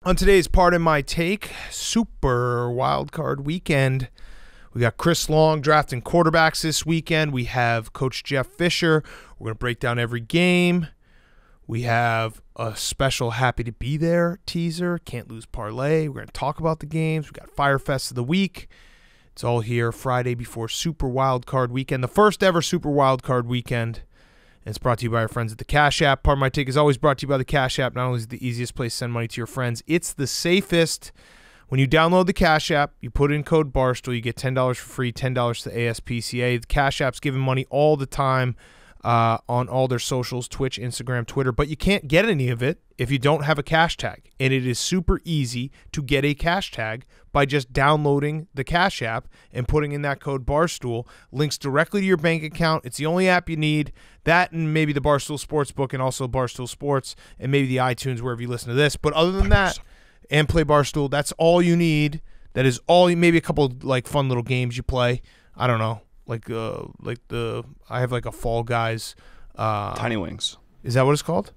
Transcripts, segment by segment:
On today's Part of My Take, Super Wildcard Weekend. We got Chris Long drafting quarterbacks this weekend. We have Coach Jeff Fisher. We're going to break down every game. We have a special Happy to Be There teaser, Can't Lose Parlay. We're going to talk about the games. We got Fire Fest of the Week. It's all here Friday before Super Wildcard Weekend, the first ever Super Wildcard Weekend. And it's brought to you by our friends at the Cash App. Part of My Take is always brought to you by the Cash App. Not only is it the easiest place to send money to your friends, it's the safest. When you download the Cash App, you put in code Barstool, you get $10 for free, $10 to ASPCA. The Cash App's giving money all the time on all their socials, Twitch, Instagram, Twitter, but you can't get any of it if you don't have a cash tag. And it is super easy to get a cash tag by just downloading the Cash App and putting in that code Barstool. Links directly to your bank account. It's the only app you need. That and maybe the Barstool Sportsbook and also Barstool Sports and maybe the iTunes wherever you listen to this. But other than that, and play Barstool, that's all you need. That is all. Maybe a couple like fun little games you play. I don't know. I have like a Fall Guys. Tiny Wings. Is that what it's called?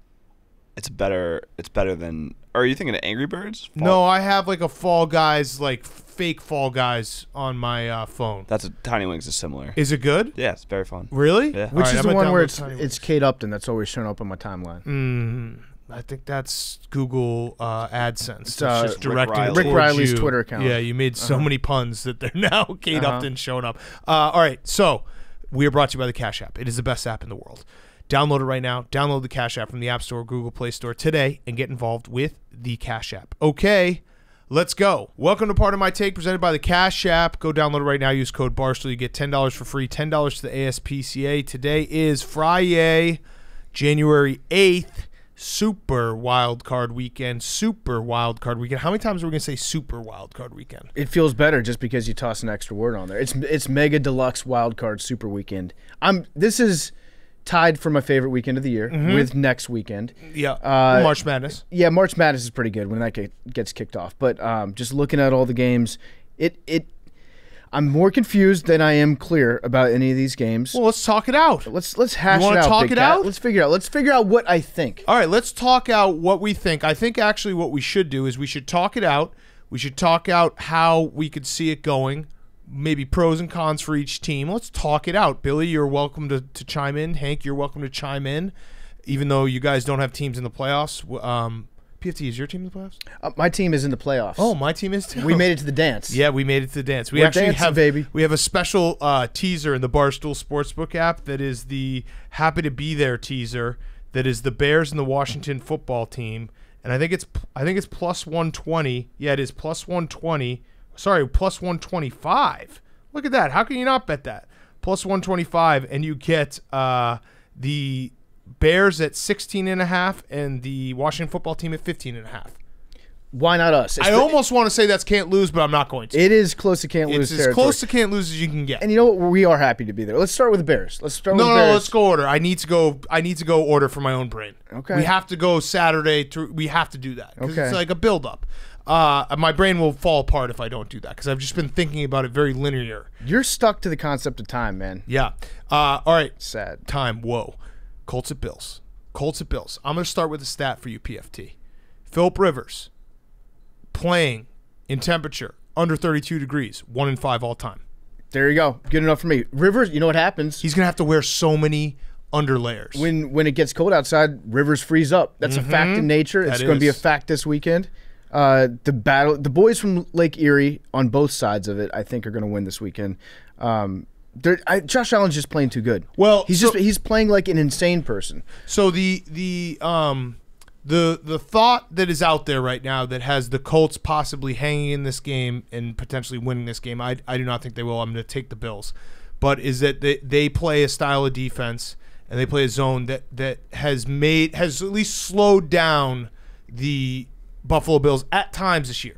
It's better than. Are you thinking of Angry Birds? No, I have like a Fall Guys, like fake Fall Guys on my phone. Tiny Wings is similar. Is it good? Yeah, it's very fun. Really? Yeah. Which is the one where it's Kate Upton that's always showing up on my timeline. I think that's Google AdSense. It's just Rick directing Riley. Rick Riley's Twitter account. Yeah, you made so many puns that they're now Kate Upton showing up. All right, so we are brought to you by the Cash App. It is the best app in the world. Download it right now. Download the Cash App from the App Store, Google Play Store today, and get involved with the Cash App. Okay, let's go. Welcome to Part of My Take, presented by the Cash App. Go download it right now. Use code Barstool. You get $10 for free, $10 to the ASPCA. Today is Friday, January 8th. Super Wildcard Weekend. Super Wildcard Weekend. How many times are we going to say Super Wildcard Weekend? It feels better just because you toss an extra word on there. It's Mega Deluxe Wildcard Super Weekend. This is tied for my favorite weekend of the year with next weekend. Yeah, March Madness. Yeah, March Madness is pretty good when that gets kicked off. But just looking at all the games, I'm more confused than I am clear about any of these games. Well, let's talk it out. Let's hash it out. You want to talk it out? Let's figure out what I think. All right, let's talk out what we think. I think actually what we should do is we should talk it out. We should talk out how we could see it going, maybe pros and cons for each team. Let's talk it out. Billy, you're welcome to chime in. Hank, you're welcome to chime in, even though you guys don't have teams in the playoffs. PFT, is your team in the playoffs? My team is in the playoffs. Oh, my team is too. We made it to the dance. Yeah, we made it to the dance. We're dancing, baby. We have a special teaser in the Barstool Sportsbook app that is the Happy to Be There teaser. That is the Bears and the Washington football team, and I think it's plus 120. Yeah, it is plus 120. Sorry, plus 125. Look at that. How can you not bet that? Plus 125, and you get the Bears at 16.5 and the Washington football team at 15.5. Why not us? I almost want to say that's can't lose, but I'm not going to. It is close to can't lose territory. It's as close to can't lose as you can get. And you know what? We are happy to be there. Let's start with the Bears. No, let's go order. I need to go order for my own brain. Okay. We have to go Saturday. We have to do that. Okay. It's like a build-up. My brain will fall apart if I don't do that because I've just been thinking about it very linear. You're stuck to the concept of time, man. Yeah. All right. Sad. Time. Whoa. Colts at Bills. I'm going to start with a stat for you, PFT. Phillip Rivers playing in temperature under 32 degrees, 1-5 all time. There you go. Good enough for me. Rivers, you know what happens? He's going to have to wear so many underlayers. When it gets cold outside, Rivers freeze up. That's a fact in nature. It's going to be a fact this weekend. The boys from Lake Erie on both sides of it, I think, are going to win this weekend. Josh Allen's just playing too good. Well, he's playing like an insane person. So the thought that is out there right now that has the Colts possibly hanging in this game and potentially winning this game, I do not think they will. I'm going to take the Bills, but is that they play a style of defense and they play a zone that has at least slowed down the Buffalo Bills at times this year.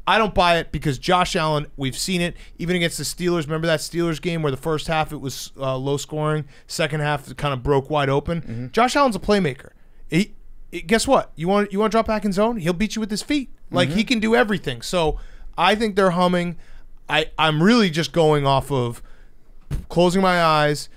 I don't buy it because Josh Allen, we've seen it even against the Steelers. Remember that Steelers game where the first half it was low scoring, second half it kind of broke wide open. Josh Allen's a playmaker. Guess what? You want to drop back in zone? He'll beat you with his feet. Like he can do everything. So I think they're humming. I'm really just going off of closing my eyes,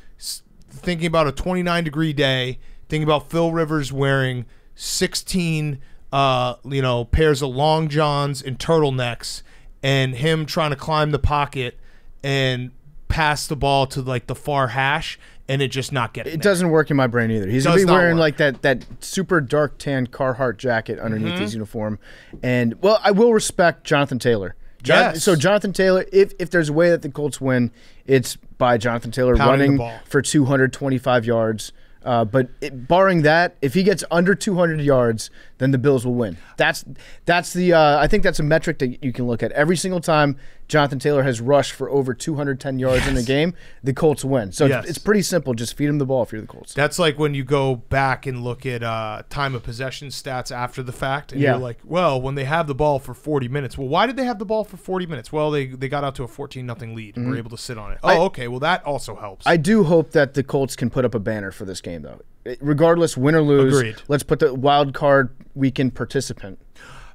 thinking about a 29-degree day, thinking about Phil Rivers wearing 16 pairs of long johns and turtlenecks, and him trying to climb the pocket and pass the ball to like the far hash, and it just not getting. It doesn't work in my brain either. He's gonna be wearing like that super dark tan Carhartt jacket underneath his uniform, and well, I will respect Jonathan Taylor. Yes. So Jonathan Taylor, if there's a way that the Colts win, it's by Jonathan Taylor Pounding running for 225 yards. But barring that, if he gets under 200 yards, then the Bills will win. That's the I think that's a metric that you can look at. Every single time Jonathan Taylor has rushed for over 210 yards in a game, the Colts win. So it's pretty simple. Just feed him the ball if you're the Colts. That's like when you go back and look at time of possession stats after the fact, and you're like, well, when they have the ball for 40 minutes. Well, why did they have the ball for 40 minutes? Well, they got out to a 14-0 lead and were able to sit on it. Okay. Well, that also helps. I do hope that the Colts can put up a banner for this game, though. Regardless, win or lose, Agreed. Let's put the wild card weekend participant,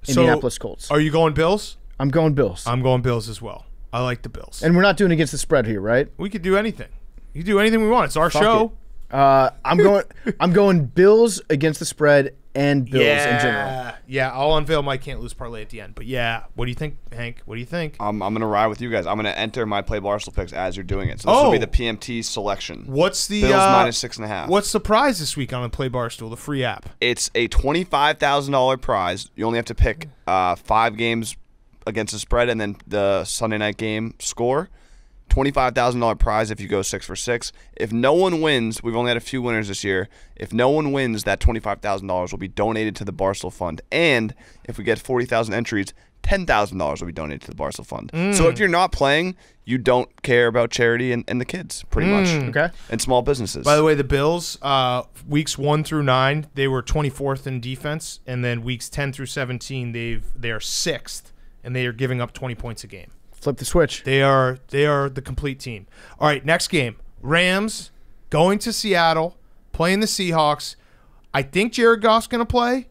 Indianapolis Colts. Are you going Bills? I'm going Bills. I'm going Bills as well. I like the Bills. And we're not doing against the spread here, right? We could do anything. You can do anything we want. It's our show. I'm going Bills against the spread and Bills in general. Yeah, I'll unveil my can't lose parlay at the end. But yeah, what do you think, Hank? What do you think? I'm gonna ride with you guys. I'm gonna enter my Play Barstool picks as you're doing it. So this will be the PMT selection. What's the Bills minus 6.5? What's the prize this week on the Play Barstool, the free app? It's a $25,000 prize. You only have to pick 5 games against the spread and then the Sunday night game score. $25,000 prize if you go 6 for 6. If no one wins, we've only had a few winners this year. If no one wins, that $25,000 will be donated to the Barstool Fund. And if we get 40,000 entries, $10,000 will be donated to the Barstool Fund. So if you're not playing, you don't care about charity and the kids, pretty much. Okay. And small businesses. By the way, the Bills, weeks 1 through 9, they were 24th in defense, and then weeks 10 through 17, they are 6th, and they are giving up 20 points a game. Flip the switch. They are the complete team. All right, next game. Rams going to Seattle, playing the Seahawks. I think Jared Goff's going to play.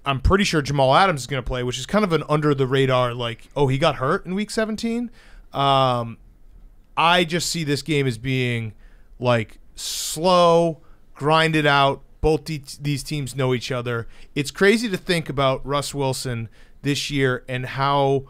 I'm pretty sure Jamal Adams is going to play, which is kind of an under the radar, like, oh, he got hurt in week 17. I just see this game as being like slow, grinded out. Both these teams know each other. It's crazy to think about Russ Wilson this year and how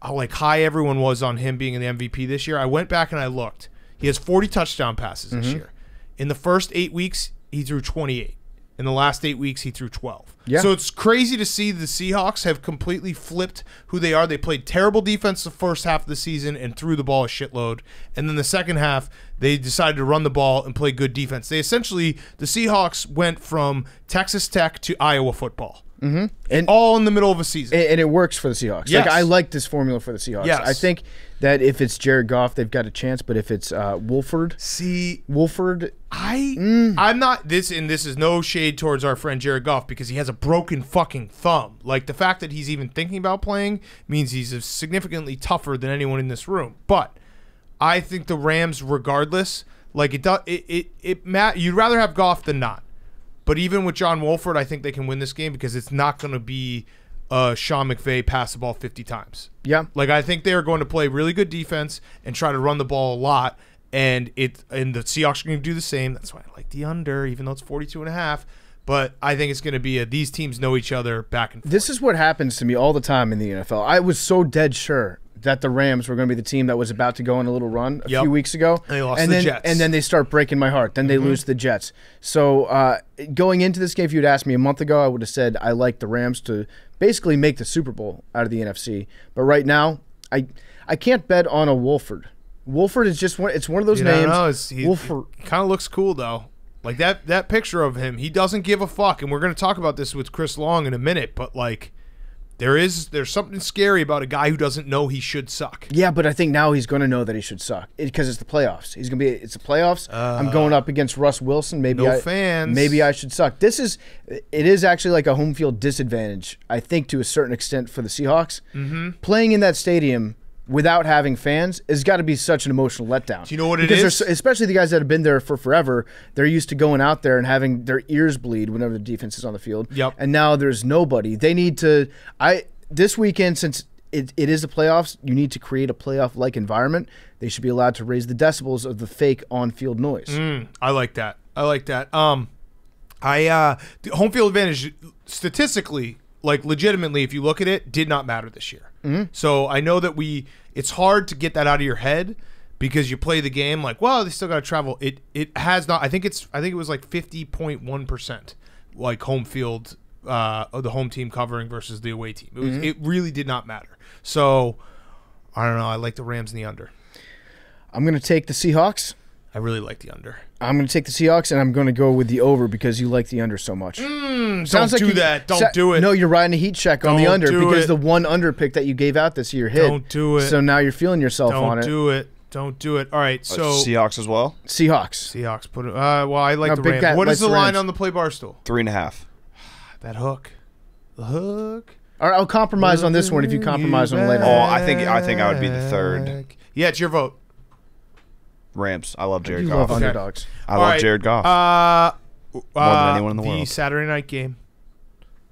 like high everyone was on him being in the MVP this year. I went back and I looked. He has 40 touchdown passes this year. In the first 8 weeks, he threw 28. In the last 8 weeks, he threw 12. Yeah. So it's crazy to see the Seahawks have completely flipped who they are. They played terrible defense the first half of the season and threw the ball a shitload. And then the second half, they decided to run the ball and play good defense. The Seahawks went from Texas Tech to Iowa football. And all in the middle of a season. And it works for the Seahawks. Yes. Like, I like this formula for the Seahawks. Yes. I think that if it's Jared Goff, they've got a chance. But if it's Wolford, I'm not this, and this is no shade towards our friend Jared Goff because he has a broken fucking thumb. Like, the fact that he's even thinking about playing means he's significantly tougher than anyone in this room. But I think the Rams, regardless, like you'd rather have Goff than not. But even with John Wolford, I think they can win this game because it's not going to be Sean McVay pass the ball 50 times. Yeah. Like, I think they are going to play really good defense and try to run the ball a lot. And the Seahawks are going to do the same. That's why I like the under, even though it's 42.5. But I think it's going to be these teams know each other back and forth. This is what happens to me all the time in the NFL. I was so dead sure that the Rams were going to be the team that was about to go on a little run a few weeks ago. And they lost the Jets. And then they start breaking my heart. Then they lose the Jets. So going into this game, if you had asked me a month ago, I would have said I like the Rams to basically make the Super Bowl out of the NFC. But right now, I can't bet on a Wolford. Wolford is just one. It's one of those names. Wolford kind of looks cool though. Like that picture of him, he doesn't give a fuck. And we're going to talk about this with Chris Long in a minute. But like, there's something scary about a guy who doesn't know he should suck. Yeah, but I think now he's going to know that he should suck because it's the playoffs. It's the playoffs. I'm going up against Russ Wilson. Maybe I should suck. It is actually like a home field disadvantage, I think, to a certain extent for the Seahawks. Playing in that stadium without having fans has got to be such an emotional letdown. Do you know what it is? Especially the guys that have been there for forever, they're used to going out there and having their ears bleed whenever the defense is on the field. Yep. And now there's nobody. They need to this weekend, since it is the playoffs, you need to create a playoff-like environment. They should be allowed to raise the decibels of the fake on-field noise. I like that. The home field advantage statistically like legitimately, if you look at it, did not matter this year. So I know that it's hard to get that out of your head because you play the game like, well, they still got to travel. It has not. I think it was like 50.1% like home field, the home team covering versus the away team. It really did not matter. So I don't know. I like the Rams in the under. I'm going to take the Seahawks. I really like the under. I'm going to take the Seahawks, and I'm going to go with the over because you like the under so much. Don't do that. Don't do it. No, you're riding a heat check on the under because the one under pick that you gave out this year hit. Don't do it. So now you're feeling yourself on it. Don't do it. Don't do it. All right, so Seahawks as well. Seahawks. Put it. Well, I like the Big Rams. Cat What is likes the the line Rams. on the play bar stool? 3.5. That hook. The hook. All right, I'll compromise on this one if you compromise on it later. Oh, I think I would be the third. Yeah, it's your vote. Rams. I love Jared You Goff. love underdogs. I love Jared Goff. More than anyone in the world. The Saturday night game,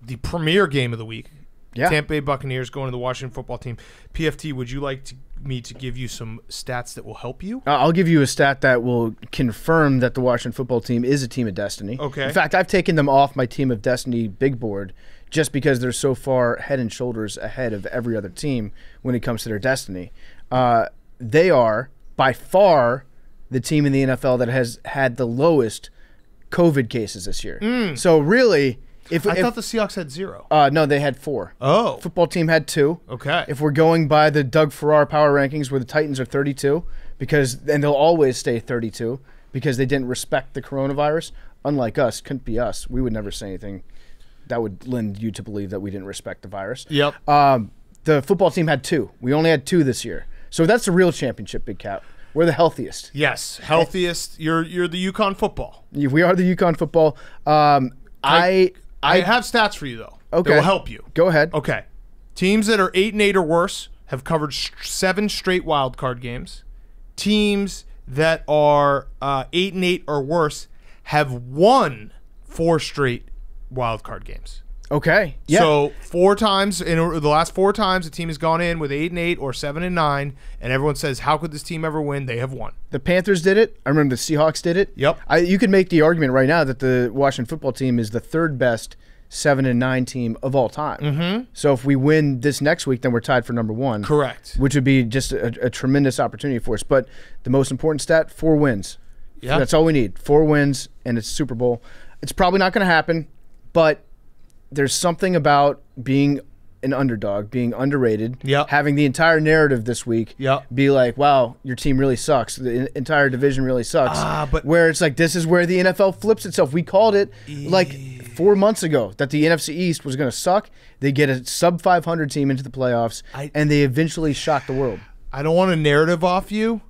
the premier game of the week. Yeah. Tampa Bay Buccaneers going to the Washington football team. PFT, would you like me to give you some stats that will help you? I'll give you a stat that will confirm that the Washington football team is a team of destiny. Okay. In fact, I've taken them off my team of destiny big board just because they're so far head and shoulders ahead of every other team when it comes to their destiny. They are by far the team in the NFL that has had the lowest COVID cases this year. So really, I thought the Seahawks had 0. No, they had 4. Oh. Football team had 2. Okay. If we're going by the Doug Farrar power rankings where the Titans are 32, and they'll always stay 32 because they didn't respect the coronavirus, unlike us, couldn't be us. We would never say anything that would lend you to believe that we didn't respect the virus. Yep. The football team had 2. We only had 2 this year. So that's the real championship, Big Cat. We're the healthiest. Yes, healthiest. You're the Yukon football. We are the Yukon football. I have stats for you, though. Okay. That will help you. Go ahead. Okay. Teams that are 8-8 or worse have covered 7 straight wild card games. Teams that are 8-8 or worse have won 4 straight wild card games. Okay. Yeah. So 4 times in the last 4 times, a team has gone in with 8-8 or 7-9, and everyone says, "How could this team ever win?" They have won. The Panthers did it. I remember the Seahawks did it. Yep. You could make the argument right now that the Washington football team is the 3rd best 7-9 team of all time. Mm-hmm. So if we win this next week, then we're tied for number 1. Correct. Which would be just a tremendous opportunity for us. But the most important stat: 4 wins. Yeah. That's all we need. 4 wins, and it's Super Bowl. It's probably not going to happen, but there's something about being an underdog, being underrated, having the entire narrative this week be like, wow, your team really sucks. The entire division really sucks. But where it's like, this is where the NFL flips itself. We called it like 4 months ago that the NFC East was going to suck. They get a sub-500 team into the playoffs, and they eventually shock the world. I don't want a narrative off you,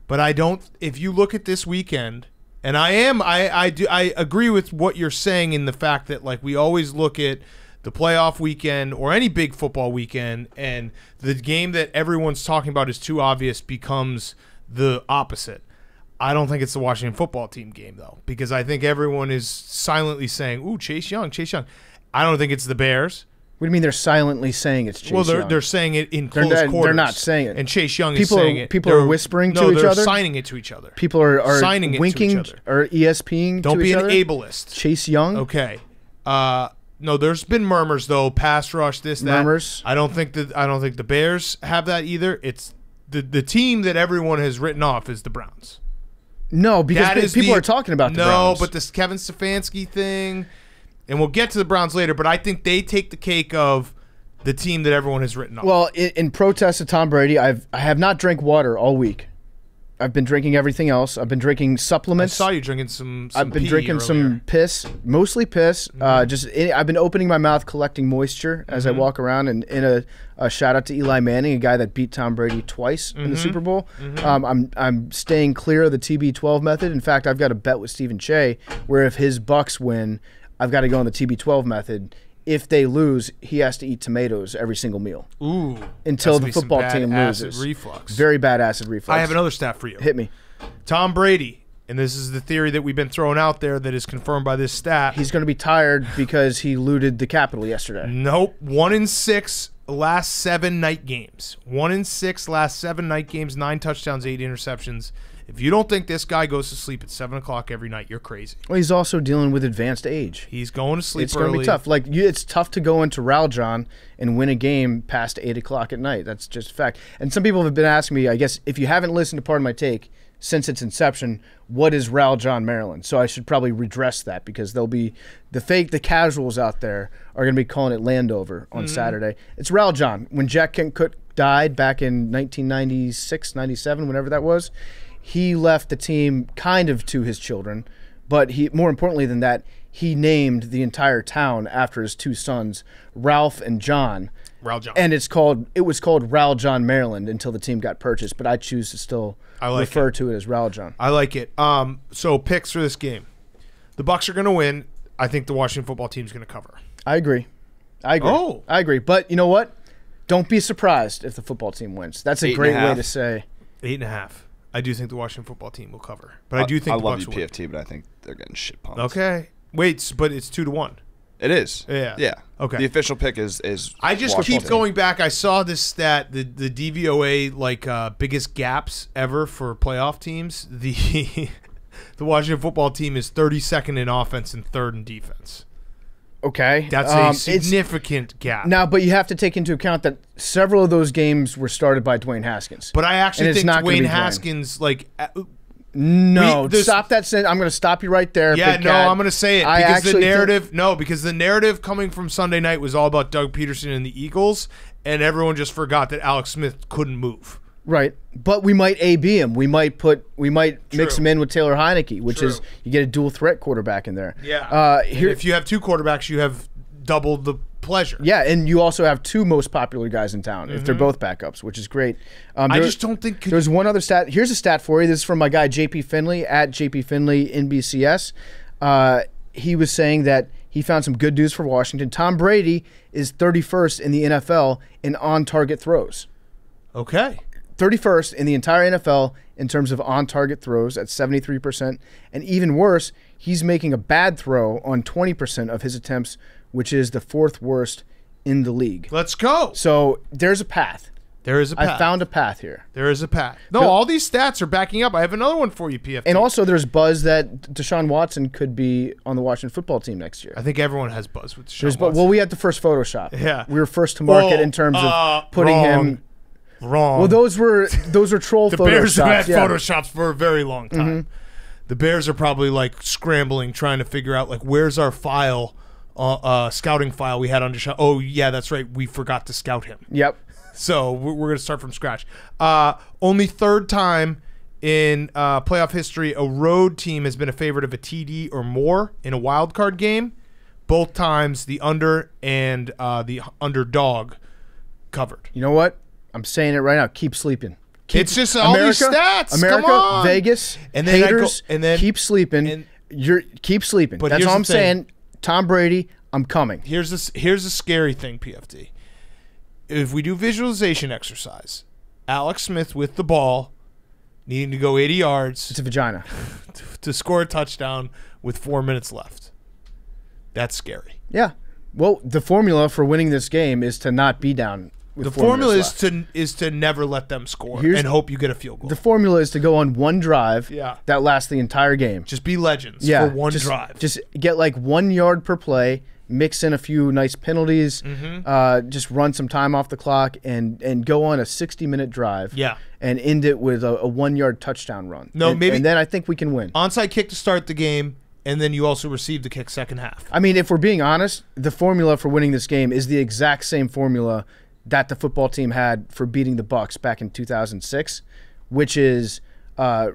but I don't. If you look at this weekend, and I agree with what you're saying in the fact that like we always look at the playoff weekend or any big football weekend, and the game that everyone's talking about is too obvious becomes the opposite. I don't think it's the Washington football team game though, because I think everyone is silently saying, "Ooh, Chase Young." I don't think it's the Bears. What do you mean they're silently saying it's Chase Young? Well, they're saying it in close quarters. They're not saying it. And Chase Young is saying it. People are whispering to each other? No, they're signing it to each other. People are signing winking it to each other. Or ESPing Don't to each other? Don't be an ableist. Chase Young? Okay. No, there's been murmurs though. Pass rush, this, that. Murmurs? I don't think the Bears have that either. It's the team that everyone has written off is the Browns. No, because people are talking about the Browns. No, but this Kevin Stefanski thing, and we'll get to the Browns later, but I think they take the cake of the team that everyone has written off. Well, in protest of Tom Brady, I have not drank water all week. I've been drinking everything else. I've been drinking supplements. I saw you drinking some I've been pee drinking earlier. some piss, mostly piss. Mm-hmm. I've been opening my mouth, collecting moisture as I walk around. And in a shout out to Eli Manning, a guy that beat Tom Brady twice in the Super Bowl. I'm staying clear of the TB12 method. In fact, I've got a bet with Stephen Che where if his Bucks win, I've got to go on the TB12 method. If they lose, he has to eat tomatoes every single meal. Ooh. Until the football team loses. Acid reflux. Very bad acid reflux. I have another stat for you. Hit me. Tom Brady, and this is the theory that we've been throwing out there that is confirmed by this stat. He's going to be tired because he looted the Capitol yesterday. Nope. 1-6 last 7 night games. 1-6 last 7 night games, 9 touchdowns, 8 interceptions, If you don't think this guy goes to sleep at 7 o'clock every night, you're crazy. Well, he's also dealing with advanced age. He's going to sleep It's early. going to be tough. Like it's tough to go into Raljon and win a game past 8 o'clock at night. That's just a fact. And some people have been asking me, I guess, if you haven't listened to Part of My Take since its inception, what is Raljon, Maryland? So I should probably redress that because there'll be the casuals out there are going to be calling it Landover on Saturday. It's Raljon. When Jack Kent Cooke died back in 1996, 97, whenever that was, he left the team kind of to his children, but he, more importantly than that, he named the entire town after his two sons, Ralph and John. Raljon. And it was called Raljon, Maryland until the team got purchased, but I choose to still refer to it as Raljon. I like it. So picks for this game. The Bucs are going to win. I think the Washington football team is going to cover. I agree. Oh. I agree. But you know what? Don't be surprised if the football team wins. That's a great way to say. 8.5. I do think the Washington football team will cover. But I do think the love Bucs you, will win. PFT, but I think they're getting shit pumped. Okay. Wait, but it's 2-1. It is. Yeah. Yeah. Okay. The official pick is I just Washington. keep going back. I saw this stat, the DVOA biggest gaps ever for playoff teams. The Washington football team is 32nd in offense and 3rd in defense. Okay. That's a significant gap. Now, but you have to take into account that several of those games were started by Dwayne Haskins. But I actually And it's think not gonna Dwayne be Dwayne. Haskins No, stop that sentence. I'm going to stop you right there. Yeah, Big no, Cat. I'm going to say it I because the actually narrative. No, because the narrative coming from Sunday night was all about Doug Peterson and the Eagles, and everyone just forgot that Alex Smith couldn't move. Right, but we might AB him. We might mix him in with Taylor Heineke, which is you get a dual threat quarterback in there. Yeah. If you have two quarterbacks, you have double the pleasure. Yeah, and you also have two most popular guys in town if they're both backups, which is great. I just don't think there's one other stat. Here's a stat for you. This is from my guy JP Finley at JP Finley NBCS. He was saying that he found some good news for Washington. Tom Brady is 31st in the NFL in on-target throws. Okay. 31st in the entire NFL in terms of on-target throws at 73%. And even worse, he's making a bad throw on 20% of his attempts, which is the 4th worst in the league. Let's go. So there's a path. There is a path. I found a path here. There is a path. No, all these stats are backing up. I have another one for you, PFT. And also there's buzz that Deshaun Watson could be on the Washington football team next year. I think everyone has buzz with Deshaun Watson. Well, we had the first Photoshop. Yeah. We were first to market in terms of putting him... Wrong. Well, those were troll the Photoshops. Bears have had Photoshops for a very long time. The Bears are probably scrambling, trying to figure out where's our file, scouting file we had on Deshaun. Oh yeah, that's right. We forgot to scout him. Yep. So we're going to start from scratch. Only 3rd time in playoff history a road team has been a favorite of a TD or more in a wild card game. Both times the under and the underdog covered. You know what? I'm saying it right now. Keep sleeping. It's just all these stats. America, Come on. Vegas, and then haters, keep sleeping. Keep sleeping. But that's all I'm saying. Tom Brady, I'm coming. Here's a scary thing, PFT. If we do visualization exercise, Alex Smith with the ball, needing to go 80 yards. It's a vagina. to score a touchdown with 4 minutes left. That's scary. Yeah. Well, the formula for winning this game is to not be down. The formula is to never let them score and hope you get a field goal. The formula is to go on one drive that lasts the entire game. Just be legends for one drive. Just get 1 yard per play, mix in a few nice penalties, just run some time off the clock, and go on a 60-minute drive. Yeah. And end it with a 1 yard touchdown run. And then I think we can win. Onside kick to start the game, and then you also receive the kick second half. I mean, if we're being honest, the formula for winning this game is the exact same formula that the football team had for beating the Bucs back in 2006, which is a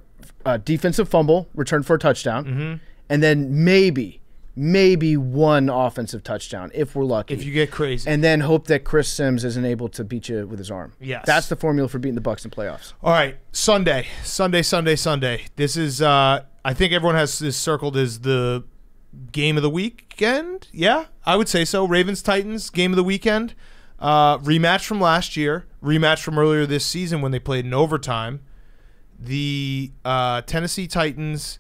defensive fumble, return for a touchdown, and then maybe one offensive touchdown if we're lucky. If you get crazy. And then hope that Chris Sims isn't able to beat you with his arm. Yes. That's the formula for beating the Bucs in playoffs. All right, Sunday. This is, I think everyone has this circled as the game of the weekend. Yeah, I would say so. Ravens-Titans, game of the weekend. Rematch from last year, rematch from earlier this season when they played in overtime. The Tennessee Titans,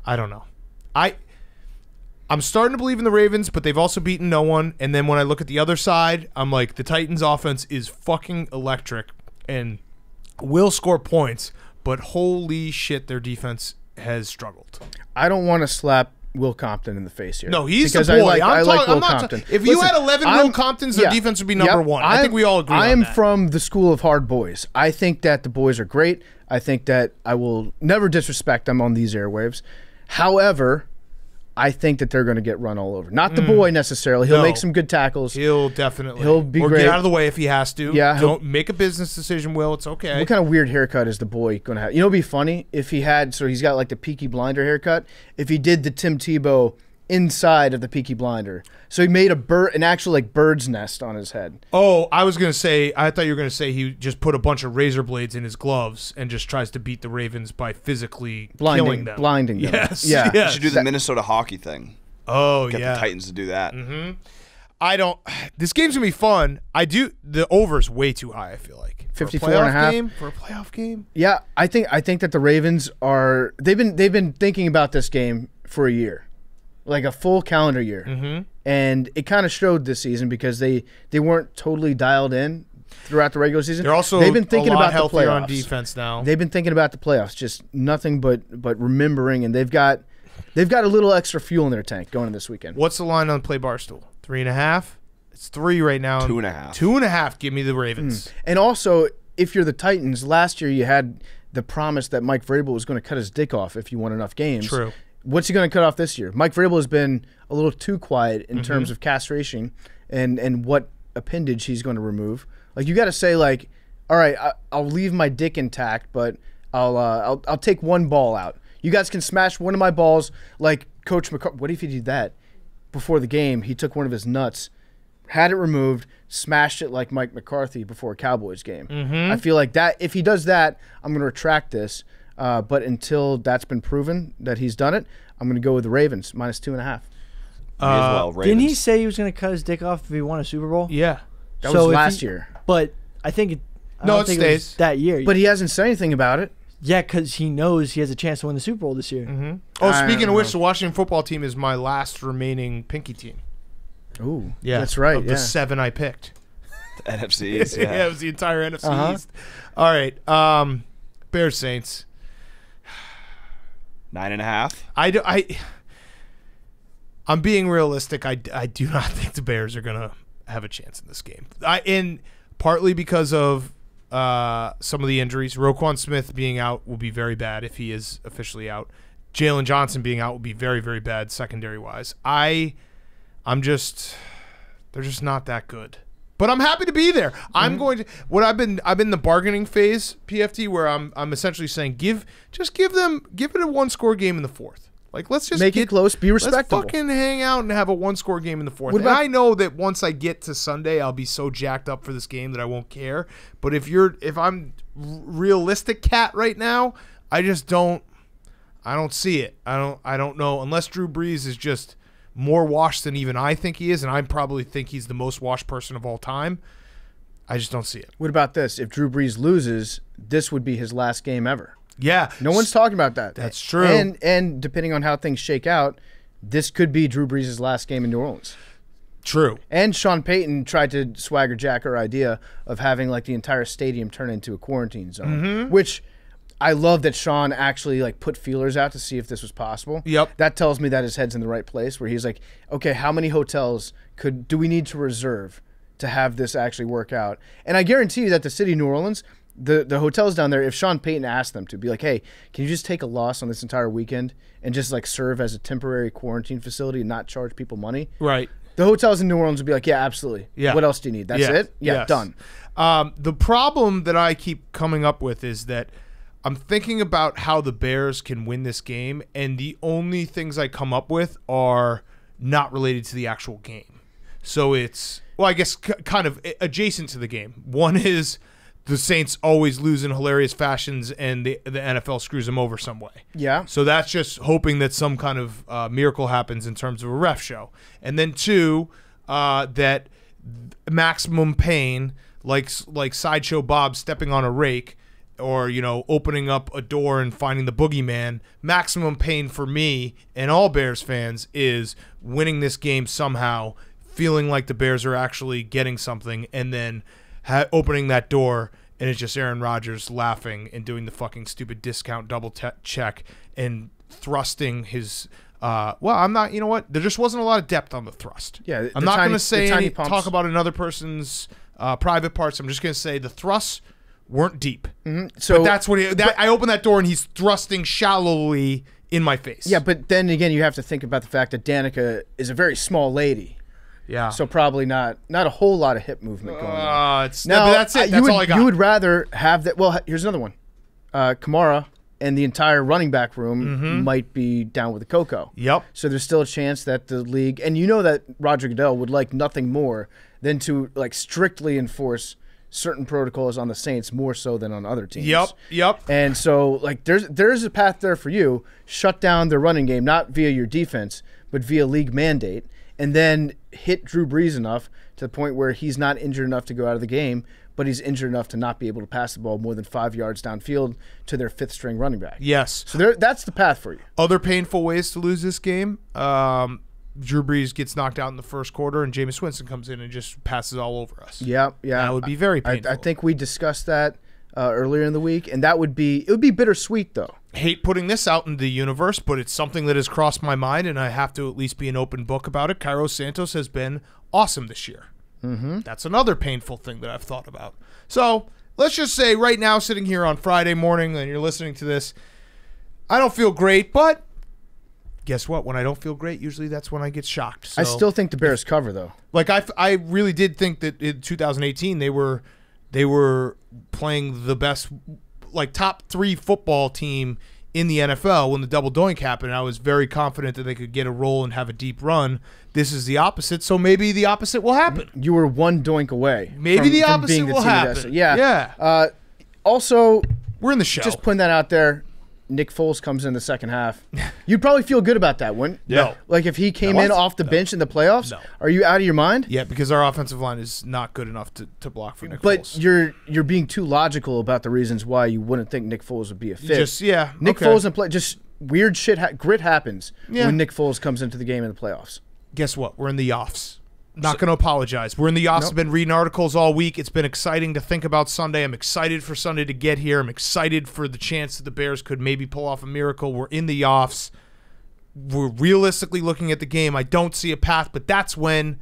I don't know. I'm starting to believe in the Ravens, but they've also beaten no one. And then when I look at the other side, I'm like, the Titans offense is fucking electric. And will score points, but holy shit, their defense has struggled. I don't want to slap Will Compton in the face here. No, he's the boy. I like Will Compton. If you had 11 Will Comptons, their defense would be number one. I think we all agree on that. I'm from the school of hard boys. I think that the boys are great. I think that I will never disrespect them on these airwaves. However, I think that they're going to get run all over. Not the boy necessarily. He'll make some good tackles. He'll definitely. He'll be or great. Get out of the way if he has to. Yeah. Don't make a business decision, Will. It's okay. What kind of weird haircut is the boy going to have? You know, it'd be funny if he had. So he's got like the Peaky Blinder haircut. If he did the Tim Tebow inside of the Peaky Blinder, so he made an actual like bird's nest on his head. Oh, I was gonna say. I thought you were gonna say he just put a bunch of razor blades in his gloves and just tries to beat the Ravens by physically killing them. Blinding them. Yes. Yeah. Yes. You should do the Minnesota hockey thing. Oh, Get yeah. the Titans to do that. I don't. This game's gonna be fun. I do. The over's way too high. I feel like 54.5 for a playoff game. Yeah, I think that the Ravens are. They've been thinking about this game for a year, like a full calendar year, and it kind of showed this season because they weren't totally dialed in throughout the regular season. They're also they've been thinking a lot about healthier the playoffs on defense now. They've been thinking about the playoffs, just nothing but remembering, and they've got a little extra fuel in their tank going into this weekend. What's the line on Play Barstool? 3.5. It's 3 right now. 2.5. 2.5. Give me the Ravens. And also, if you're the Titans, last year you had the promise that Mike Vrabel was going to cut his dick off if you won enough games. True. What's he going to cut off this year? Mike Vrabel has been a little too quiet in terms of castration and what appendage he's going to remove. Like, you got to say, like, all right, I'll leave my dick intact, but I'll take one ball out. You guys can smash one of my balls like Coach McCarthy. What if he did that before the game? He took one of his nuts, had it removed, smashed it like Mike McCarthy before a Cowboys game. I feel like that. If he does that, I'm going to retract this. But until that's been proven that he's done it, I'm going to go with the Ravens -2.5. Ravens. Didn't he say he was going to cut his dick off if he won a Super Bowl? Yeah. That So was if last he- year. But I think I No, don't it think stays. was that year. But he hasn't said anything about it. yeah, because he knows he has a chance to win the Super Bowl this year. Oh, I speaking don't of which, know. the Washington football team is my last remaining pinky team. Ooh, Yeah, that's right. Of Yeah. the 7 I picked. The NFC East, Yeah, yeah. it was the entire NFC Uh-huh. East. All right, Bears Saints. 9.5. I'm being realistic. I do not think the Bears are gonna have a chance in this game. And partly because of some of the injuries. Roquan Smith being out will be very bad if he is officially out. Jalen Johnson being out will be very, very bad secondary wise. They're just not that good. But I'm happy to be there. I'm going to I've been in the bargaining phase, PFT, where I'm essentially saying give it a 1-score game in the fourth. Like, let's just Make it close, be respectable. Let's fucking hang out and have a 1-score game in the fourth. What And about- I know that once I get to Sunday, I'll be so jacked up for this game that I won't care. But if I'm realistic cat right now, I don't see it. I don't know, unless Drew Brees is just more washed than even I think he is, and I probably think he's the most washed person of all time. I just don't see it. What about this? If Drew Brees loses, this would be his last game ever. Yeah. No one's talking about that. That's true. And depending on how things shake out, this could be Drew Brees' last game in New Orleans. True. And Sean Payton tried to swagger jack our idea of having like the entire stadium turn into a quarantine zone, which I love that Sean actually like put feelers out to see if this was possible. Yep. That tells me that his head's in the right place where he's like, okay, how many hotels do we need to reserve to have this actually work out? And I guarantee you that the city of New Orleans, the hotels down there, if Sean Payton asked them to be like, hey, can you just take a loss on this entire weekend and just like serve as a temporary quarantine facility and not charge people money? Right. The hotels in New Orleans would be like, yeah, absolutely. Yeah. What else do you need? That's Yeah. it? Yeah, Yes. done. The problem that I keep coming up with is that I'm thinking about how the Bears can win this game, and the only things I come up with are not related to the actual game. So it's, well, I guess kind of adjacent to the game. One is the Saints always lose in hilarious fashions, and the NFL screws them over some way. Yeah. So that's just hoping that some kind of miracle happens in terms of a ref show. And then 2, that maximum pain, like Sideshow Bob stepping on a rake, or, opening up a door and finding the boogeyman, maximum pain for me and all Bears fans is winning this game somehow, feeling like the Bears are actually getting something, and then opening that door and it's just Aaron Rodgers laughing and doing the fucking stupid discount double check and thrusting his. Well, I'm not. You know what? There just wasn't a lot of depth on the thrust. Yeah, I'm not going to say talk about another person's private parts. I'm just going to say the thrusts weren't deep. So but that's what I opened that door and he's thrusting shallowly in my face. Yeah, but then again, you have to think about the fact that Danica is a very small lady. Yeah. So probably not a whole lot of hip movement going on. Now, that's it. That's all I got. You would rather have that. Well, here's another one. Kamara and the entire running back room might be down with the cocoa. Yep. So there's still a chance that the league, and you know that Roger Goodell would like nothing more than to like strictly enforce certain protocols on the Saints more so than on other teams. Yep. And so like there's a path there for you. Shut down their running game, not via your defense, but via league mandate, and then hit Drew Brees enough to the point where he's not injured enough to go out of the game, but he's injured enough to not be able to pass the ball more than 5 yards downfield to their fifth string running back. Yes. So that's the path for you. Other painful ways to lose this game. Drew Brees gets knocked out in the first quarter, and Jameis Winston comes in and just passes all over us. Yeah. That would be very painful. I think we discussed that earlier in the week, and it would be bittersweet though. Hate putting this out in the universe, but it's something that has crossed my mind, and I have to at least be an open book about it. Cairo Santos has been awesome this year. That's another painful thing that I've thought about. So let's just say right now, sitting here on Friday morning, and you're listening to this, I don't feel great, but guess what? When I don't feel great, usually that's when I get shocked. So, I still think the Bears cover though. Like I really did think that in 2018 they were playing the best, like top 3 football team in the NFL when the double doink happened. I was very confident that they could get a roll and have a deep run. This is the opposite, so maybe the opposite will happen. You were one doink away. Maybe the opposite will happen. Yeah. Also, we're in the show. Just putting that out there. Nick Foles comes in the second half. You'd probably feel good about that, wouldn't you? No. Like if he came in off the bench in the playoffs? No. Are you out of your mind? Yeah, because our offensive line is not good enough to block for Nick Foles. But you're being too logical about the reasons why you wouldn't think Nick Foles would be a fit. Nick Foles and just weird shit. Grit happens when Nick Foles comes into the game in the playoffs. Guess what? We're in the offs. Not going to apologize. We're in the offs. I've been reading articles all week. It's been exciting to think about Sunday. I'm excited for Sunday to get here. I'm excited for the chance that the Bears could maybe pull off a miracle. We're in the offs. We're realistically looking at the game. I don't see a path, but that's when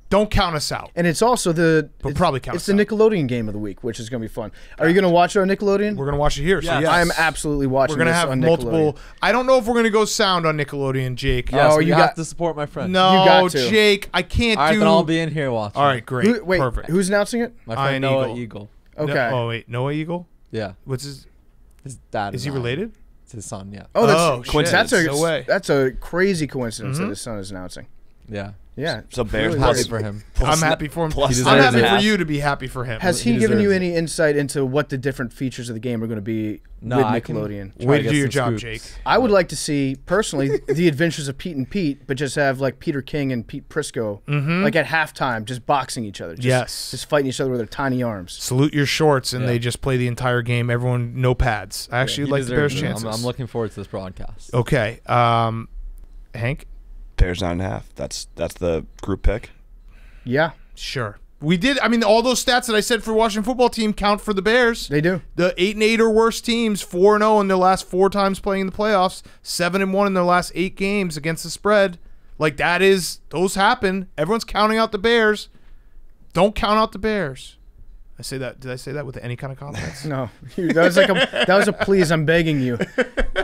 don't count us out. And it's also probably count it's the Nickelodeon game of the week, which is going to be fun. Are you going to watch it on Nickelodeon? We're going to watch it here. Yes. So yes. I'm absolutely watching We're going to have on multiple. I don't know if we're going to go sound on Nickelodeon, Jake. Yes, you have to support my friend. No, you got to. Jake, I can't All right, do. then I'll be in here watching. All right, great. Perfect. Who's announcing it? My friend Ian Noah Eagle. Okay. No, wait, Noah Eagle? Yeah. What's his dad. Is he related? It's his son, yeah. Oh, coincidence. No way. That's a crazy coincidence that his son is announcing. Yeah. Yeah. So Bears Really Happy for him. I'm happy for him. plus I'm happy nine and a for half. you to be happy for him. Has he given you any insight into what the different features of the game are going to to No, with I can Nickelodeon? try Way to to get do your some job, scoops. Jake. I would like to see, personally, the Adventures of Pete and Pete, but just have like Peter King and Pete Prisco, like at halftime, just boxing each other. Just fighting each other with their tiny arms. Salute your shorts, and Yeah. they just play the entire game. Everyone, no pads. I actually He like the Bears' deserves it. chances. I'm looking forward to this broadcast. Okay. Hank? Bears 9.5. That's the group pick. Yeah, Sure. We did. I mean, all those stats that I said for Washington football team count for the Bears. they do. The 8-8 or worse teams, 4-0 in their last 4 times playing in the playoffs, 7-1 in their last 8 games against the spread. Like those happen. Everyone's counting out the Bears. Don't count out the Bears. I say that. Did I say that with any kind of confidence? No, that was a please. I'm begging you,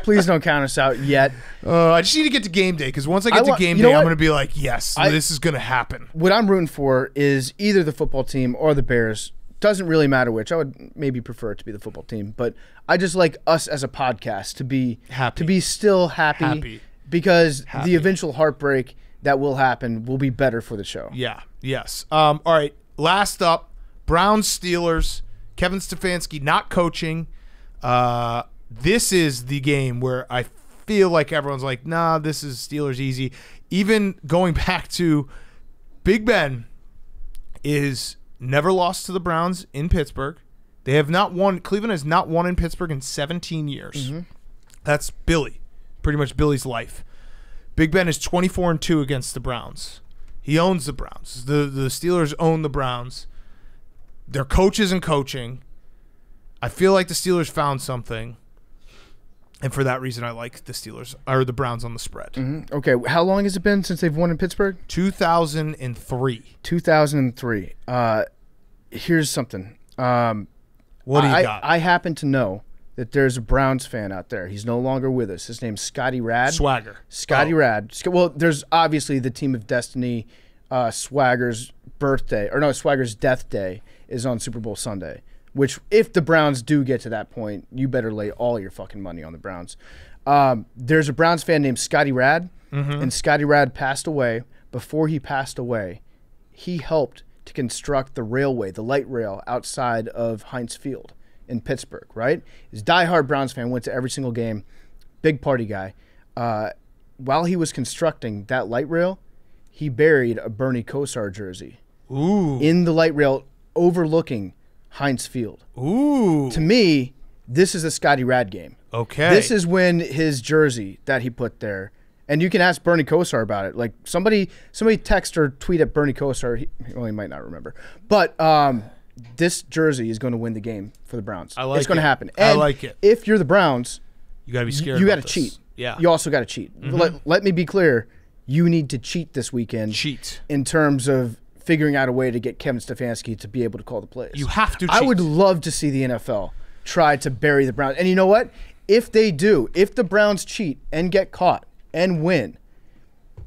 please don't count us out yet. I just need to get to game day because once I get to game you know day, I'm what? going to be like, yes, this is going to happen. What I'm rooting for is either the football team or the Bears. Doesn't really matter which. I would maybe prefer it to be the football team, but I just like us as a podcast to be Happy. to be still happy. Because the eventual heartbreak that will happen will be better for the show. Yeah. Yes. All right. Last up, Browns Steelers. Kevin Stefanski not coaching. This is the game where I feel like everyone's like, nah, this is Steelers easy. Even going back to Big Ben is never lost to the Browns in Pittsburgh. They have not won. Cleveland has not won in Pittsburgh in 17 years. That's Billy. Pretty much Billy's life. Big Ben is 24-2 against the Browns. He owns the Browns. The Steelers own the Browns. Their coach isn't coaching. I feel like the Steelers found something. And for that reason, I like the Steelers or the Browns on the spread. Mm-hmm. Okay, how long has it been since they've won in Pittsburgh? 2003. 2003. Here's something. What do you got? I happen to know that there's a Browns fan out there. He's no longer with us. His name's Scotty Rad. Swagger. Scotty Rad. Well, there's obviously the Team of Destiny. Swagger's birthday, or no, Swagger's death day is on Super Bowl Sunday. Which, if the Browns do get to that point, you better lay all your fucking money on the Browns. There's a Browns fan named Scotty Rad, and Scotty Rad passed away. Before he passed away, he helped to construct the railway, the light rail outside of Heinz Field in Pittsburgh, right? He's a diehard Browns fan, went to every single game, big party guy. While he was constructing that light rail, he buried a Bernie Kosar jersey in the light rail overlooking Heinz Field. Ooh. To me, this is a Scotty Rad game. Okay. This is when his jersey that he put there, and you can ask Bernie Kosar about it. Like somebody text or tweet at Bernie Kosar. He might not remember, but this jersey is going to win the game for the Browns. I like it's going to it. happen. I And like it. If you're the Browns, You got to be scared. you got got to cheat. Yeah. You also got to cheat. Let me be clear. You need to cheat this weekend. Cheat. In terms of figuring out a way to get Kevin Stefanski to be able to call the plays. You have to cheat. I would love to see the NFL try to bury the Browns. And you know what? If they do, if the Browns cheat and get caught and win,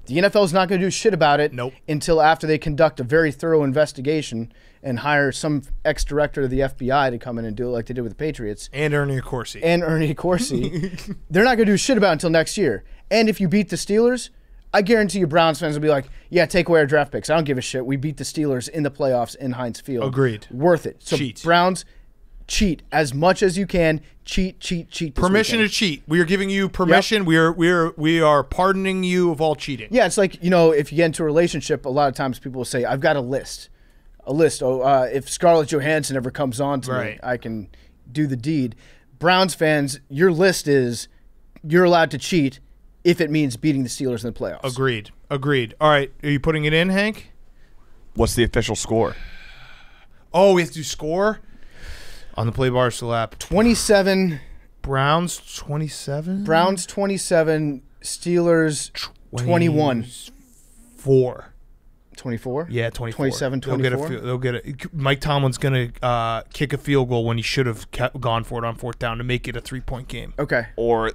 the NFL is not going to do shit about it until after they conduct a very thorough investigation and hire some ex-director of the FBI to come in and do it like they did with the Patriots. And Ernie Accorsi. They're not going to do shit about it until next year. And if you beat the Steelers, I guarantee you Browns fans will be like, yeah, take away our draft picks. I don't give a shit. We beat the Steelers in the playoffs in Heinz Field. Agreed. Worth it. So Cheat. Browns, cheat as much as you can. Cheat this Permission weekend. to cheat. We are giving you permission. Yep. We are pardoning you of all cheating. Yeah, it's like, if you get into a relationship, a lot of times people will say, I've got a list. Oh, if Scarlett Johansson ever comes on to me, I can do the deed. Browns fans, your list is you're allowed to cheat if it means beating the Steelers in the playoffs. Agreed. All right. Are you putting it in, Hank? What's the official score? Oh, we have to score on the Play Barstool app. 27. Browns 27. Browns 27. Steelers 21. 24? Yeah, 24. 27, 24. They'll get it. Mike Tomlin's going to kick a field goal when he should have gone for it on fourth down to make it a 3-point game. Okay. Or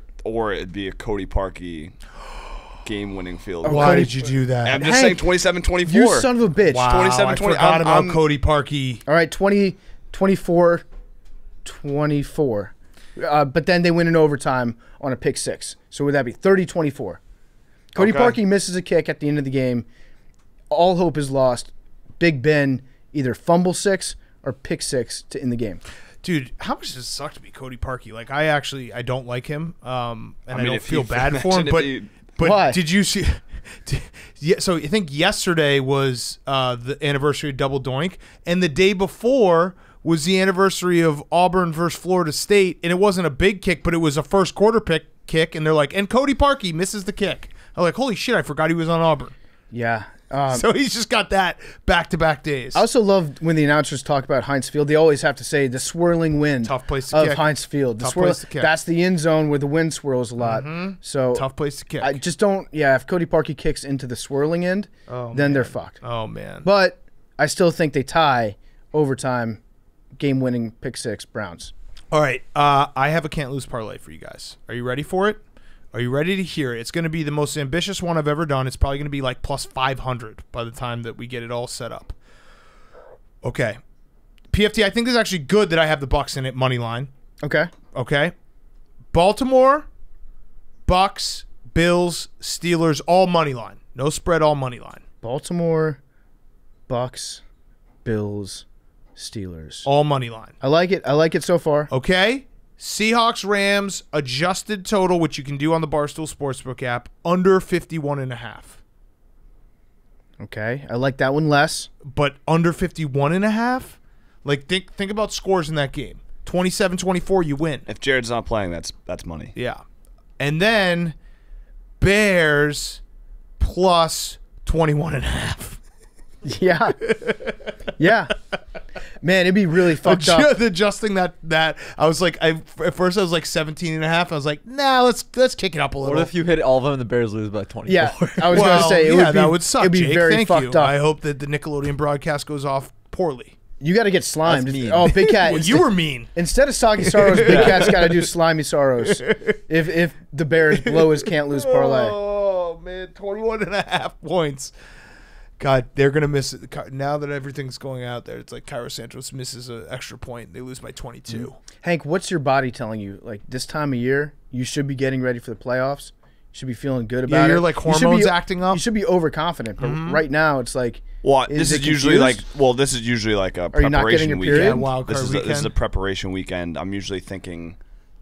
it'd be a Cody Parkey game-winning field. Why did you do that? I'm just saying 27-24. You son of a bitch. Wow, 27-20. I forgot about Cody Parkey. All right, 24. But then they win in overtime on a pick six. So would that be 30-24? Cody Parkey misses a kick at the end of the game. All hope is lost. Big Ben either fumble six or pick six to end the game. Dude, how much does it suck to be Cody Parkey? Like, I don't like him, and I don't feel you bad for him. But Why? Did you see? Yeah, so I think yesterday was the anniversary of Double Doink, and the day before was the anniversary of Auburn versus Florida State, and it wasn't a big kick, but it was a first quarter kick, and they're like, and Cody Parkey misses the kick. I'm like, holy shit, I forgot he was on Auburn. Yeah. So he's just got that back-to-back days. I also love when the announcers talk about Heinz Field. They always have to say the swirling wind Tough place to of kick. Heinz Field. Tough place to kick. That's the end zone where the wind swirls a lot. So Tough place to kick. I just don't. Yeah, if Cody Parkey kicks into the swirling end, then they're fucked. Oh, man. But I still think they tie overtime, game-winning pick six Browns. All right. I have a can't-lose parlay for you guys. Are you ready for it? Are you ready to hear it? It's going to be the most ambitious one I've ever done. It's probably going to be like plus 500 by the time that we get it all set up. Okay. PFT, I think this is actually good that I have the Bucks in it, money line. Okay. Baltimore, Bucks, Bills, Steelers, all money line. No spread, all money line. Baltimore, Bucks, Bills, Steelers. All money line. I like it. I like it so far. Okay. Seahawks, Rams, adjusted total, which you can do on the Barstool Sportsbook app, under 51.5. Okay. I like that one less. But under 51.5? Like, think about scores in that game. 27-24, you win. If Jared's not playing, that's money. Yeah. And then Bears plus 21.5. Yeah. Yeah. Man, it'd be really fucked up. Adjusting that I was like, at first I was like 17 and a half. I was like, nah, let's kick it up a little. What if you hit all of them and the Bears lose by 24? Yeah, I was gonna say that would suck. It'd be Jake. very Thank fucked you. up. I hope that the Nickelodeon broadcast goes off poorly. You got to get slimed. That's mean. Oh, Big Cat. Well, you were mean. Instead of Soggy Sorrows, Big Cat's got to do Slimy Sorrows. If the Bears blow his can't lose parlay. Oh man, 21 and a half points. God, they're gonna miss it now that everything's going out there. It's like Cairo Santos misses an extra point. They lose by 22. Hank, what's your body telling you? Like this time of year, you should be getting ready for the playoffs. You should be feeling good about it. You're like hormones acting up. You should be overconfident, but right now it's like. Well, this is usually like a Are you not getting preparation a period? weekend. Yeah, wild card weekend. This is a preparation weekend. I'm usually thinking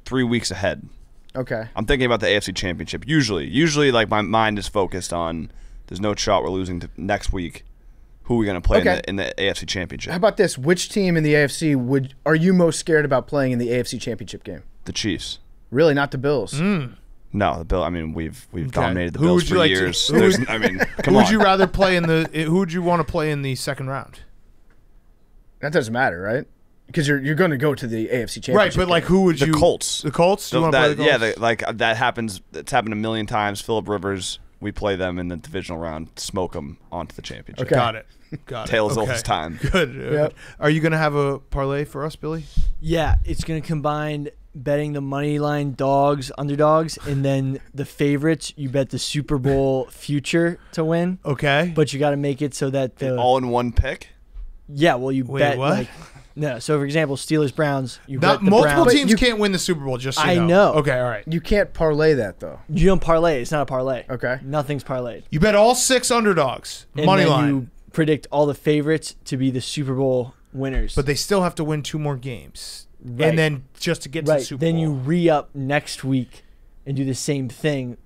3 weeks ahead. Okay. I'm thinking about the AFC Championship. Usually, like my mind is focused on. There's no shot we're losing to next week. Who are we going to play in the AFC Championship? How about this? Which team in the AFC are you most scared about playing in the AFC Championship game? The Chiefs. Really, not the Bills. No, the Bill. I mean, we've dominated the Who Bills would you for like to- years. who would- I mean, come Who on. would you rather play in the? Who would you want to play in the second round? That doesn't matter, right? Because you're going to go to the AFC Championship. Right, but like, who would The you? Colts. The Colts. You want to play the Colts? like that happens. It's happened a million times. Phillip Rivers. We play them in the divisional round, smoke them onto the championship. Okay. Got it. Got it. Tale as old Okay. as time. Good. Yep. Are you gonna have a parlay for us, Billy? Yeah, it's going to combine betting the money line dogs, underdogs, and then the favorites. You bet the Super Bowl future to win, Okay. but you got to make it so that the All in one pick. yeah. Well, you Wait, bet what? like no. So for example, Steelers Browns. You Not bet the multiple Browns. teams can't win the Super Bowl. Just so I you know. Okay. All right. You can't parlay that, though. You don't parlay. It's not a parlay. Okay. Nothing's parlayed. You bet all 6 underdogs. And Money then line. you predict all the favorites to be the Super Bowl winners. But they still have to win 2 more games. Right. And then just to get to the right. Super Then Bowl. you re-up next week and do the same thing,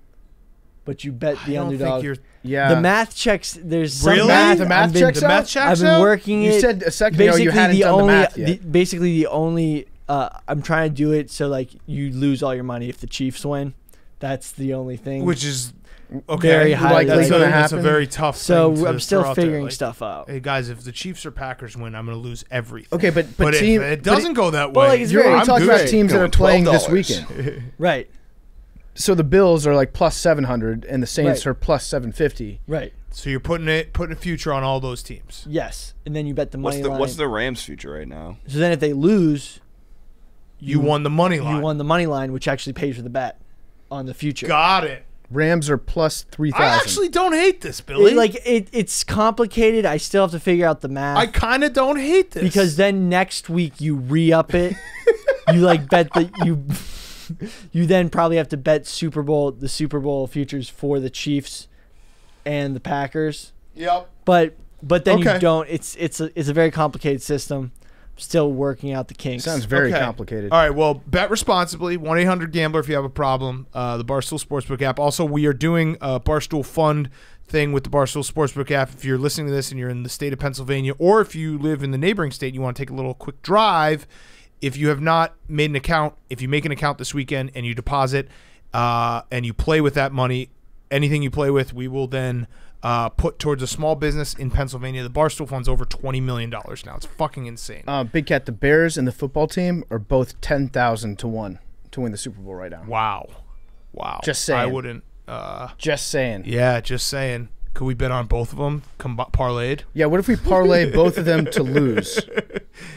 but you bet the I don't underdog. think you're. Yeah. The math checks. There's some Really? math. The math I've been, checks The out? math checks I've been out? working You it. said a second ago basically you hadn't the done only, the math yet. basically the only. I'm trying to do it so like you lose all your money if the Chiefs win. That's the only thing. Which is okay. Very highly That's gonna that's a happen. very tough so thing to I'm still throw out there. figuring Like, stuff out. Hey guys, if the Chiefs or Packers win, I'm going to lose everything. Okay, but if team, it doesn't go that way, But, like, it's you're very- already talking about good. teams that are Going playing this $12. weekend. Right. So the Bills are like plus 700 and the Saints Right. are plus 750. Right. So you're putting a future on all those teams. Yes. And then you bet the money line. What's the Rams' future right now? So then if they lose, You won the money line. you won the money line, which actually pays for the bet on the future. Got it. Rams are plus 3,000. I actually don't hate this, Billy. It's complicated. I still have to figure out the math. I kind of don't hate this because then next week you re-up it. You like bet the you then probably have to bet the Super Bowl futures for the Chiefs and the Packers. Yep. But then Okay. you don't. It's a very complicated system. Still working out the kinks. Sounds very Okay. complicated. All right, well, bet responsibly. 1-800-GAMBLER if you have a problem. The Barstool Sportsbook app. Also, we are doing a Barstool Fund thing with the Barstool Sportsbook app. If you're listening to this and you're in the state of Pennsylvania, or if you live in the neighboring state and you want to take a little quick drive, if you have not made an account, if you make an account this weekend and you deposit and you play with that money, anything you play with, we will then put towards a small business in Pennsylvania. The Barstool Fund's over $20 million now. It's fucking insane. Big Cat, the Bears and the football team are both 10,000 to 1 to win the Super Bowl right now. Wow. Just saying. I wouldn't. Just saying. Yeah, just saying. Could we bet on both of them parlayed? Yeah, what if we parlay both of them to lose,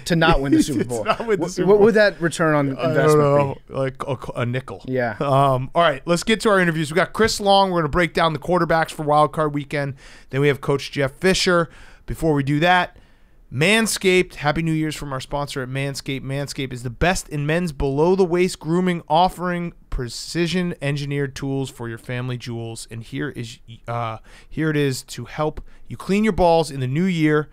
to not win the Super Bowl? not win the Super What Bowl. would that return on I investment don't know, be? like a nickel. Yeah. All right, let's get to our interviews. We got Chris Long. We're going to break down the quarterbacks for Wild Card Weekend. Then we have Coach Jeff Fisher. Before we do that, Manscaped. Happy New Year's from our sponsor at Manscaped. Manscaped is the best in men's below-the-waist grooming, offering precision-engineered tools for your family jewels. And here it is to help you clean your balls in the new year.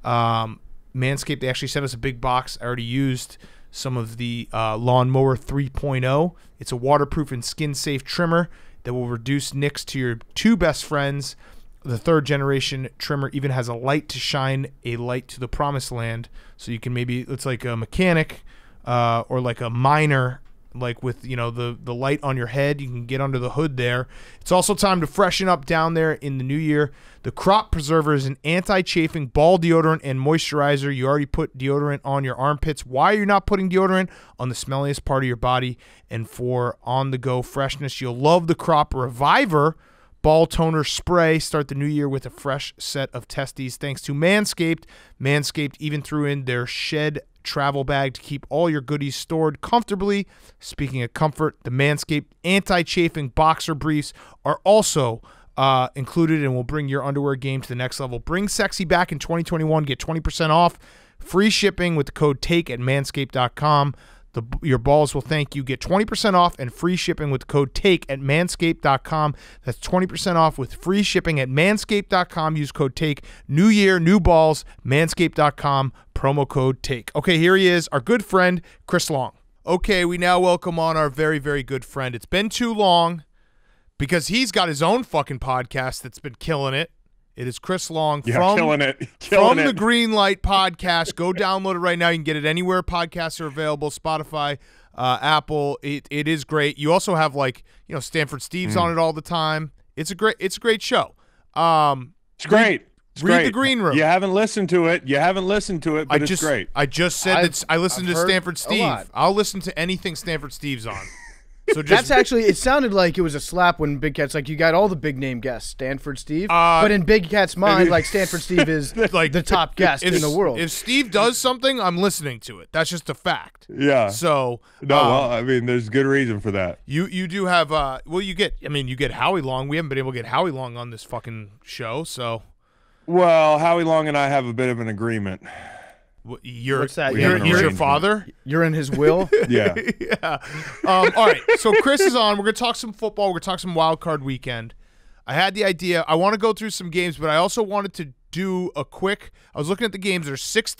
Manscaped, they actually sent us a big box. I already used some of the Lawnmower 3.0. It's a waterproof and skin-safe trimmer that will reduce nicks to your 2 best friends. The 3rd-generation trimmer even has a light to shine a light to the promised land. So you can it's like a mechanic or like a miner, like with the light on your head. You can get under the hood there. It's also time to freshen up down there in the new year. The Crop Preserver is an anti-chafing ball deodorant and moisturizer. You already put deodorant on your armpits. Why are you not putting deodorant on the smelliest part of your body? And for on-the-go freshness, you'll love the Crop Reviver ball toner spray. Start the new year with a fresh set of testes thanks to Manscaped. Manscaped even threw in their shed travel bag to keep all your goodies stored comfortably. Speaking of comfort, the Manscaped anti-chafing boxer briefs are also included and will bring your underwear game to the next level. Bring sexy back in 2021. Get 20% off. Free shipping with the code TAKE at manscaped.com. Your balls will thank you. Get 20% off and free shipping with the code TAKE at manscaped.com. That's 20% off with free shipping at manscaped.com. Use code TAKE. New year, new balls. Manscaped.com. Promo code TAKE. Okay, here he is, our good friend, Chris Long. Okay, we now welcome on our very, very good friend. It's been too long because he's got his own fucking podcast that's been killing it. It is Chris Long from the Green Light Podcast. Go download it right now. You can get it anywhere podcasts are available, Spotify, Apple. It is great. You also have Stanford Steve's on it all the time. It's a great show. It's great. Read The Green Room. You haven't listened to it, but it's great. I just said that I listened to Stanford Steve. I'll listen to anything Stanford Steve's on. So that's actually, it sounded like it was a slap when Big Cat's like, you got all the big name guests, Stanford Steve. But in Big Cat's mind, Stanford Steve is like the top guest in the world. If Steve does something, I'm listening to it. That's just a fact. Yeah. So there's good reason for that. You do have you get Howie Long. We haven't been able to get Howie Long on this fucking show, so. Well, Howie Long and I have a bit of an agreement. What's that? He's your father? You're in his will? Yeah. Yeah. All right. So Chris is on. We're going to talk some football. We're going to talk some wild card weekend. I had the idea. I want to go through some games, but I also wanted to do a quick – I was looking at the games. There's 6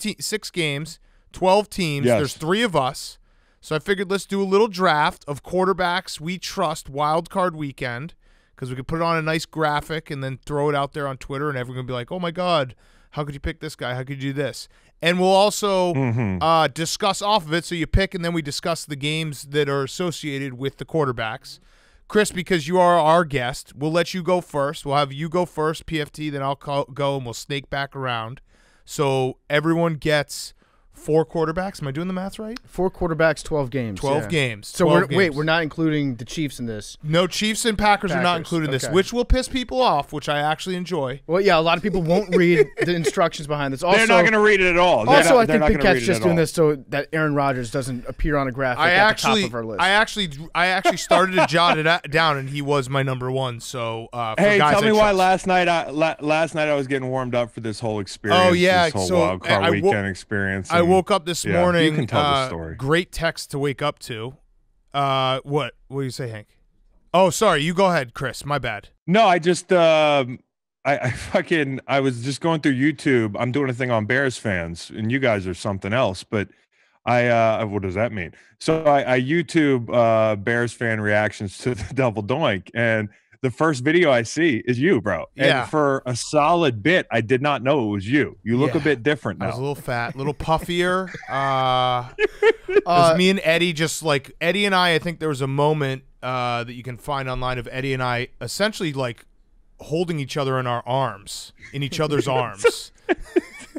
games, 12 teams. Yes. There's 3 of us. So I figured let's do a little draft of quarterbacks we trust wild card weekend because we could put it on a nice graphic and then throw it out there on Twitter, and everyone will be like, oh, my God, how could you pick this guy? How could you do this? And we'll also discuss off of it. So you pick, and then we discuss the games that are associated with the quarterbacks. Chris, because you are our guest, we'll let you go first. We'll have you go first, PFT, then I'll go, and we'll snake back around. So everyone gets 4 quarterbacks. Am I doing the math right? 4 quarterbacks, 12 games. 12 games. So we're not including the Chiefs in this. No, Chiefs and Packers are not included in this, which will piss people off, which I actually enjoy. Well, yeah, a lot of people won't read the instructions behind this. Also, they're not going to read it at all. I think Big Cat's just doing this so that Aaron Rodgers doesn't appear on a graphic at the top of our list. I actually started to jot it down, and he was my number 1. So, hey, tell me why last night I was getting warmed up for this whole experience. Oh yeah, this whole wild card weekend experience. I woke up this morning. You can tell the story. Great text to wake up to. What do you say, Hank? Oh, sorry. You go ahead, Chris. My bad. No, I just I was just going through YouTube. I'm doing a thing on Bears fans, and you guys are something else. But what does that mean? So I YouTube Bears fan reactions to the Double Doink, and the first video I see is you, bro. Yeah. And for a solid bit, I did not know it was you. You look a bit different now. I was a little fat, a little puffier. It was me and Eddie, just like Eddie and I think there was a moment that you can find online of Eddie and I essentially like holding each other in our arms, in each other's arms.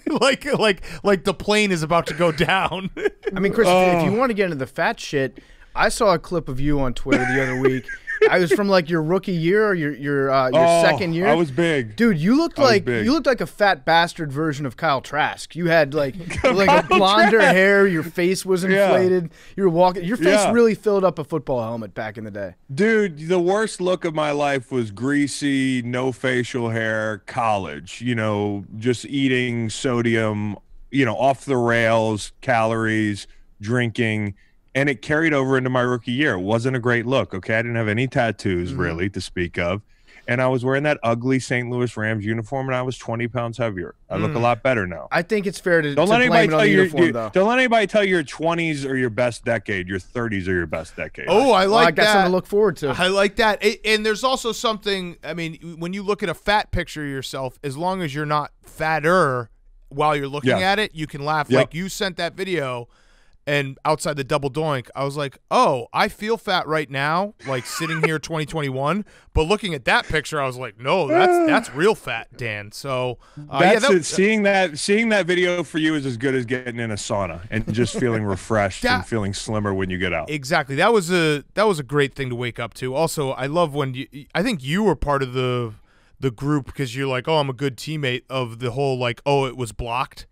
like the plane is about to go down. I mean, Chris, if you want to get into the fat shit, I saw a clip of you on Twitter the other week. I was from like your rookie year or your second year. I was big, dude. You looked like a fat bastard version of Kyle Trask. You had like a blonder hair. Your face was inflated. Yeah. You were walking. Your face really filled up a football helmet back in the day. Dude, the worst look of my life was greasy, no facial hair, college. You know, just eating sodium. You know, off the rails, calories, drinking. And it carried over into my rookie year. It wasn't a great look, okay? I didn't have any tattoos, really, to speak of. And I was wearing that ugly St. Louis Rams uniform, and I was 20 pounds heavier. I look a lot better now. I think it's fair to blame it on the uniform, though. Don't let anybody tell you your 20s are your best decade. Your 30s are your best decade. Oh, I like that. I got something to look forward to. I like that. And there's also something, I mean, when you look at a fat picture of yourself, as long as you're not fatter while you're looking at it, you can laugh. Like you sent that video. and outside the double doink, I was like, oh, I feel fat right now, like sitting here 2021. But looking at that picture, I was like, no, that's real fat, Dan. So seeing that video for you is as good as getting in a sauna and just feeling refreshed and feeling slimmer when you get out. Exactly. That was a great thing to wake up to. Also, I love when I think you were part of the group because you're like, oh, I'm a good teammate of the whole like, oh, it was blocked.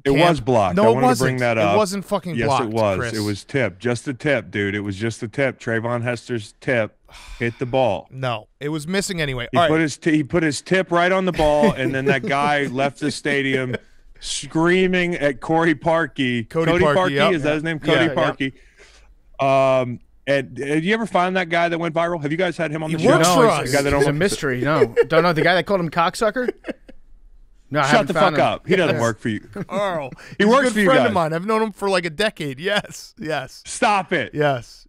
It was blocked. No, I it wanted wasn't. to bring that up. It wasn't fucking yes, blocked. Yes, it was. Chris. It was tipped. Just the tip, dude. It was just the tip. Trayvon Hester's tip hit the ball. No, it was missing anyway. He put his tip right on the ball, and then that guy left the stadium screaming at Cody Parkey. Cody Parkey, yep. Is that his name? Cody Parkey. Yep. And did you ever find that guy that went viral? Have you guys had him on the show? Works for us. It's a mystery. No, don't know the guy that called him cocksucker. No, shut the fuck up. He doesn't work for you. Carl. He works for you guys. He's a good friend of mine. I've known him for like a decade. Yes. Stop it. Yes.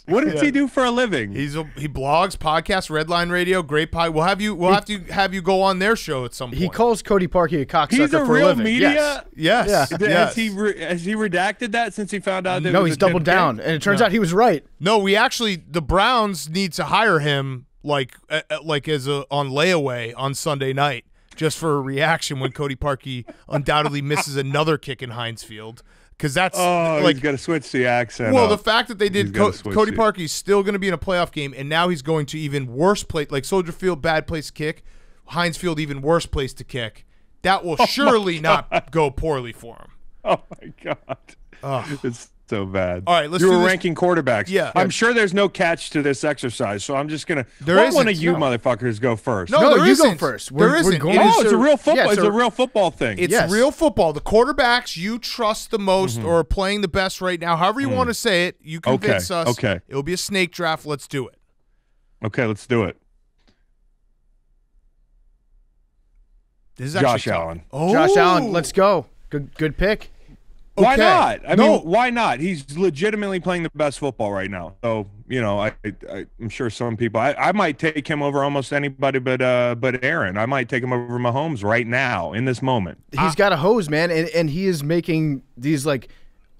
What does he do for a living? He blogs, podcasts, Redline Radio, Great Pie. We'll have to have you go on their show at some point. He calls Cody Parkey a cocksucker. He's a for real a living. media. Yes. Has he redacted that since he found out that? No, he's doubled down, and it turns out he was right. No, the Browns need to hire him like as on layaway on Sunday night. Just for a reaction when Cody Parkey undoubtedly misses another kick in Heinz Field. Because that's he's got to switch the accent. Well, the fact that they did Cody Parkey's still going to be in a playoff game, and now he's going to even worse place, like Soldier Field, bad place to kick, Heinz Field, even worse place to kick. That will surely not go poorly for him. Oh my God, it's so bad. All right, you were ranking quarterbacks. Yeah, I'm sure there's no catch to this exercise, so I'm just gonna. One of you motherfuckers go first. No, you go first. There isn't. It's a real football. It's a real football thing. It's real football. The quarterbacks you trust the most or are playing the best right now, however you want to say it, you convince us. Okay. It'll be a snake draft. Let's do it. Okay, let's do it. This is Josh Allen. Oh, Josh Allen. Let's go. Good pick. Why not? I mean, why not? He's legitimately playing the best football right now. So, I'm sure some people. I might take him over almost anybody, but Aaron. I might take him over Mahomes right now in this moment. He's got a hose, man, and he is making these like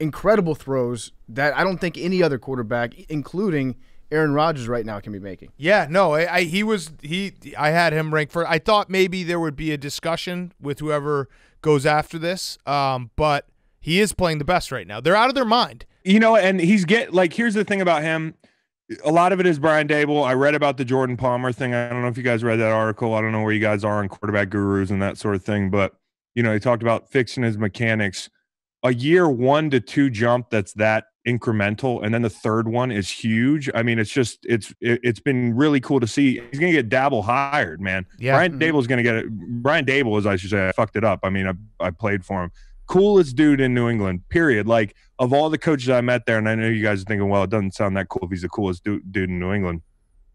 incredible throws that I don't think any other quarterback, including Aaron Rodgers, right now can be making. Yeah, no, I had him ranked first. I thought maybe there would be a discussion with whoever goes after this, but. He is playing the best right now. They're out of their mind. And here's the thing about him. A lot of it is Brian Dable. I read about the Jordan Palmer thing. I don't know if you guys read that article. I don't know where you guys are on quarterback gurus and that sort of thing. But, he talked about fixing his mechanics. A year 1 to 2 jump that's that incremental, and then the third one is huge. I mean, it's been really cool to see. He's going to get Dable hired, man. Yeah. Brian Dable's going to get it. Brian Dable, as I should say, I fucked it up. I mean, I played for him. Coolest dude in New England, period. Like, of all the coaches I met there, and I know you guys are thinking, well, it doesn't sound that cool if he's the coolest dude in New England.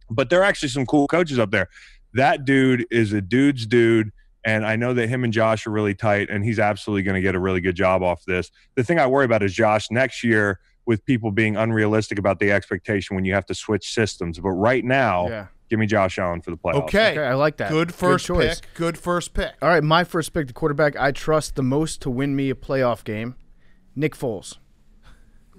But there are actually some cool coaches up there. That dude is a dude's dude, and I know that him and Josh are really tight, and he's absolutely going to get a really good job off this. The thing I worry about is Josh next year with people being unrealistic about the expectation when you have to switch systems. But right now, give me Josh Allen for the playoffs. Okay, I like that. Good first pick. Good first pick. All right, my first pick, the quarterback I trust the most to win me a playoff game, Nick Foles.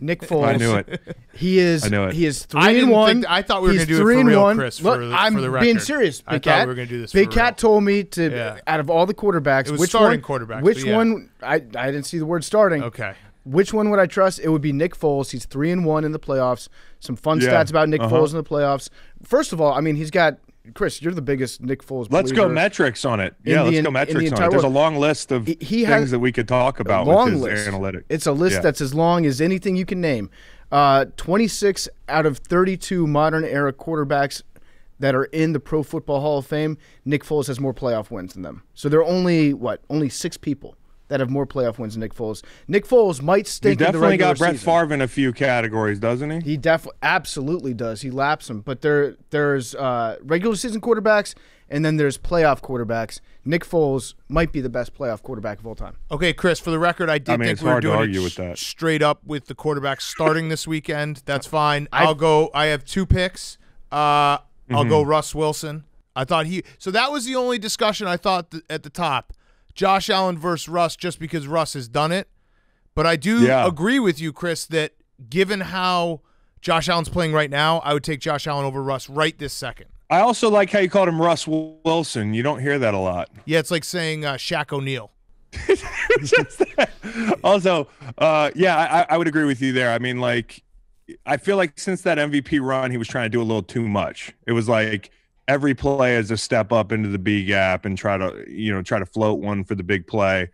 Nick Foles. I knew it. He is. I knew it. He is 3-1. I thought we were going to do it for real, Chris. For the record. I'm being serious. Big I Cat. thought we were going to do this. Big Cat told me to. Out of all the quarterbacks, it was which starting one? Quarterbacks, which one? I didn't see the word starting. Okay. Which one would I trust? It would be Nick Foles. He's 3-1 in the playoffs. Some fun stats about Nick Foles in the playoffs. First of all, I mean, he's got. Chris, you're the biggest Nick Foles believer. Let's go metrics on it. Let's go metrics on it. There's a long list of things that we could talk about with his analytics. It's a list that's as long as anything you can name. 26 out of 32 modern era quarterbacks that are in the Pro Football Hall of Fame, Nick Foles has more playoff wins than them. So there are only 6 people that have more playoff wins than Nick Foles. Nick Foles might stink in the regular season. He definitely got Brett Favre in a few categories, doesn't he? He absolutely does. He laps them. But there's regular season quarterbacks, and then there's playoff quarterbacks. Nick Foles might be the best playoff quarterback of all time. Okay, Chris, for the record, I think we were doing it straight up with the quarterbacks starting this weekend. That's fine. I'll go. I have 2 picks. I'll go Russ Wilson. I thought so that was the only discussion I thought at the top. Josh Allen versus Russ, just because Russ has done it. But I do Yeah. agree with you, Chris, that given how Josh Allen's playing right now, I would take Josh Allen over Russ right this second. I also like how you called him Russ Wilson. You don't hear that a lot. Yeah, it's like saying Shaq O'Neal. Also, I would agree with you there. I mean, like, I feel like since that MVP run, he was trying to do a little too much. It was like every play is a step up into the B gap and try to float one for the big play.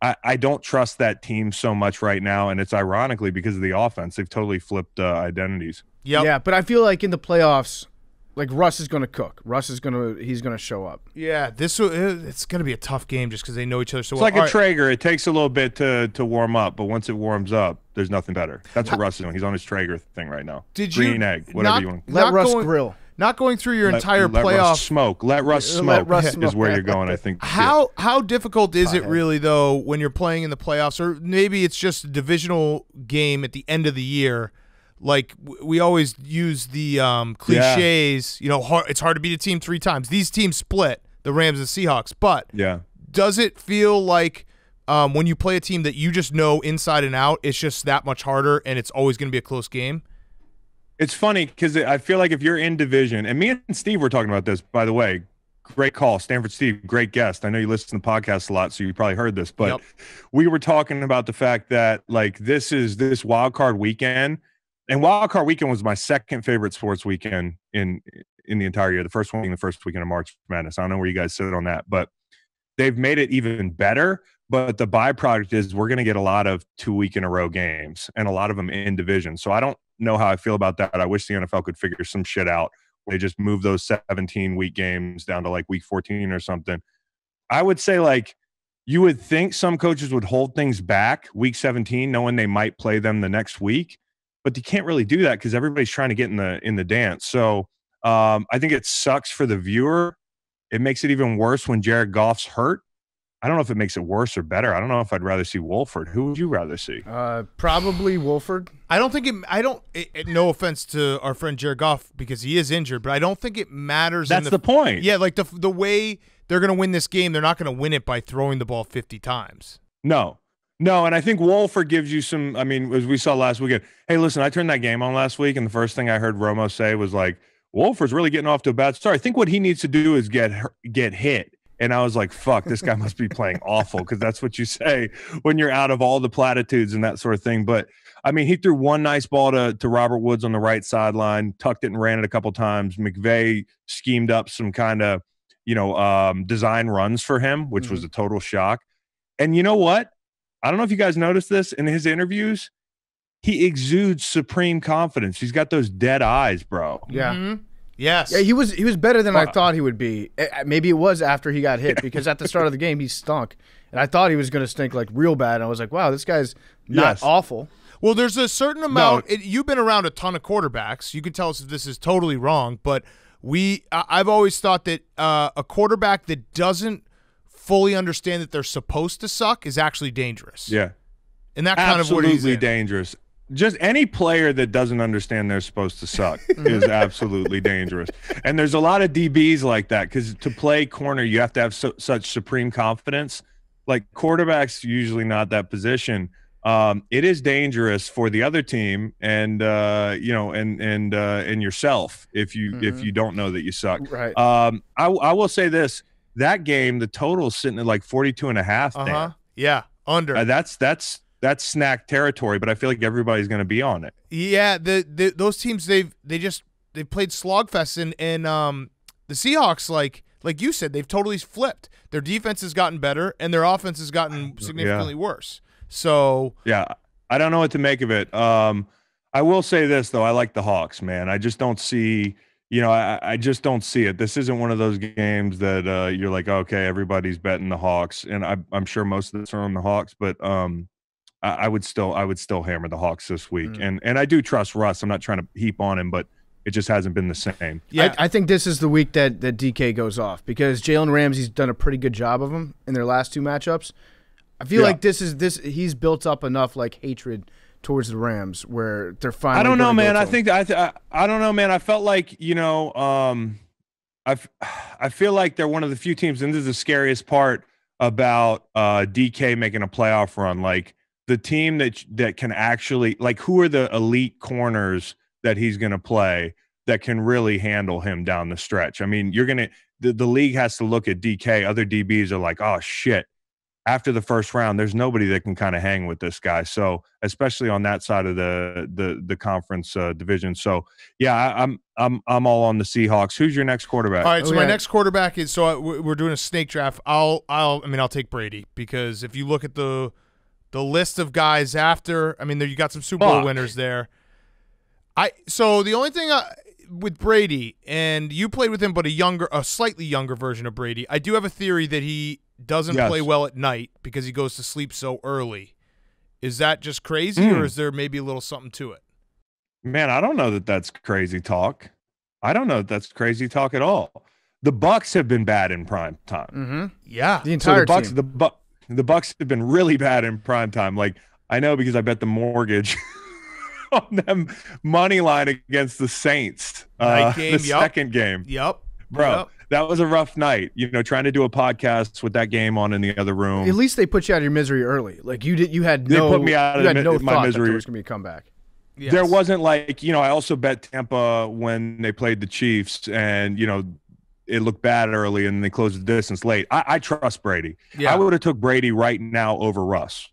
I don't trust that team so much right now, and it's ironically because of the offense. They've totally flipped identities. Yep. Yeah, but I feel like in the playoffs, like Russ is going to cook. He's going to show up. Yeah, it's going to be a tough game just because they know each other so It's well. like a Traeger. It takes a little bit to warm up, but once it warms up, there's nothing better. That's what Russ is doing. He's on his Traeger thing right now. Green egg, whatever you want. Let Russ grill. Not going through your entire let playoff. Russ smoke. Let Russ smoke is where you're going, I think. How difficult is it really, though, when you're playing in the playoffs, or maybe it's just a divisional game at the end of the year? Like, we always use the cliches, it's hard to beat a team 3 times. These teams split, the Rams and Seahawks. But does it feel like when you play a team that you just know inside and out, it's just that much harder and it's always going to be a close game? It's funny because I feel like if you're in division, and me and Steve were talking about this, by the way, great call, Stanford Steve, great guest. I know you listen to the podcast a lot, so you probably heard this, but we were talking about the fact that like this wild card weekend, and wild card weekend was my second favorite sports weekend in the entire year. The first one being the first weekend of March Madness. I don't know where you guys sit on that, but they've made it even better. But the byproduct is we're going to get a lot of 2 week in a row games and a lot of them in division. So I don't know how I feel about that. I wish the NFL could figure some shit out. They just move those 17-week games down to like week 14 or something. I would say like you would think some coaches would hold things back week 17, knowing they might play them the next week, but you can't really do that because everybody's trying to get in the dance. So I think it sucks for the viewer. It makes it even worse when Jared Goff's hurt. I don't know if it makes it worse or better. I don't know if I'd rather see Wolford. Who would you rather see? Probably Wolford. I don't think no offense to our friend Jared Goff because he is injured, but I don't think it matters. That's the point. Yeah, like the way they're going to win this game, they're not going to win it by throwing the ball 50 times. No, and I think Wolford gives you some, I mean, as we saw last weekend, hey, listen, I turned that game on last week, and the first thing I heard Romo say was like, Wolford's really getting off to a bad start. I think what he needs to do is get hit. And I was like, fuck, this guy must be playing awful because that's what you say when you're out of all the platitudes and that sort of thing. But, I mean, he threw one nice ball to Robert Woods on the right sideline, tucked it and ran it a couple times. McVay schemed up some kind of, design runs for him, which was a total shock. And you know what? I don't know if you guys noticed this in his interviews. He exudes supreme confidence. He's got those dead eyes, bro. Yeah. Mm-hmm. Yes. Yeah, he was better than I thought he would be. Maybe it was after he got hit because at the start of the game he stunk, and I thought he was going to stink like real bad. And I was like, wow, this guy's not awful. Well, there's a certain amount. You've been around a ton of quarterbacks. You can tell us if this is totally wrong, but I've always thought that a quarterback that doesn't fully understand that they're supposed to suck is actually dangerous. Yeah, and that kind of what he's absolutely dangerous. Just any player that doesn't understand they're supposed to suck is absolutely dangerous. And there's a lot of DBs like that because to play corner, you have to have such supreme confidence. Like quarterback's usually not that position. It is dangerous for the other team and yourself if you don't know that you suck. Right. I will say this: that game, the total is sitting at like 42.5. There. Yeah, under. That's snack territory, but I feel like everybody's going to be on it. Yeah, those teams they've played slogfest and the Seahawks like you said they've totally flipped. Their defense has gotten better and their offense has gotten significantly worse. So yeah, I don't know what to make of it. I will say this though, I like the Hawks, man. I just don't see. I just don't see it. This isn't one of those games that you're like, okay, everybody's betting the Hawks, and I'm sure most of us are on the Hawks, but I would still hammer the Hawks this week, and I do trust Russ. I'm not trying to heap on him, but it just hasn't been the same. Yeah, I think this is the week that DK goes off because Jalen Ramsey's done a pretty good job of him in their last 2 matchups. I feel like he's built up enough like hatred towards the Rams where they're finally. I don't know, man. I don't know, man. I felt like I feel like they're one of the few teams, and this is the scariest part about DK making a playoff run. Like the team that can actually, like, who are the elite corners that he's going to play that can really handle him down the stretch? I mean, the league has to look at DK. Other DBs are like, oh shit, after the first round, there's nobody that can kind of hang with this guy. So especially on that side of the conference division. So yeah, I'm all on the Seahawks. Who's your next quarterback? All right, so my next quarterback is, we're doing a snake draft. I'll take Brady, because if you look at the list of guys after, I mean, you got some Super Bowl winners there. So the only thing with Brady, and you played with him, but a slightly younger version of Brady. I do have a theory that he doesn't play well at night because he goes to sleep so early. Is that just crazy, or is there maybe a little something to it? Man, I don't know that that's crazy talk. I don't know that that's crazy talk at all. The Bucs have been bad in prime time. Mm-hmm. Yeah, the entire team. The Bucs have been really bad in prime time. Like, I know because I bet the mortgage on them money line against the Saints. Second game. Yep. Bro, that was a rough night. Trying to do a podcast with that game on in the other room. At least they put you out of your misery early. Like, you had they put me out of my misery. That there was going to be a comeback. Yes. There wasn't like, I also bet Tampa when they played the Chiefs, and it looked bad early and they closed the distance late. I trust Brady. Yeah. I would have took Brady right now over Russ.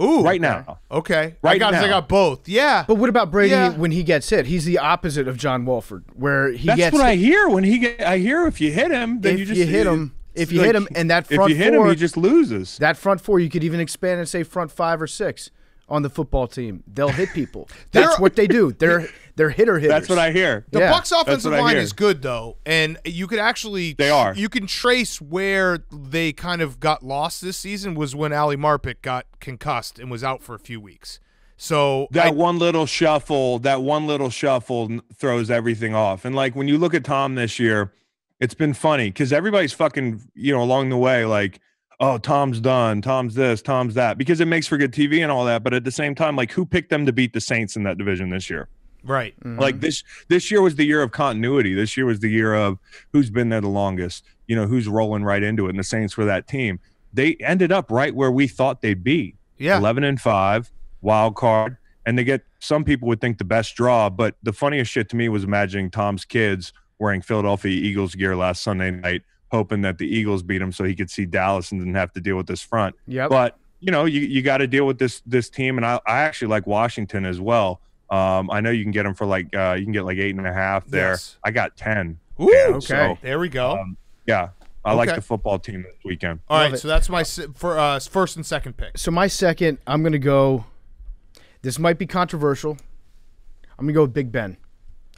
Ooh, right now. Okay. Right now. I got both. Yeah. But what about Brady when he gets hit? He's the opposite of John Wolford, where That's what I hear I hear if you hit him, then you hit him, and that front four, if you hit him, he just loses. That front four, you could even expand and say front 5 or 6 on the football team. They'll hit people. That's what they do. They're hitters. That's what I hear. The Bucs offensive line is good, though, and you could actually you can trace where they kind of got lost this season was when Ali Marpet got concussed and was out for a few weeks. So one little shuffle throws everything off. And like when you look at Tom this year, it's been funny because everybody's fucking along the way like, oh, Tom's done, Tom's this, Tom's that, because it makes for good TV and all that. But at the same time, like, who picked them to beat the Saints in that division this year? Right. Mm-hmm. Like this year was the year of continuity. This year was the year of who's been there the longest, who's rolling right into it. And the Saints were that team. They ended up right where we thought they'd be. Yeah. 11-5, wild card. And they get, some people would think, the best draw. But the funniest shit to me was imagining Tom's kids wearing Philadelphia Eagles gear last Sunday night, hoping that the Eagles beat him so he could see Dallas and didn't have to deal with this front. Yep. But, you got to deal with this team. And I actually like Washington as well. I know you can get them for like you can get like 8.5 there. Yes. I got 10. Ooh, okay. So, there we go. Yeah, I like the football team this weekend. All right, so that's my first and second pick. So my second, I'm going to go. This might be controversial. I'm going to go with Big Ben.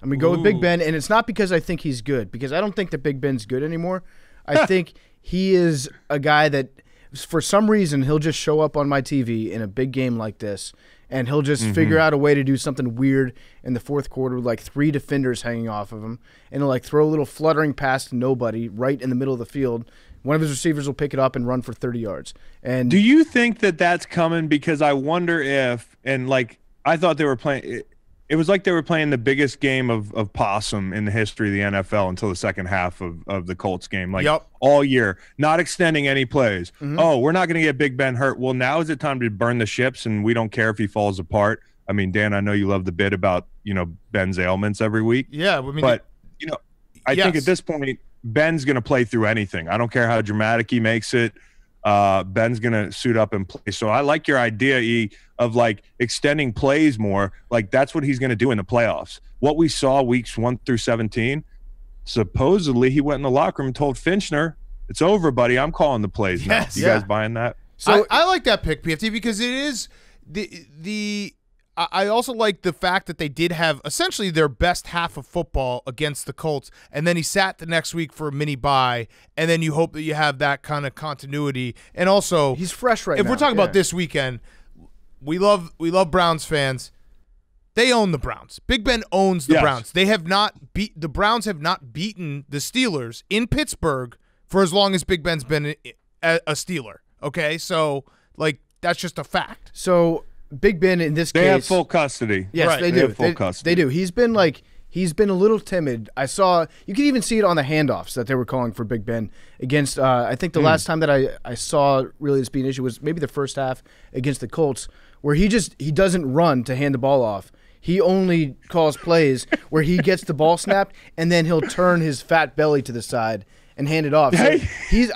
I'm going to go with Big Ben, and it's not because I think he's good, because I don't think that Big Ben's good anymore. I think he is a guy that, for some reason, he'll just show up on my TV in a big game like this, and he'll just figure out a way to do something weird in the fourth quarter with like 3 defenders hanging off of him, and he'll like throw a little fluttering pass to nobody right in the middle of the field. One of his receivers will pick it up and run for 30 yards. And do you think that that's coming? Because I wonder if, and like I thought they were playing, it was like they were playing the biggest game of possum in the history of the NFL until the second half of the Colts game. Like all year, not extending any plays. Oh, we're not going to get Big Ben hurt. Well, now is it time to burn the ships, and we don't care if he falls apart. I mean, Dan, I know you love the bit about, Ben's ailments every week. Yeah. I mean, but, I think at this point, Ben's going to play through anything. I don't care how dramatic he makes it. Ben's going to suit up and play. So I like your idea, E, of like extending plays more. Like that's what he's going to do in the playoffs. What we saw weeks 1 through 17, supposedly he went in the locker room and told Finchner, "It's over, buddy. I'm calling the plays now." You guys buying that? So I like that pick, PFT, because it is I also like the fact that they did have essentially their best half of football against the Colts, and then he sat the next week for a mini bye, and then you hope that you have that kind of continuity. And also, he's fresh right now. If we're talking about this weekend, we love Browns fans. They own the Browns. Big Ben owns the Browns. They have not the Browns have not beaten the Steelers in Pittsburgh for as long as Big Ben's been a Steeler. Okay, so like that's just a fact. So Big Ben in this case, they have full custody. Yes, right. they do. Have full custody. They do. He's been a little timid. I saw you could even see it on the handoffs that they were calling for Big Ben against. I think the last time that I saw really this being an issue was maybe the first half against the Colts, where he doesn't run to hand the ball off. He only calls plays where he gets the ball snapped and then he'll turn his fat belly to the side and hand it off. So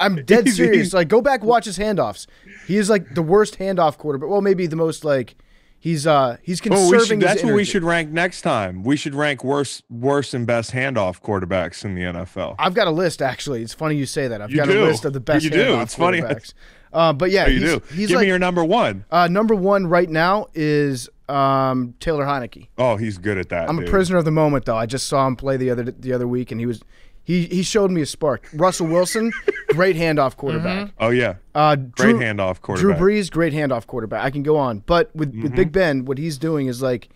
I'm dead serious. Like, go back and watch his handoffs. He is like the worst handoff quarterback. Well, maybe the most like he's conserving. That's what we should rank next time. We should rank worst and best handoff quarterbacks in the NFL. I've got a list actually. It's funny you say that. I've got a list of the best handoff It's funny. quarterbacks. But yeah, Give me your number one. Number one right now is Taylor Heineke. Oh, he's good at that. I'm a prisoner of the moment, though. I just saw him play the other week, and he showed me a spark. Russell Wilson, great handoff quarterback. Oh yeah, great handoff quarterback. Drew Brees, great handoff quarterback. I can go on, but with Big Ben, what he's doing is like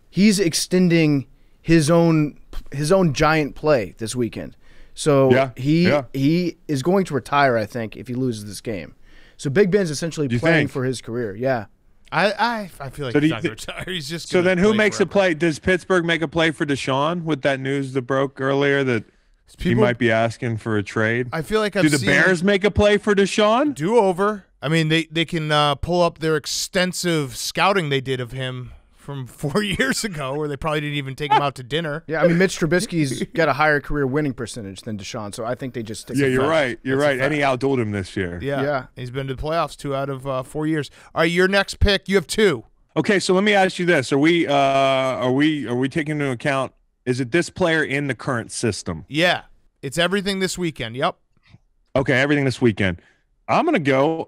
he's extending his own giant play this weekend. So he is going to retire, I think, if he loses this game. So Big Ben's essentially playing for his career. Yeah. I feel like he's not going to retire. He's just so then who makes forever. a play? Does Pittsburgh make a play for Deshaun with that news that broke earlier that he might be asking for a trade? I feel like do the Bears make a play for Deshaun? Do over. I mean, they can pull up their extensive scouting they did of him from 4 years ago, where they probably didn't even take him out to dinner. Yeah, I mean, Mitch Trubisky's got a higher career winning percentage than Deshaun, so I think they just stick. Yeah, you're right. You're right. And he outdueled him this year. Yeah, he's been to the playoffs 2 out of 4 years. All right, your next pick. You have 2. Okay, so let me ask you this: are we taking into account? Is it this player in the current system? Yeah, it's everything this weekend. Yep. Okay, everything this weekend. I'm gonna go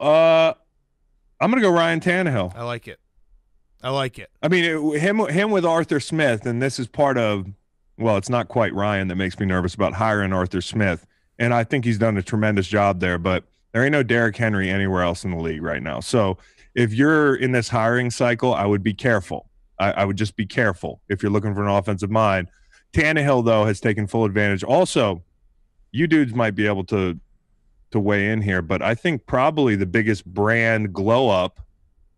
Ryan Tannehill. I like it. I mean, him with Arthur Smith, and this is part of. Well, it's not quite Ryan that makes me nervous about hiring Arthur Smith, and I think he's done a tremendous job there. But there ain't no Derrick Henry anywhere else in the league right now. So if you're in this hiring cycle, I would be careful. I would just be careful if you're looking for an offensive mind. Tannehill, though, has taken full advantage. Also, you dudes might be able to weigh in here, but I think probably the biggest brand glow up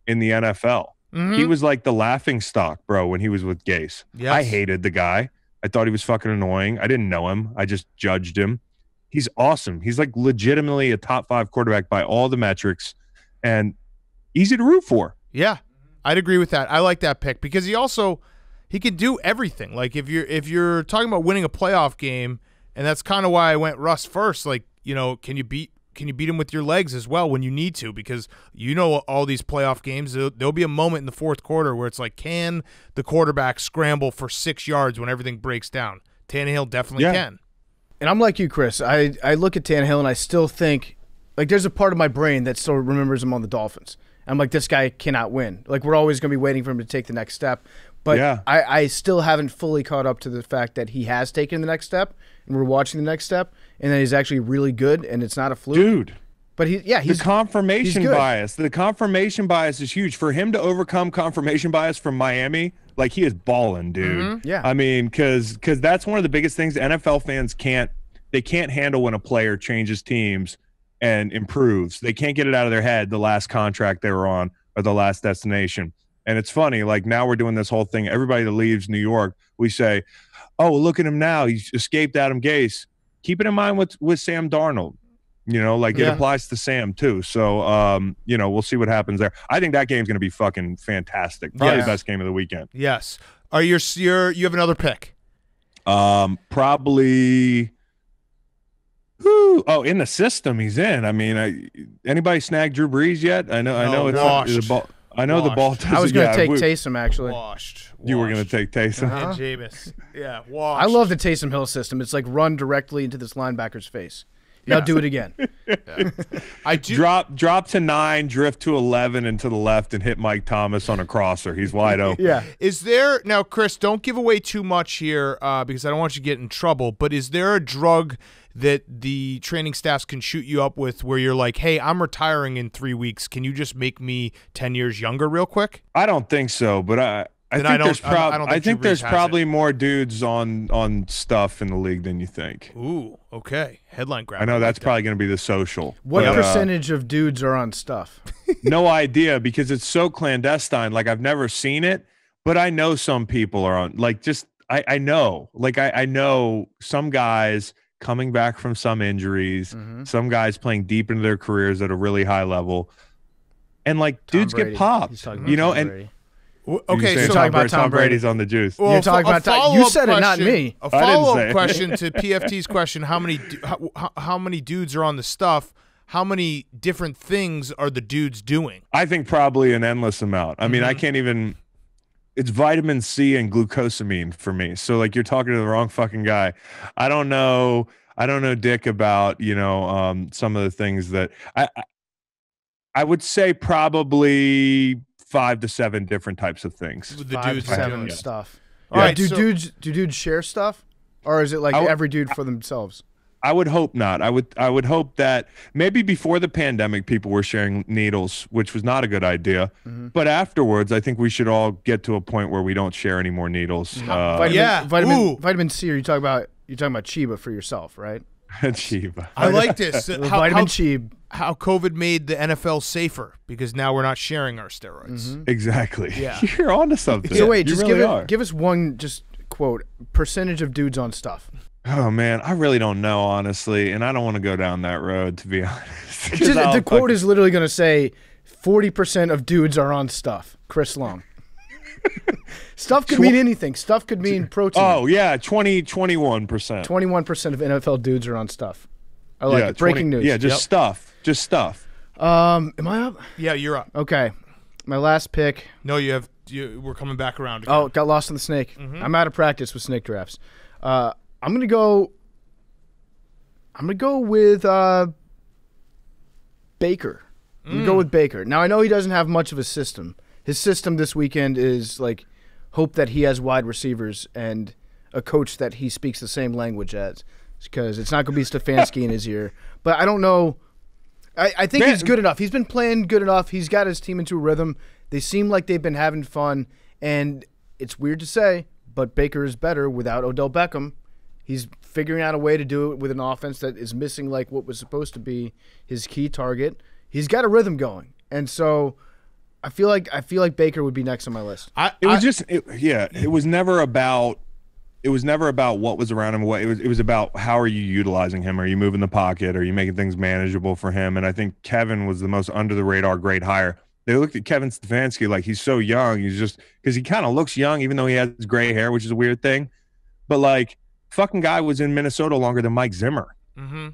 in the NFL. Mm-hmm. He was like the laughing stock, bro, when he was with Gase. Yes. I hated the guy. I thought he was fucking annoying. I didn't know him. I just judged him. He's awesome. He's like legitimately a top 5 quarterback by all the metrics and easy to root for. Yeah, I'd agree with that. I like that pick because he can do everything. Like if you're talking about winning a playoff game, and that's kind of why I went Russ first. Like, can you beat him with your legs as well when you need to? Because all these playoff games, there'll be a moment in the fourth quarter where it's like, can the quarterback scramble for 6 yards when everything breaks down? Tannehill definitely can. And I'm like you, Chris. I look at Tannehill and I still think, like, there's a part of my brain that still remembers him on the Dolphins. I'm like, this guy cannot win. Like, we're always going to be waiting for him to take the next step. But I still haven't fully caught up to the fact that he has taken the next step, and we're watching the next step, and that he's actually really good, and it's not a fluke. Dude. But he's the confirmation bias. The confirmation bias is huge. For him to overcome confirmation bias from Miami, like, he is balling, dude. Mm-hmm. Yeah. I mean, because that's one of the biggest things NFL fans can't handle when a player changes teams and improves. They can't get it out of their head the last contract they were on or the last destination. And it's funny, like, now we're doing this whole thing. Everybody that leaves New York, we say, oh, look at him now. He's escaped Adam Gase. Keep it in mind with Sam Darnold. It applies to Sam too. So, we'll see what happens there. I think that game's going to be fucking fantastic. Probably the best game of the weekend. Yes. You have another pick? Probably. Oh, in the system he's in. I mean, anybody snag Drew Brees yet? I know it's not the ball. I know the ball. I was going to take Taysom, actually. Washed. You were going to take Taysom. And Jameis. Yeah, washed. I love the Taysom Hill system. It's like run directly into this linebacker's face. Now do it again. I do drop to 9, drift to 11 and to the left, and hit Mike Thomas on a crosser. He's wide open. Yeah. Is there now, Chris? Don't give away too much here because I don't want you to get in trouble. But is there a drug that the training staffs can shoot you up with where you're like, hey, I'm retiring in 3 weeks. Can you just make me 10 years younger real quick? I don't think so, but I think there's probably more dudes on stuff in the league than you think. Ooh, okay. Headline grab. I know that's probably going to be the social. What percentage of dudes are on stuff? No idea, because it's so clandestine. Like, I've never seen it, but I know some people are on. Like, just I know. Like, I know some guys coming back from some injuries, some guys playing deep into their careers at a really high level. and like Tom dudes Brady. get popped. He's talking about You know, Tom and Brady. Okay, you're saying so talking about Tom Tom Brady. Brady's on the juice. well, You're talking a about Tom- follow-up you said it, not question- me. A I didn't follow-up say it. question to PFT's question: how many dudes are on the stuff? How many different things are the dudes doing? I think probably an endless amount. I mean, I can't even. It's vitamin C and glucosamine for me. So like you're talking to the wrong fucking guy. I don't know dick about some of the things that I would say probably 5 to 7 different types of things. The 5 dudes to are 7 doing. stuff. All right, do so- dudes share stuff, or is it like I would- every dude for themselves? I would hope not. I would hope that maybe before the pandemic, people were sharing needles, which was not a good idea. But afterwards, I think we should all get to a point where we don't share any more needles. Yeah. Ooh. Vitamin C. Or you're talking about Chiba for yourself, right? Chiba. I like this. Vitamin Chiba. How COVID made the NFL safer because now we're not sharing our steroids. Exactly. Yeah. You're onto something. So wait, You just really are. give us one just quote percentage of dudes on stuff. Oh man, I really don't know honestly, and I don't want to go down that road to be honest. 'Cause Just, I'll the quote fucking- is literally going to say 40% of dudes are on stuff. Chris Long. Stuff could mean anything. Stuff could mean protein. Oh yeah, 21%. 21% of NFL dudes are on stuff. I like it. Breaking news. Yeah, just stuff. Just stuff. Am I up? Yeah, you're up. Okay. My last pick. No, we're coming back around again. Oh, got lost in the snake. I'm out of practice with snake drafts. I'm gonna go with Baker. I'm gonna go with Baker. Now I know he doesn't have much of a system. His system this weekend is like hope that he has wide receivers and a coach that he speaks the same language as, because it's not gonna be Stefanski in his ear. But I don't know. I think he's good enough. He's been playing good enough. He's got his team into a rhythm. They seem like they've been having fun, and it's weird to say, but Baker is better without Odell Beckham. He's figuring out a way to do it with an offense that is missing like what was supposed to be his key target. He's got a rhythm going, and so I feel like Baker would be next on my list. It was never about what was around him. It was about how are you utilizing him? Are you moving the pocket? Are you making things manageable for him? And I think Kevin was the most under the radar great hire. They looked at Kevin Stefanski like he's so young. He's just because he kind of looks young, even though he has gray hair, which is a weird thing. But like, fucking guy was in Minnesota longer than Mike Zimmer.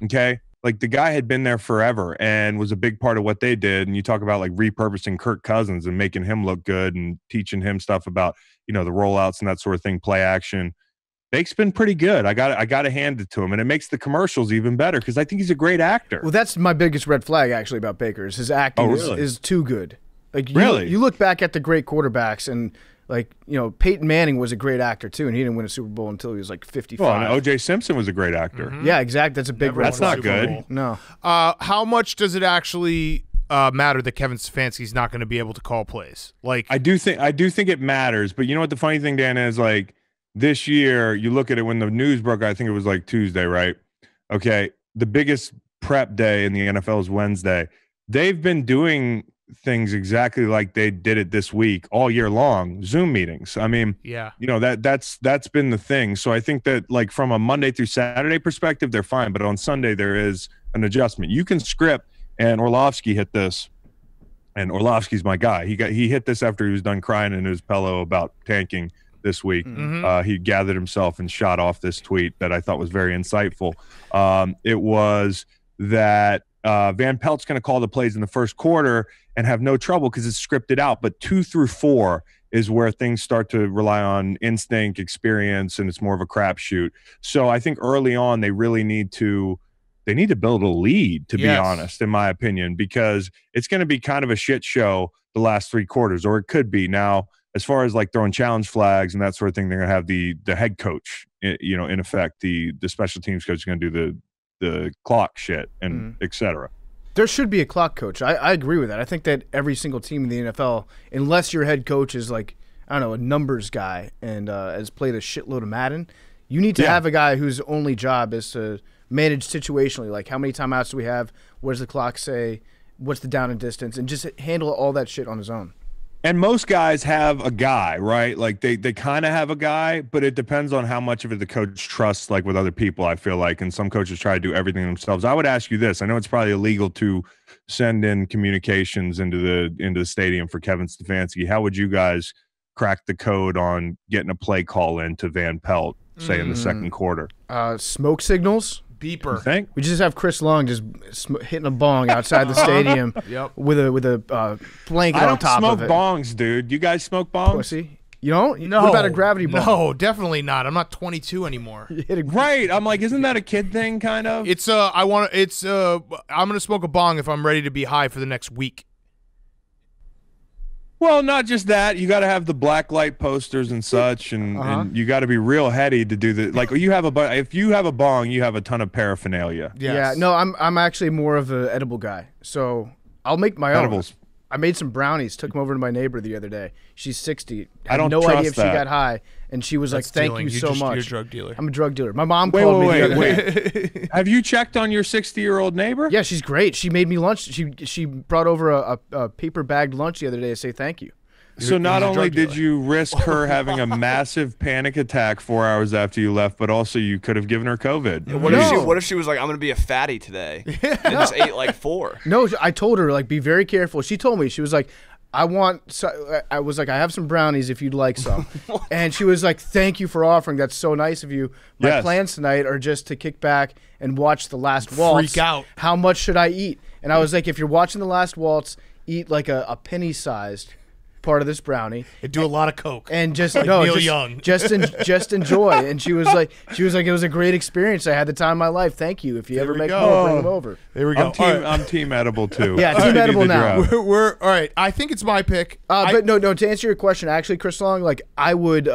Okay, like the guy had been there forever and was a big part of what they did. And you talk about like repurposing Kirk Cousins and making him look good and teaching him stuff about the rollouts and that sort of thing, play action. Bake's been pretty good. I got to hand it to him, and it makes the commercials even better because I think he's a great actor. Well, that's my biggest red flag actually about Baker is his acting is too good. Like you look back at the great quarterbacks and like Peyton Manning was a great actor too, and he didn't win a Super Bowl until he was like 55. Well, and O.J. Simpson was a great actor. Yeah, exactly. That's a big red That's flag. not good. No. How much does it actually matter that Kevin Stefanski's not going to be able to call plays? Like I do think it matters, but you know what the funny thing, Dan, is like this year you look at it when the news broke. I think it was like Tuesday, right? Okay, the biggest prep day in the NFL is Wednesday. They've been doing things exactly like they did it this week all year long, Zoom meetings. I mean, that's been the thing. So I think that like from a Monday through Saturday perspective, they're fine, but on Sunday there is an adjustment. You can script, and Orlovsky hit this, and Orlovsky's my guy. He hit this after he was done crying in his pillow about tanking this week. He gathered himself and shot off this tweet that I thought was very insightful. It was that Van Pelt's going to call the plays in the first quarter and have no trouble because it's scripted out. But 2 through 4 is where things start to rely on instinct, experience, and it's more of a crapshoot. So I think early on they really need to build a lead, to be honest, in my opinion, because it's going to be kind of a shit show the last 3 quarters, or it could be. Now, as far as like throwing challenge flags and that sort of thing, they're going to have the head coach, in effect, the special teams coach is going to do the clock shit and et cetera. There should be a clock coach. I agree with that. I think that every single team in the NFL, unless your head coach is like, I don't know, a numbers guy and has played a shitload of Madden, you need to have a guy whose only job is to manage situationally, like how many timeouts do we have, what does the clock say, what's the down and distance, and just handle all that shit on his own. And most guys have a guy, right? Like they kind of have a guy, but it depends on how much of it the coach trusts, like with other people, I feel like. And some coaches try to do everything themselves. I would ask you this. I know it's probably illegal to send in communications into the stadium for Kevin Stefanski. How would you guys crack the code on getting a play call in to Van Pelt, say in the second quarter? Smoke signals. Beeper. You think? We just have Chris Long just hitting a bong outside the stadium with a blanket on top of it. I don't smoke bongs, dude. You guys smoke bongs? Pussy. You don't? No. What about a gravity bong? No, definitely not. I'm not 22 anymore. Right. I'm like, isn't that a kid thing, kind of? I'm gonna smoke a bong if I'm ready to be high for the next week. Well, not just that. You got to have the black light posters and such, and you got to be real heady to do the like. If you have a bong, you have a ton of paraphernalia. Yes. Yeah. No, I'm actually more of an edible guy, so I'll make my Edibles. own. I made some brownies. Took them over to my neighbor the other day. She's 60. I don't no trust idea if that. she got high, and she was like, "Thank you so much." You're a drug dealer. I'm a drug dealer. My mom called me the other day. Have you checked on your 60-year-old neighbor? Yeah, she's great. She made me lunch. She brought over a paper bagged lunch the other day to say thank you. So not only did you risk her having a massive panic attack 4 hours after you left, but also you could have given her COVID. What if she was like, I'm gonna be a fatty today, and just ate like 4? No, I told her like be very careful. She told me, she was like, I was like, I have some brownies if you'd like some. And she was like, thank you for offering. That's so nice of you. My plans tonight are just to kick back and watch The Last Waltz. Freak out. How much should I eat? And I was like, if you're watching The Last Waltz, eat like a penny-sized part of this brownie and do a lot of coke and just like Neil Young. just enjoy. And she was like it was a great experience. I had the time of my life. Thank you. If you ever make more, bring them over. There we go. I'm team edible too. Yeah, team edible now. We're all right. I think it's my pick. But no. To answer your question, actually, Chris Long, like I would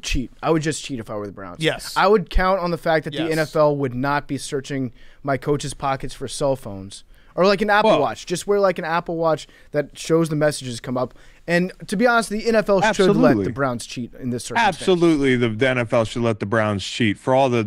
cheat. I would just cheat if I were the Browns. Yes. I would count on the fact that the NFL would not be searching my coach's pockets for cell phones. Or like an Apple Watch. Just wear like an Apple Watch that shows the messages come up. And to be honest, the NFL should let the Browns cheat in this circumstance. Absolutely, the NFL should let the Browns cheat for all the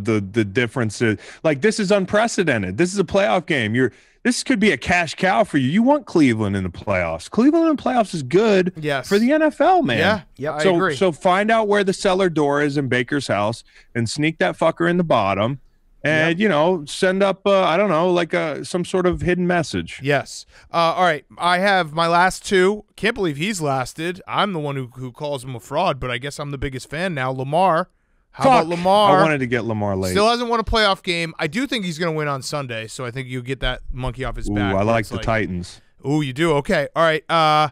differences. Like, this is unprecedented. This is a playoff game. This could be a cash cow for you. You want Cleveland in the playoffs. Cleveland in the playoffs is good for the NFL, man. Yeah, I so, agree. So find out where the cellar door is in Baker's house and sneak that fucker in the bottom. And, send up, I don't know, like some sort of hidden message. Yes. All right. I have my last two. Can't believe he's lasted. I'm the one who calls him a fraud, but I guess I'm the biggest fan now. Lamar. How about Lamar? I wanted to get Lamar late. Still hasn't won a playoff game. I do think he's going to win on Sunday, so I think you'll get that monkey off his back. I like the Titans. Ooh, you do? Okay. All right.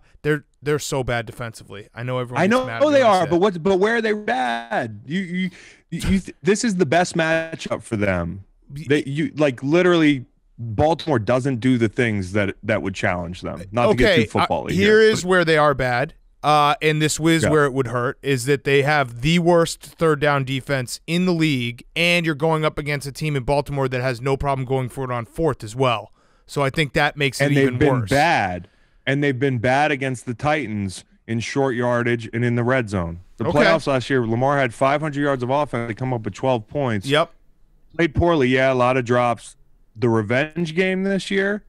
They're so bad defensively. I know everyone. I know they are, but where are they bad? This is the best matchup for them. Literally, Baltimore doesn't do the things that would challenge them. Not to get too football-y here is where they are bad. And this is where it would hurt, is that they have the worst third down defense in the league, and you're going up against a team in Baltimore that has no problem going for it on fourth as well. So I think that makes it even worse. And they've been bad against the Titans in short yardage and in the red zone. The playoffs last year, Lamar had 500 yards of offense. They come up with 12 points. Yep. Played poorly, a lot of drops. The revenge game this year,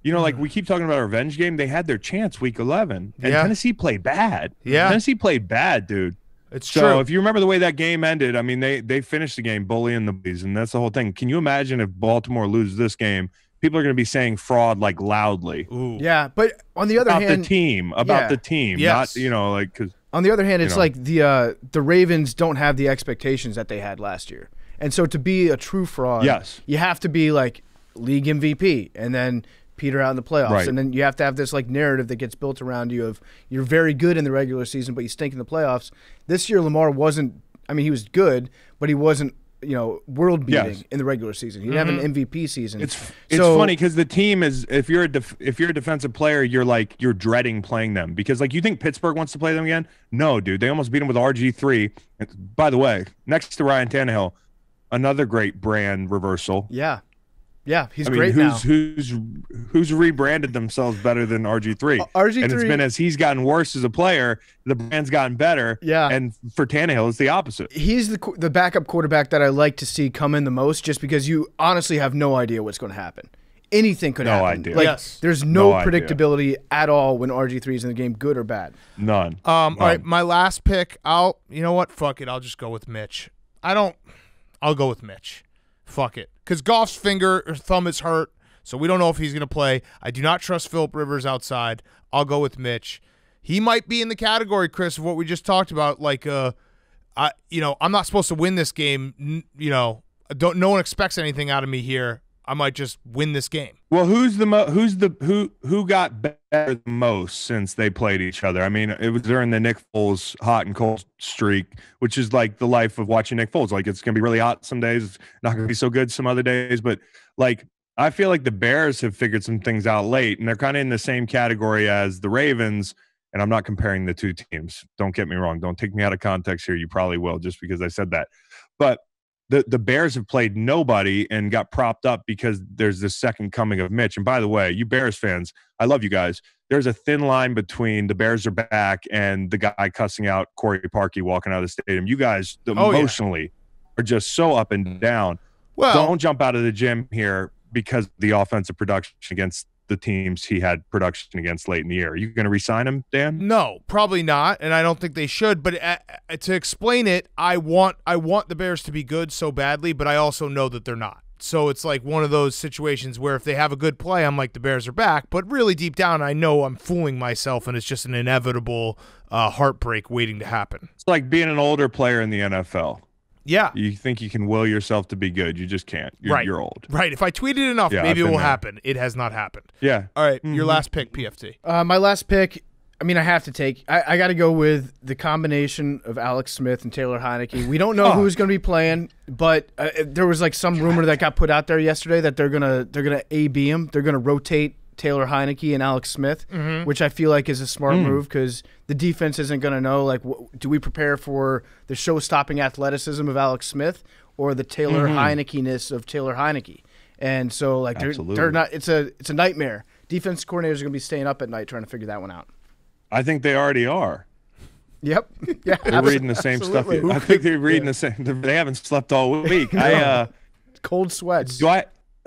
like we keep talking about a revenge game, they had their chance week 11. And Tennessee played bad. Yeah. Tennessee played bad, dude. It's true. So if you remember the way that game ended, I mean, they finished the game bullying the bees, and that's the whole thing. Can you imagine if Baltimore loses this game? People are going to be saying fraud like loudly. Ooh. Yeah, but on the other hand, the team, the team, yes. not because. On the other hand, it's like the Ravens don't have the expectations that they had last year, and so to be a true fraud, you have to be like league MVP, and then peter out in the playoffs, and then you have to have this like narrative that gets built around you of you're very good in the regular season, but you stink in the playoffs. This year, Lamar wasn't. I mean, he was good, but he wasn't. World beating in the regular season. He didn't have an MVP season. It's funny because the team is if you're a defensive player, you're dreading playing them because you think Pittsburgh wants to play them again. No, dude, they almost beat them with RG3. By the way, next to Ryan Tannehill, another great brand reversal. Yeah, he's great now. Who's rebranded themselves better than RG3? RG3, and it's been as he's gotten worse as a player, the brand's gotten better. Yeah, and for Tannehill, it's the opposite. He's the backup quarterback that I like to see come in the most, just because you honestly have no idea what's going to happen. anything could happen. idea. Like, Yes. there's no No idea. predictability at all when RG3 is in the game, good or bad. None. All right, my last pick. You know what? Fuck it. I'll just go with Mitch. I'll go with Mitch. Fuck it. Because Goff's finger or thumb is hurt, so we don't know if he's going to play. I do not trust Phillip Rivers outside. I'll go with Mitch. He might be in the category, Chris, of what we just talked about. Like, I'm not supposed to win this game. No one expects anything out of me here. I might just win this game. Well, who got better the most since they played each other? I mean, it was during the Nick Foles hot and cold streak, which is like the life of watching Nick Foles. Like, it's gonna be really hot some days, it's not gonna be so good some other days. But like, I feel like the Bears have figured some things out late, and they're kind of in the same category as the Ravens. And I'm not comparing the two teams. Don't get me wrong. Don't take me out of context here. You probably will, just because I said that. But the Bears have played nobody and got propped up because there's this second coming of Mitch. And by the way, you Bears fans, I love you guys. There's a thin line between the Bears are back and the guy cussing out Corey Parkey walking out of the stadium. You guys emotionally are just so up and down. Well, don't jump out of the gym here because of the offensive production against the teams he had production against late in the year. Are you going to re-sign him, Dan? No, probably not, and I don't think they should. But to explain it, I want the Bears to be good so badly, but I also know that they're not. So it's like one of those situations where if they have a good play, I'm like, the Bears are back. But really deep down, I know I'm fooling myself, and it's just an inevitable heartbreak waiting to happen. It's like being an older player in the NFL. Yeah. You think you can will yourself to be good. You just can't. You're old. Right. If I tweet it enough, Yeah, maybe I've it been will there. happen. It has not happened. Yeah. All right, your last pick, PFT. My last pick, I mean, I have to take. I got to go with the combination of Alex Smith and Taylor Heineke. We don't know who's going to be playing, but there was like some rumor that got put out there yesterday that they're gonna AB him. They're gonna rotate Taylor Heineke and Alex Smith, which I feel like is a smart move because the defense isn't going to know, like, do we prepare for the show-stopping athleticism of Alex Smith or the Taylor Heineke-ness of Taylor Heineke? And so, like, they're not. It's a nightmare. Defense coordinators are going to be staying up at night trying to figure that one out. I think they already are. Yep. Yeah. They're reading the same stuff. I think they're reading the same. They haven't slept all week. Cold sweats.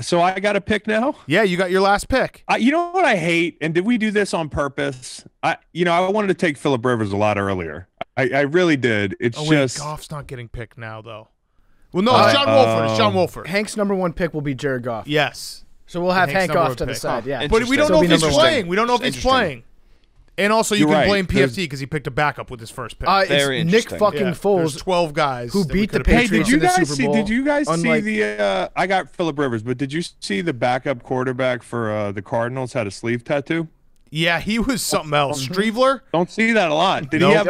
So I got a pick now? Yeah, you got your last pick. You know what I hate? And did we do this on purpose? I wanted to take Phillip Rivers a lot earlier. I really did. It's just Goff's not getting picked now, though. Well, no, it's John Wolford. It's John Wolford. Hank's number one pick will be Jared Goff. Yes. So we'll have Hank's Hank number off to one the pick. side. Yeah. But we don't So know be if he's number one. playing. We don't know if he's Interesting. playing. And also, you You're can right. blame There's- PFT because he picked a backup with his first pick. Very It's Nick interesting. fucking There's Foles 12 guys who that we beat the could've picked. Hey, Patriots did you in the guys Super see? Bowl. Did you guys Unlike- see the? I got Phillip Rivers, but did you see the backup quarterback for the Cardinals had a sleeve tattoo? Yeah, he was something else. Streveler? Don't see that a lot. Did he have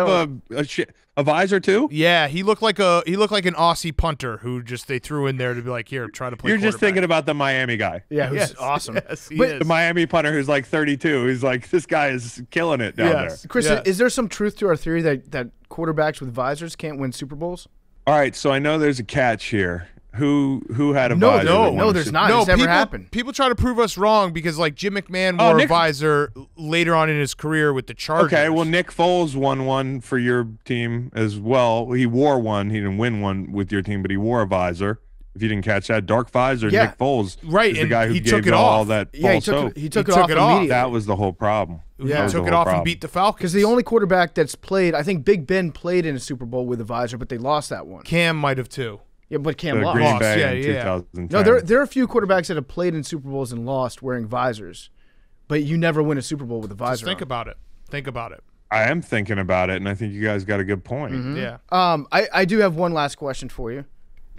a visor too? Yeah, he looked like an Aussie punter who just they threw in there to be like, here, try to play. You're just quarterback. thinking about the Miami guy. Yeah, who's Yes, awesome. Yes, he But is. The Miami punter who's like 32. He's like, this guy is killing it down Yes. there. Chris, Yes. is there some truth to our theory that quarterbacks with visors can't win Super Bowls? All right, so I know there's a catch here. Who had a No, visor? that won no, a there's Super- not. No, It's never people, happened. people try to prove us wrong because like Jim McMahon Oh, wore a Nick- visor later on in his career with the Chargers. Okay, well, Nick Foles won one for your team as well. He wore one. He didn't win one with your team, but he wore a visor. If you didn't catch that, dark visor. Yeah. Nick Foles, Right, is the and guy who he gave took it all off. that Yeah, he false took hope. it, he took He it took off it off. immediately. That was the whole problem. He That was took the it whole off and problem. beat the Falcons. Because the only quarterback that's played, I think Big Ben played in a Super Bowl with a visor, but they lost that one. Cam might have too. Yeah, but Cam The lost. Green Lost, Bay yeah, in yeah. 2010. No, there are a few quarterbacks that have played in Super Bowls and lost wearing visors, but you never win a Super Bowl with a visor. Just think on. about it. Think about it. I am thinking about it, and I think you guys got a good point. Yeah. I do have one last question for you.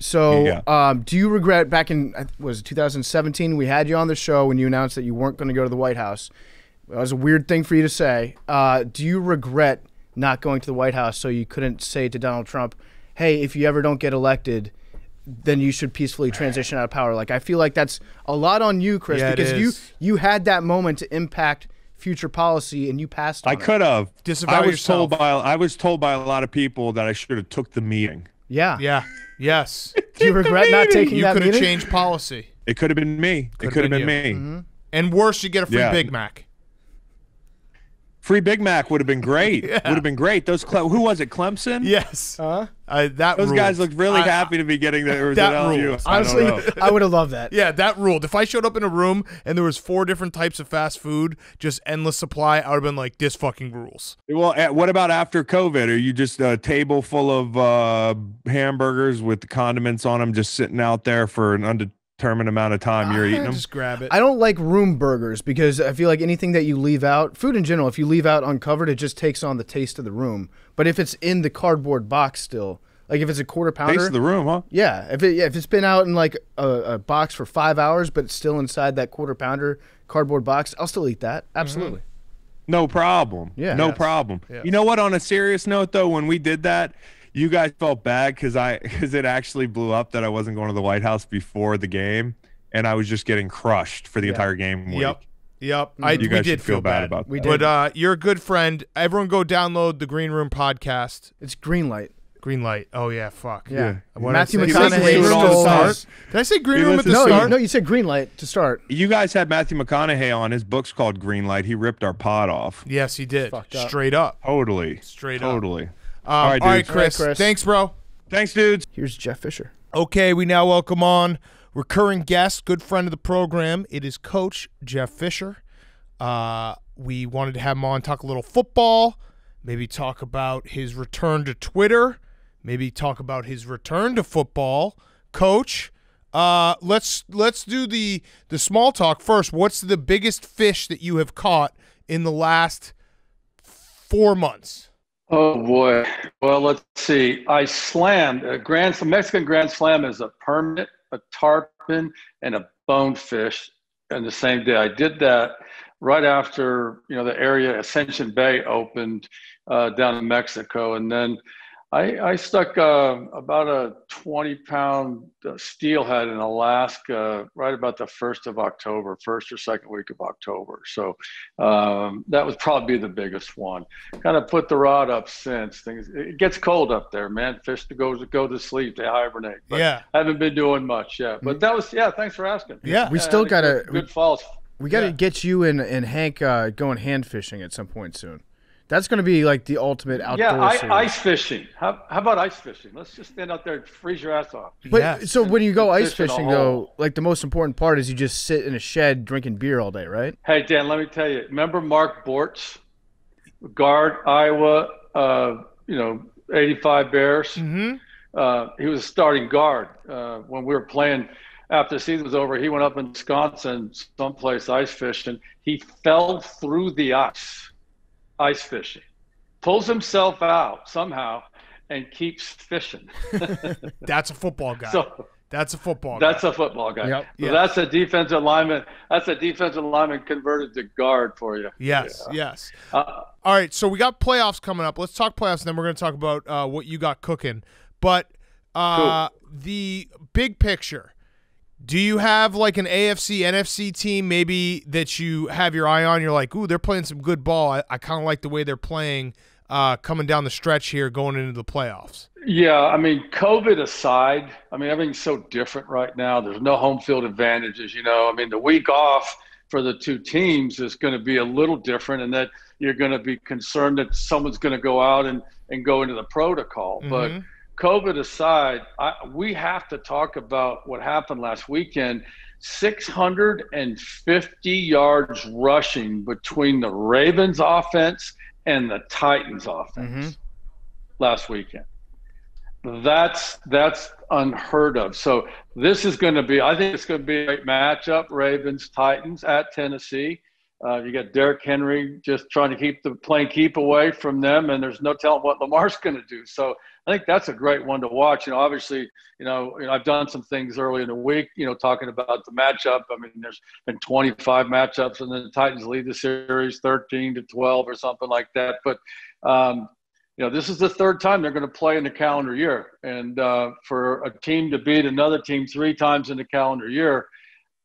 So, Yeah. do you regret back in was it 2017 we had you on the show when you announced that you weren't going to go to the White House? That was a weird thing for you to say. Do you regret not going to the White House so you couldn't say to Donald Trump, "Hey, if you ever don't get elected, then you should peacefully transition out of power"? Like, I feel like that's a lot on you, Chris, Yeah, it because is. you had that moment to impact future policy and you passed on I it. could have. Disavow I was yourself. told by a lot of people that I should have took the meeting. Yeah. Yeah. Yes. Do you regret not taking You that could have meeting? changed policy. It could have been me. Could've It could have been been you. me. And worse, you get a free Yeah. Big Mac. Free Big Mac would have been great. Yeah. Would have been great. Those who was it? Clemson. Yes. Those Those guys looked really happy to be getting the. Or was that it LSU? rules. Honestly, I would have loved that. Yeah, that ruled. If I showed up in a room and there was 4 different types of fast food, just endless supply, I would have been like, this fucking rules. Well, what about after COVID? Are you just a table full of hamburgers with the condiments on them, just sitting out there for an undetermined amount of time? You're eating them. Just grab it. I don't like room burgers because I feel like anything that you leave out, food in general, if you leave out uncovered, it just takes on the taste of the room. But if it's in the cardboard box still, like if it's a quarter pounder, Taste of the room, huh? yeah, if it's been out in like a box for 5 hours, but it's still inside that quarter pounder cardboard box, I'll still eat that. Absolutely. No problem. Yeah. No Yes. problem. Yes. You know what? On a serious note, though, when we did that, you guys felt bad because it actually blew up that I wasn't going to the White House before the game, and I was just getting crushed for the entire game week. Yep. You We guys did should feel bad bad about that. We did. But you're a good friend. Everyone go download the Green Room podcast. It's green light. Green light. Oh, yeah, fuck. Yeah. What Matthew did I say? McConaughey Green Room at the stole- start? Did I say Green He Room at the listens- start? No, you said green light to start. You guys had Matthew McConaughey on. His book's called Green Light. He ripped our pod off. Yes, he did. Fucked up. Straight up. Totally. Straight up. Totally. All right, dudes. Chris. All right, Chris. Thanks, bro. Thanks, dudes. Here's Jeff Fisher. Okay, we now welcome on recurring guest, good friend of the program. It is Coach Jeff Fisher. We wanted to have him on, talk a little football, maybe talk about his return to Twitter, maybe talk about his return to football. Coach, let's do the small talk first. What's the biggest fish that you have caught in the last 4 months? Oh boy. Well, let's see. I slammed a Mexican Grand Slam is a permit, a tarpon, and a bonefish in the same day. I did that right after the area Ascension Bay opened down in Mexico, and then I stuck about a 20-pound steelhead in Alaska right about the 1st of October, first or second week of October. So that would probably be the biggest one. Kind of put the rod up since. It gets cold up there, man. Fish to go to sleep, they hibernate. But Yeah. I haven't been doing much yet. But that was, thanks for asking. Yeah. We still got to good falls. we got to get you and Hank going hand fishing at some point soon. That's going to be like the ultimate outdoor Yeah, series. ice fishing. How about ice fishing? Let's just stand out there and freeze your ass off. But Yes. so when you go ice Fish in a fishing, hole. though, like the most important part is you just sit in a shed drinking beer all day, right? Hey, Dan, let me tell you. Remember Mark Bortz, guard, Iowa, 85 Bears? Mm-hmm. He was a starting guard when we were playing. After the season was over, he went up in Wisconsin, someplace ice fishing. He fell through the ice fishing, pulls himself out somehow, and keeps fishing. That's a football guy. So That's a football guy. that's a football guy. Yep. So Yeah. that's a defensive lineman. That's a defensive lineman converted to guard for you. Yes, yes. Uh, All right, so we got playoffs coming up. Let's talk playoffs, and then we're going to talk about what you got cooking. But the big picture, do you have like an AFC, NFC team maybe that you have your eye on? You're like, ooh, they're playing some good ball. I kind of like the way they're playing coming down the stretch here going into the playoffs. Yeah, I mean, COVID aside, I mean, everything's so different right now. There's no home field advantages, I mean, the week off for the two teams is going to be a little different, and that you're going to be concerned that someone's going to go out and go into the protocol. But COVID aside, we have to talk about what happened last weekend. 650 yards rushing between the Ravens offense and the Titans offense last weekend. That's unheard of. So this is going to be, I think it's going to be a great matchup, Ravens, Titans at Tennessee. You got Derrick Henry just trying to keep away from them, and there's no telling what Lamar's going to do. So I think that's a great one to watch. Obviously, I've done some things early in the week, talking about the matchup. I mean, there's been 25 matchups, and then the Titans lead the series 13-12 or something like that. But, this is the third time they're going to play in the calendar year. And for a team to beat another team 3 times in the calendar year,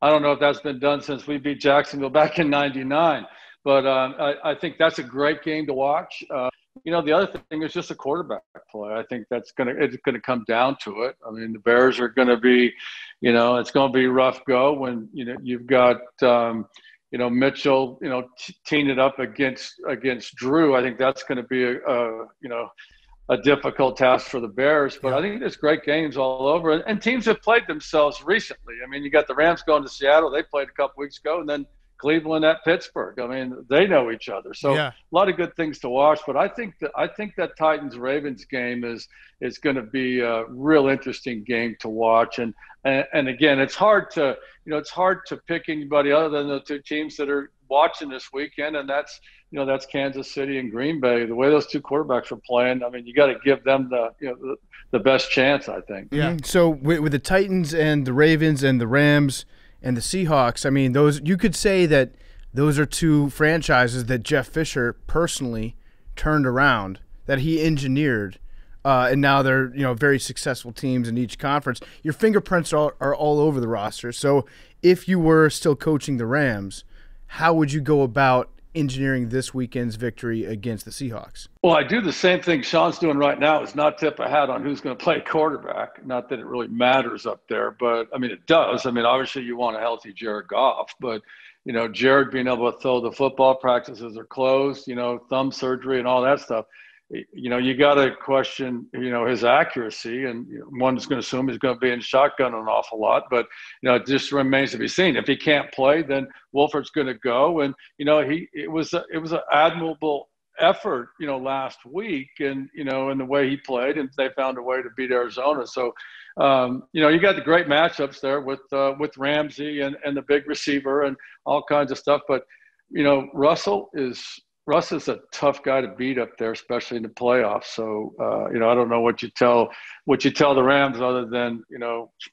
I don't know if that's been done since we beat Jacksonville back in '99. But I think that's a great game to watch. The other thing is just a quarterback play. I think it's going to come down to it. I mean, the Bears are going to be, it's going to be rough go when, you've got, Mitchell, teeing it up against Drew. I think that's going to be a difficult task for the Bears. But I think there's great games all over, and teams have played themselves recently. I mean, you got the Rams going to Seattle. They played a couple weeks ago, and then Cleveland at Pittsburgh. I mean, they know each other. So a lot of good things to watch. But I think that Titans-Ravens game is going to be a real interesting game to watch. And again, it's hard to pick anybody other than the two teams that are watching this weekend, and that's Kansas City and Green Bay. The way those two quarterbacks are playing, I mean, you got to give them the best chance, I think. Yeah. So with the Titans and the Ravens and the Rams and the Seahawks, I mean, you could say that those are two franchises that Jeff Fisher personally turned around, that he engineered, and now they're very successful teams in each conference. Your fingerprints are all over the roster. So if you were still coaching the Rams, how would you go about engineering this weekend's victory against the Seahawks? Well, I do the same thing Sean's doing right now, is not tip a hat on who's going to play quarterback. Not that it really matters up there, but I mean, it does. I mean, obviously you want a healthy Jared Goff, but Jared being able to throw the football, practices are closed, thumb surgery and all that stuff. You got to question, his accuracy, and one's going to assume he's going to be in shotgun an awful lot, but, it just remains to be seen. If he can't play, then Wolford's going to go. And, it was an admirable effort, last week, and, in the way he played, and they found a way to beat Arizona. So, you got the great matchups there with Ramsey and the big receiver and all kinds of stuff. But, Russ is a tough guy to beat up there, especially in the playoffs. So, I don't know what you tell the Rams other than,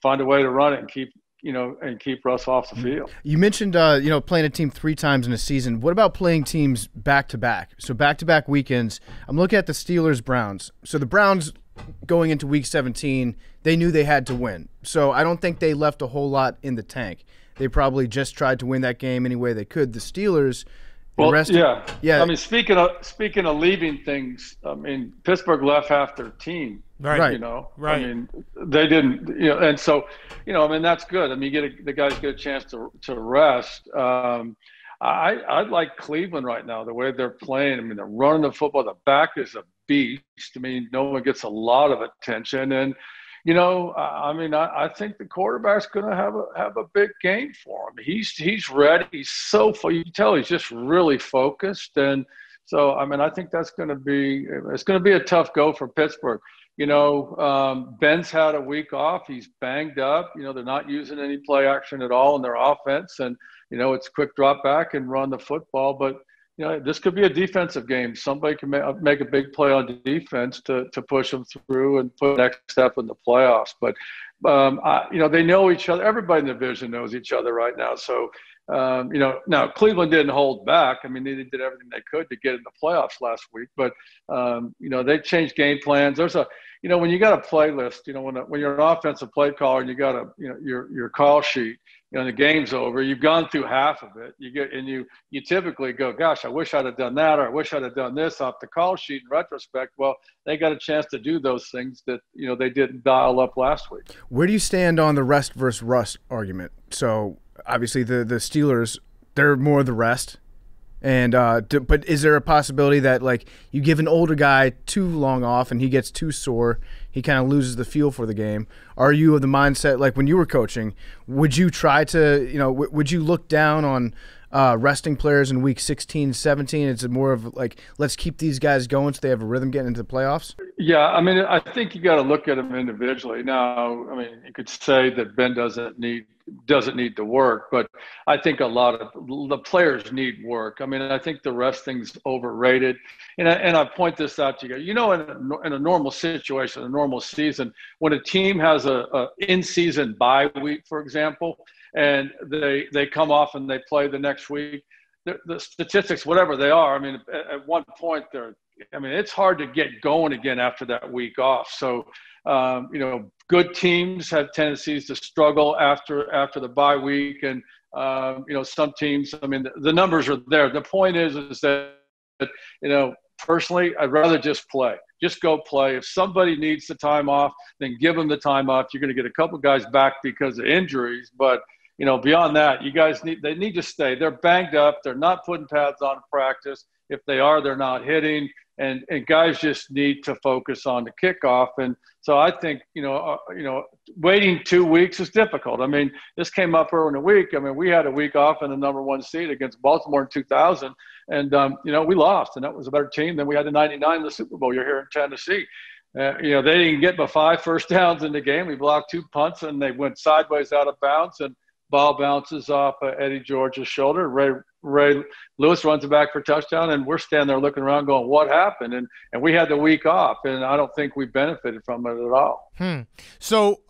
find a way to run it and keep Russ off the field. You mentioned, playing a team 3 times in a season. What about playing teams back-to-back? So back-to-back weekends. I'm looking at the Steelers-Browns. So the Browns, going into Week 17, they knew they had to win. So I don't think they left a whole lot in the tank. They probably just tried to win that game any way they could. The Steelers – I mean, speaking of leaving things, I mean, Pittsburgh left half their team. Right. I mean, they didn't. And so, I mean, that's good. I mean, the guys get a chance to rest. I like Cleveland right now, the way they're playing. I mean, they're running the football. The back is a beast. I mean, no one gets a lot of attention, and I mean, I think the quarterback's going to have a big game for him. He's ready. He's you can tell he's just really focused. And so, I mean, I think it's going to be a tough go for Pittsburgh. Ben's had a week off. He's banged up. They're not using any play action at all in their offense. And, it's quick drop back and run the football. But, this could be a defensive game. Somebody can make a big play on defense to push them through and put the next step in the playoffs. But, they know each other. Everybody in the division knows each other right now. So, now Cleveland didn't hold back. I mean, they did everything they could to get in the playoffs last week. But, they changed game plans. There's when you got a playlist, when you're an offensive play caller and you got your call sheet, the game's over, you've gone through half of it. You typically go, gosh, I wish I'd have done that, or I wish I'd have done this off the call sheet in retrospect. Well, they got a chance to do those things that, they didn't dial up last week. Where do you stand on the rest versus rust argument? So obviously the Steelers, they're more the rest. And but is there a possibility that, like, you give an older guy too long off and he gets too sore, he kind of loses the feel for the game? Are you of the mindset, like when you were coaching, would you try to, would you look down on resting players in week 16, 17? Is it more of like, let's keep these guys going so they have a rhythm getting into the playoffs? Yeah, I mean, I think you got to look at them individually. Now, I mean, you could say that Ben doesn't need to work, but I think a lot of the players need work. I mean, I think the resting's overrated, and I point this out to you. In a normal situation, a normal season, when a team has a in-season bye week, for example, and they come off and they play the next week, the statistics, whatever they are, I mean, at one point it's hard to get going again after that week off. So, good teams have tendencies to struggle after the bye week, and some teams. I mean, the numbers are there. The point is that personally, I'd rather just play. Just go play. If somebody needs the time off, then give them the time off. You're going to get a couple guys back because of injuries, but beyond that, they need to stay. They're banged up. They're not putting pads on in practice. If they are, they're not hitting. And guys just need to focus on the kickoff. And so I think, waiting 2 weeks is difficult. I mean, this came up early in the week. I mean, we had a week off in the number 1 seed against Baltimore in 2000. And, we lost. And that was a better team than we had in 99 in the Super Bowl. You're here in Tennessee. They didn't get but 5 first downs in the game. We blocked 2 punts, and they went sideways out of bounds. And ball bounces off Eddie George's shoulder. Ray Lewis runs it back for a touchdown, and we're standing there looking around going, what happened? And we had the week off, and I don't think we benefited from it at all. So,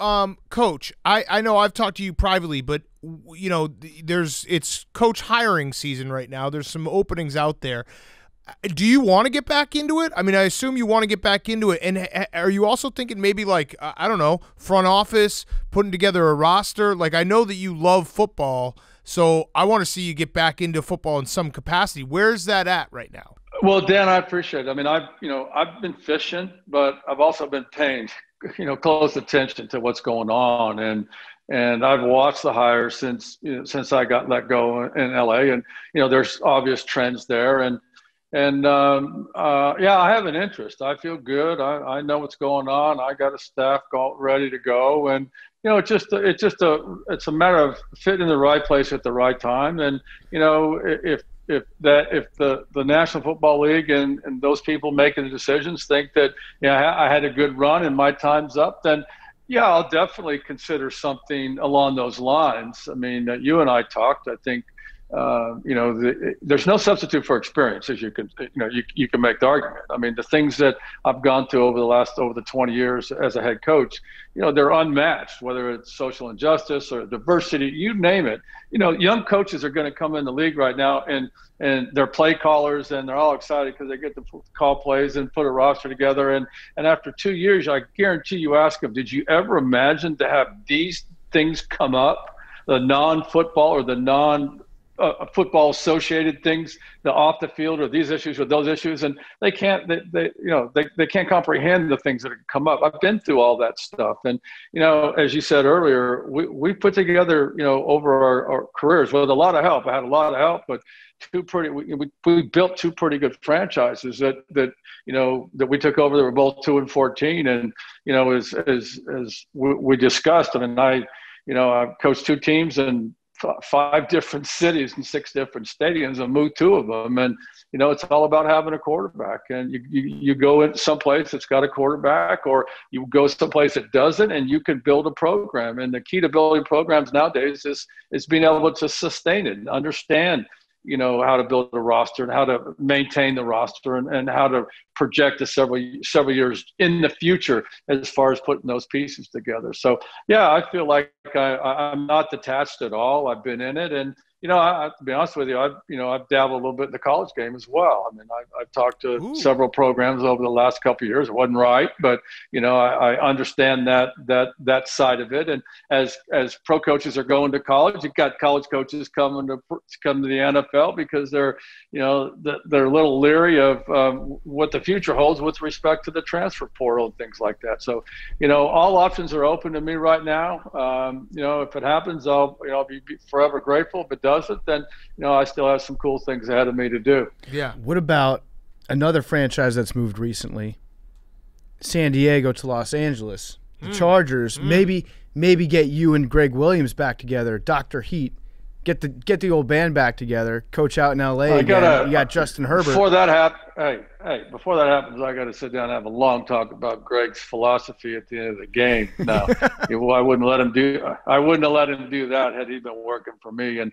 Coach, I know I've talked to you privately, but, it's coach hiring season right now. There's some openings out there. Do you want to get back into it? I mean, I assume you want to get back into it. And are you also thinking maybe front office, putting together a roster? Like, I know that you love football, so I want to see you get back into football in some capacity. Where's that at right now? Well, Dan, I appreciate it. I mean, I've been fishing, but I've also been paying, close attention to what's going on. And I've watched the hires since I got let go in LA, and, there's obvious trends there. I have an interest. I feel good. I know what's going on. I got a staff ready to go, and it's a matter of fitting in the right place at the right time. And if the National Football League and those people making the decisions think that I had a good run and my time's up, then I'll definitely consider something along those lines. I mean, you and I talked. I think. There's no substitute for experience, as you can make the argument. I mean, the things that I've gone through over the 20 years as a head coach, they're unmatched, whether it's social injustice or diversity, you name it. Young coaches are going to come in the league right now and they're play callers, and they're all excited because they get to call plays and put a roster together. And after 2 years, I guarantee you ask them, did you ever imagine to have these things come up, the non-football or the football associated things, the off the field, or these issues or those issues, and they can't comprehend the things that come up. I've been through all that stuff, and as you said earlier, we put together over our careers with a lot of help. I had a lot of help, but we built 2 pretty good franchises that we took over. They were both 2-14, and as we discussed, I mean, I've coached 2 teams and 5 different cities and 6 different stadiums, and moved 2 of them. And, it's all about having a quarterback. And you go in someplace that's got a quarterback, or you go someplace that doesn't, and you can build a program. And the key to building programs nowadays is being able to sustain it and understand, how to build a roster and how to maintain the roster and how to project to several years in the future as far as putting those pieces together. So, I feel like I'm not detached at all. I've been in it, and to be honest with you, I've dabbled a little bit in the college game as well. I mean, I've talked to several programs over the last couple of years. It wasn't right, but I understand that side of it. And as pro coaches are going to college, you've got college coaches come to the NFL because they're a little leery of what the future holds with respect to the transfer portal and things like that. So, all options are open to me right now. If it happens, I'll be forever grateful. If it doesn't, then I still have some cool things ahead of me to do. Yeah. What about another franchise that's moved recently? San Diego to Los Angeles. The Chargers. Maybe get you and Greg Williams back together. Dr. Heat. Get the old band back together. Coach out in LA. You got Justin Herbert. Before that happens, I got to sit down and have a long talk about Greg's philosophy at the end of the game. No, I wouldn't let him do. I wouldn't have let him do that had he been working for me. And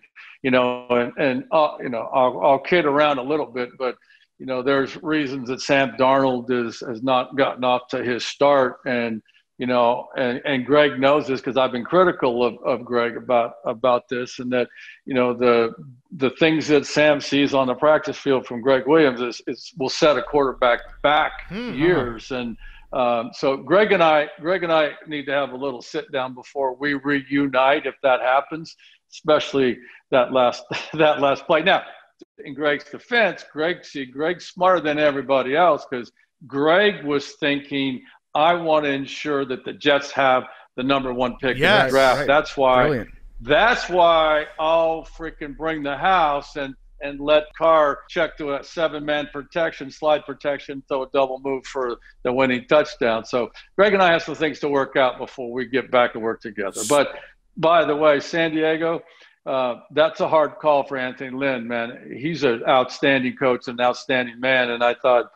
I'll kid around a little bit, but there's reasons that Sam Darnold has not gotten off to his start, and Greg knows this because I've been critical of Greg about this, and that, the things that Sam sees on the practice field from Greg Williams will set a quarterback back years. And so Greg and I need to have a little sit down before we reunite, if that happens, especially that last play. Now, in Greg's defense, Greg's smarter than everybody else, because Greg was thinking, I want to ensure that the Jets have the number 1 pick in the draft. Right. That's why. Brilliant. That's why I'll freaking bring the house and let Carr check to a 7-man protection, slide protection, throw a double move for the winning touchdown. So Greg and I have some things to work out before we get back to work together. But by the way, San Diego, that's a hard call for Anthony Lynn, man. He's an outstanding coach and an outstanding man, and I thought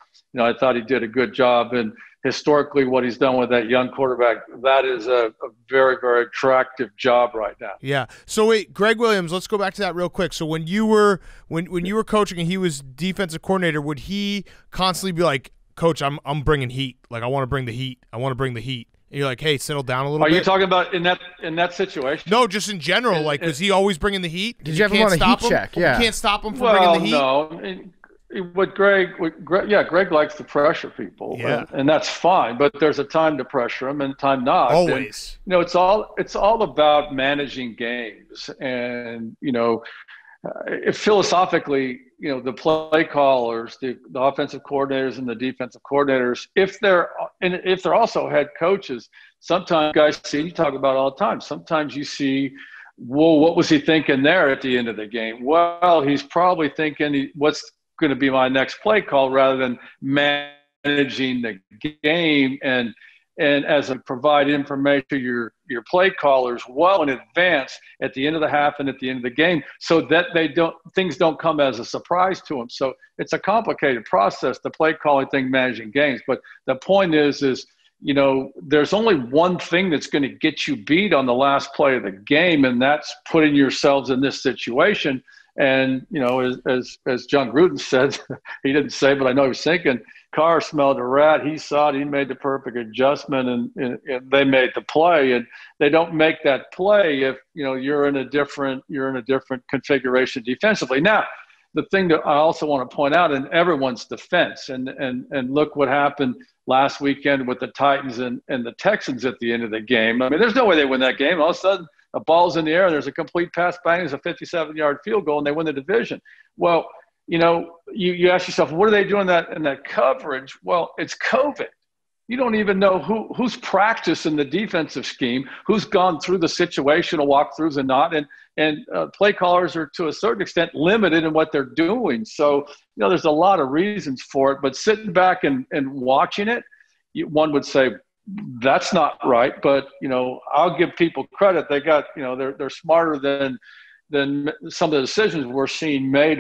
he did a good job. And historically, what he's done with that young quarterback, that is a very, very attractive job right now. Yeah. So wait, Greg Williams, let's go back to that real quick. So when you were coaching and he was defensive coordinator, would he constantly be like, "Coach, I'm bringing heat. Like I want to bring the heat. I want to bring the heat." And you're like, "Hey, settle down a little bit." Are you talking about in that situation? No, just in general. Like, was he always bringing the heat? Did you have him on a heat check? Yeah. You can't stop him from bringing the heat. No. Greg likes to pressure people, and that's fine. But there's a time to pressure them and a time not. Always. And, it's all about managing games, and philosophically, the play callers, the offensive coordinators and the defensive coordinators, if they're also head coaches, sometimes guys see, you talk about it all the time. Sometimes you see, whoa, what was he thinking there at the end of the game? Well, he's probably thinking, what's going to be my next play call, rather than managing the game and as a provide information to your play callers well in advance at the end of the half and at the end of the game, so that things don't come as a surprise to them. So it's a complicated process, the play calling thing, managing games. But the point is there's only one thing that's going to get you beat on the last play of the game, and that's putting yourselves in this situation. And, as John Gruden said, he didn't say, but I know he was thinking, Carr smelled a rat. He saw it. He made the perfect adjustment, and they made the play. And they don't make that play if, you're in a different configuration defensively. Now, the thing that I also want to point out in everyone's defense, and look what happened last weekend with the Titans and the Texans at the end of the game. I mean, there's no way they win that game. All of a sudden, the ball's in the air, and there's a complete pass bang, there's a 57-yard field goal, and they win the division. Well, you ask yourself, what are they doing in that coverage? Well, it's COVID. You don't even know who's practiced in the defensive scheme, who's gone through the situational walkthroughs and not. And play callers are, to a certain extent, limited in what they're doing. So, there's a lot of reasons for it. But sitting back and watching it, one would say, that's not right. But, I'll give people credit. They got, they're smarter than some of the decisions we're seeing made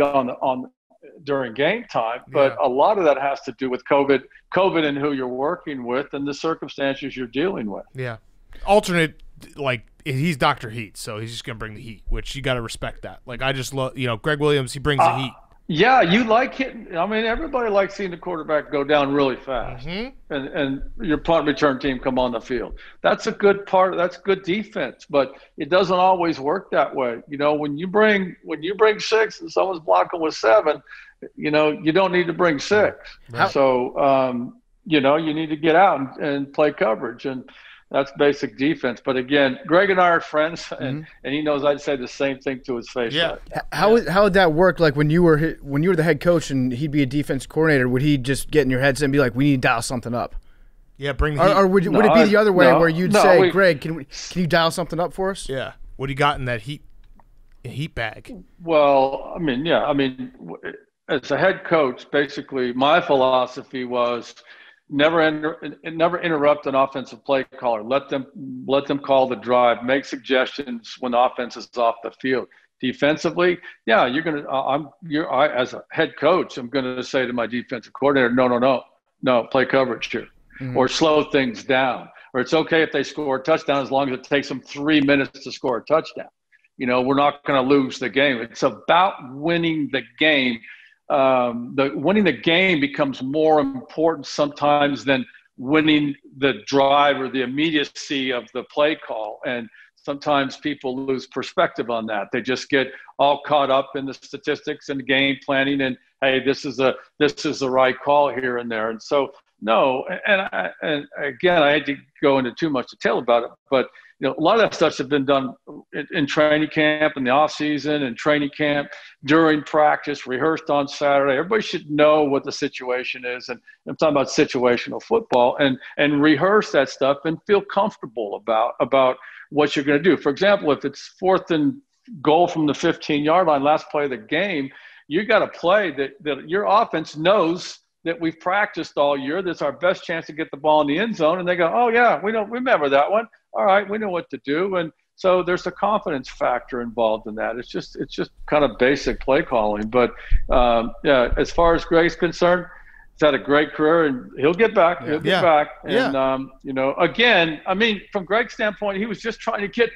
during game time. But a lot of that has to do with COVID and who you're working with and the circumstances you're dealing with. Yeah. Alternate, like, he's Dr. Heat, so he's just going to bring the heat, which you got to respect that. Like, I just love, Greg Williams, he brings the heat. Yeah, you like hitting. I mean, everybody likes seeing the quarterback go down really fast, and your punt return team come on the field. That's a good part. That's good defense, but it doesn't always work that way. When you bring 6 and someone's blocking with 7, you don't need to bring 6. Right. So you need to get out and play coverage, and that's basic defense. But again, Greg and I are friends, and he knows I'd say the same thing to his face. Yeah. Right. How would that work? Like when you were the head coach and he'd be a defense coordinator, would he just get in your heads and be like, "We need to dial something up"? Yeah, bring the heat. Or would it be the other way where you'd say, "Greg, can you dial something up for us?" Yeah. What do you got in that heat bag? Well, as a head coach, basically my philosophy was never interrupt an offensive play caller. Let them call the drive. Make suggestions when the offense is off the field. Defensively, yeah, as a head coach, I'm gonna say to my defensive coordinator, no, play coverage here, or slow things down. Or it's okay if they score a touchdown as long as it takes them 3 minutes to score a touchdown. We're not going to lose the game. It's about winning the game. Winning the game becomes more important sometimes than winning the drive or the immediacy of the play call. And sometimes people lose perspective on that. They just get all caught up in the statistics and game planning and, hey, this is the right call here and there. And so, no, and again, I hate to go into too much detail about it, but a lot of that stuff has been done in training camp, in the off season, and training camp, during practice, rehearsed on Saturday. Everybody should know what the situation is, and I'm talking about situational football, and rehearse that stuff and feel comfortable about what you're going to do. For example, if it's 4th and goal from the 15-yard line, last play of the game, you got to play that your offense knows that we've practiced all year. That's our best chance to get the ball in the end zone. And they go, oh yeah, we remember that one. All right, we know what to do. And so there's a confidence factor involved in that. It's just kind of basic play calling. But yeah, as far as Greg's concerned, he's had a great career, and he'll get back. He'll get back. And again, I mean, from Greg's standpoint, he was just trying to get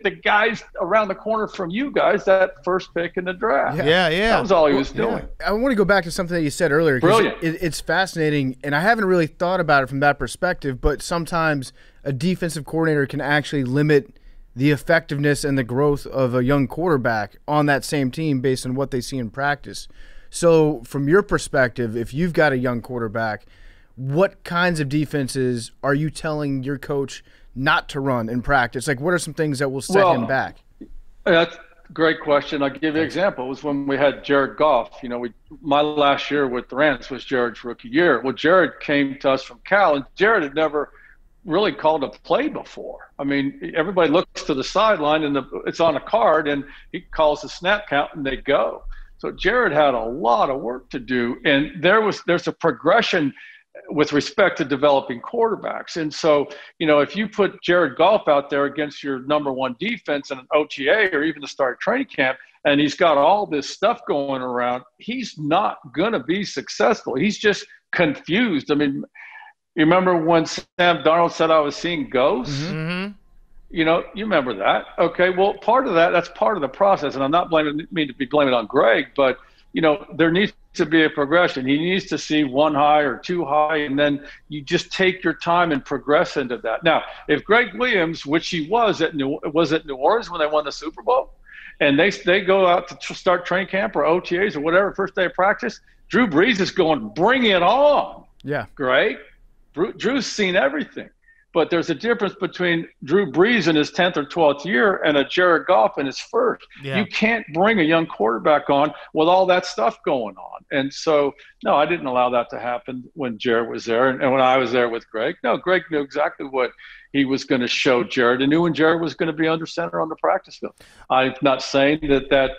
the guys around the corner from you guys that first pick in the draft. Yeah. That was all he was doing. I want to go back to something that you said earlier. Brilliant. It's fascinating, and I haven't really thought about it from that perspective, but sometimes a defensive coordinator can actually limit the effectiveness and the growth of a young quarterback on that same team based on what they see in practice. So from your perspective, if you've got a young quarterback, what kinds of defenses are you telling your coach not to run in practice? Like, what are some things that will set him back? That's a great question. I'll give you an example. It was when we had Jared Goff. My last year with the Rams was Jared's rookie year. Well, Jared came to us from Cal, and Jared had never really called a play before. I mean, everybody looks to the sideline, and it's on a card, and he calls the snap count, and they go. So Jared had a lot of work to do, and there's a progression with respect to developing quarterbacks. And so, if you put Jared Goff out there against your number one defense in an OTA or even the start of training camp, and he's got all this stuff going around, he's not going to be successful. He's just confused. I mean, you remember when Sam Darnold said I was seeing ghosts? Mm-hmm. You remember that. Okay, well, that's part of the process. And I'm not blaming it on Greg, but, there needs to be a progression. He needs to see one high or two high, and then you just take your time and progress into that. Now, if Greg Williams, which he was at New Orleans when they won the Super Bowl, and they go out to start training camp or OTAs or whatever, first day of practice, Drew Brees is going, bring it on. Yeah. Great. Drew's seen everything. But there's a difference between Drew Brees in his 10th or 12th year and a Jared Goff in his first. Yeah. You can't bring a young quarterback on with all that stuff going on. And so, no, I didn't allow that to happen when Jared was there. And when I was there with Greg, no, Greg knew exactly what he was going to show Jared, and knew when Jared was going to be under center on the practice field. I'm not saying that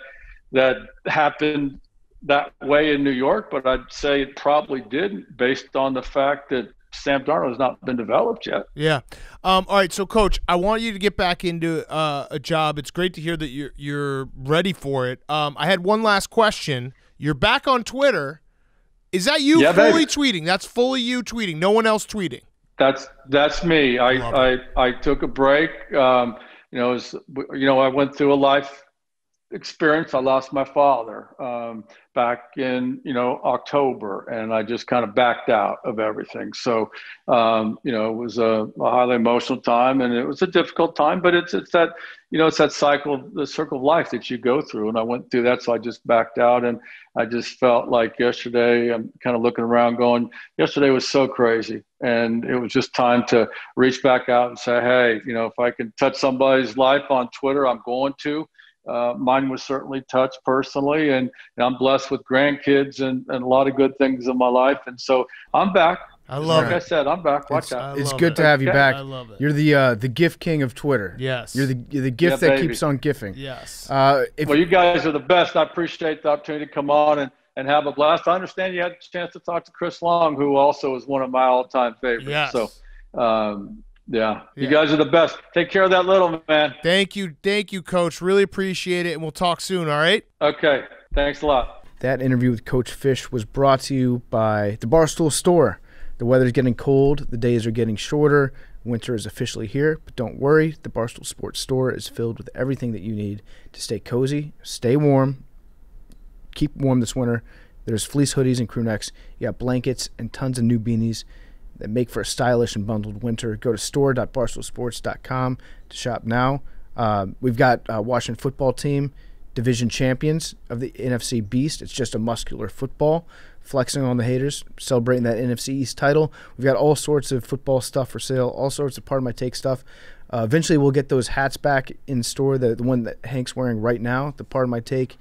happened that way in New York, but I'd say it probably didn't, based on the fact that Sam Darnold has not been developed yet. Yeah. All right. So, Coach, I want you to get back into a job. It's great to hear that you're ready for it. I had one last question. You're back on Twitter. Is that you fully tweeting? That's fully you tweeting. No one else tweeting. That's me. I took a break. I went through a life experience. I lost my father back in October, and I just kind of backed out of everything. So it was a highly emotional time, and it was a difficult time, but it's that it's that the circle of life that you go through, and I went through that. So I just backed out, and I just felt like yesterday, I'm kind of looking around going, yesterday was so crazy, and it was just time to reach back out and say, hey, if I can touch somebody's life on Twitter, I'm going to. Mine was certainly touched personally, and I'm blessed with grandkids and a lot of good things in my life. And so I'm back. I love it. Like I said, I'm back. Watch out. It's good to have you back. I love it. You're the GIF king of Twitter. Yes. You're the gift that keeps on gifting. Yes. Well, you guys are the best. I appreciate the opportunity to come on and have a blast. I understand you had a chance to talk to Chris Long, who also is one of my all-time favorites. Yes. So, yeah, you guys are the best. Take care of that little man. Thank you, Coach. Really appreciate it, and we'll talk soon, all right? Okay, thanks a lot. That interview with Coach Fish was brought to you by the Barstool Store. The weather's getting cold, the days are getting shorter, winter is officially here, but don't worry, the Barstool Sports Store is filled with everything that you need to stay cozy, stay warm, keep warm this winter. There's fleece hoodies and crew necks, you got blankets and tons of new beanies that make for a stylish and bundled winter. Go to store.barstoolsports.com to shop now. We've got Washington football team, division champions of the NFC Beast. It's just a muscular football, flexing on the haters, celebrating that NFC East title. We've got all sorts of football stuff for sale, all sorts of Part of My Take stuff. Eventually, we'll get those hats back in store. The one that Hank's wearing right now, the Part of My Take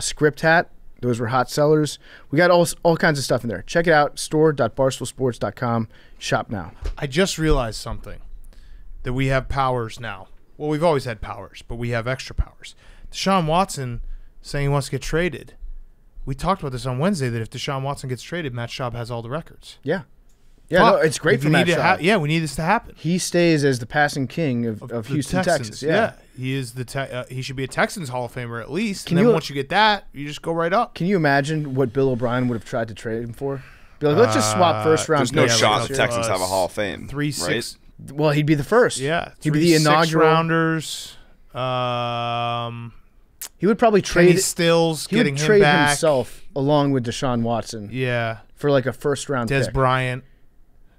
script hat. Those were hot sellers. We got all kinds of stuff in there. Check it out, store.barstoolsports.com. Shop now. I just realized something, that we have powers now. Well, we've always had powers, but we have extra powers. Deshaun Watson saying he wants to get traded. We talked about this on Wednesday, that if Deshaun Watson gets traded, Matt Schaub has all the records. Yeah. Yeah, no, it's great for Matt Schaub. Yeah, we need this to happen. He stays as the passing king of Houston, Texas. Yeah. He is he should be a Texans Hall of Famer at least. And then once you get that, you just go right up. Can you imagine what Bill O'Brien would have tried to trade him for? Be like, let's just swap first round. There's no picks. shot the Texans have a Hall of Fame. 3-6. Well, he'd be the first. Yeah, he'd be the inaugural rounders. He would probably trade Kenny Stills. He would trade himself along with Deshaun Watson. Yeah, for like a first round. Des pick. Bryant.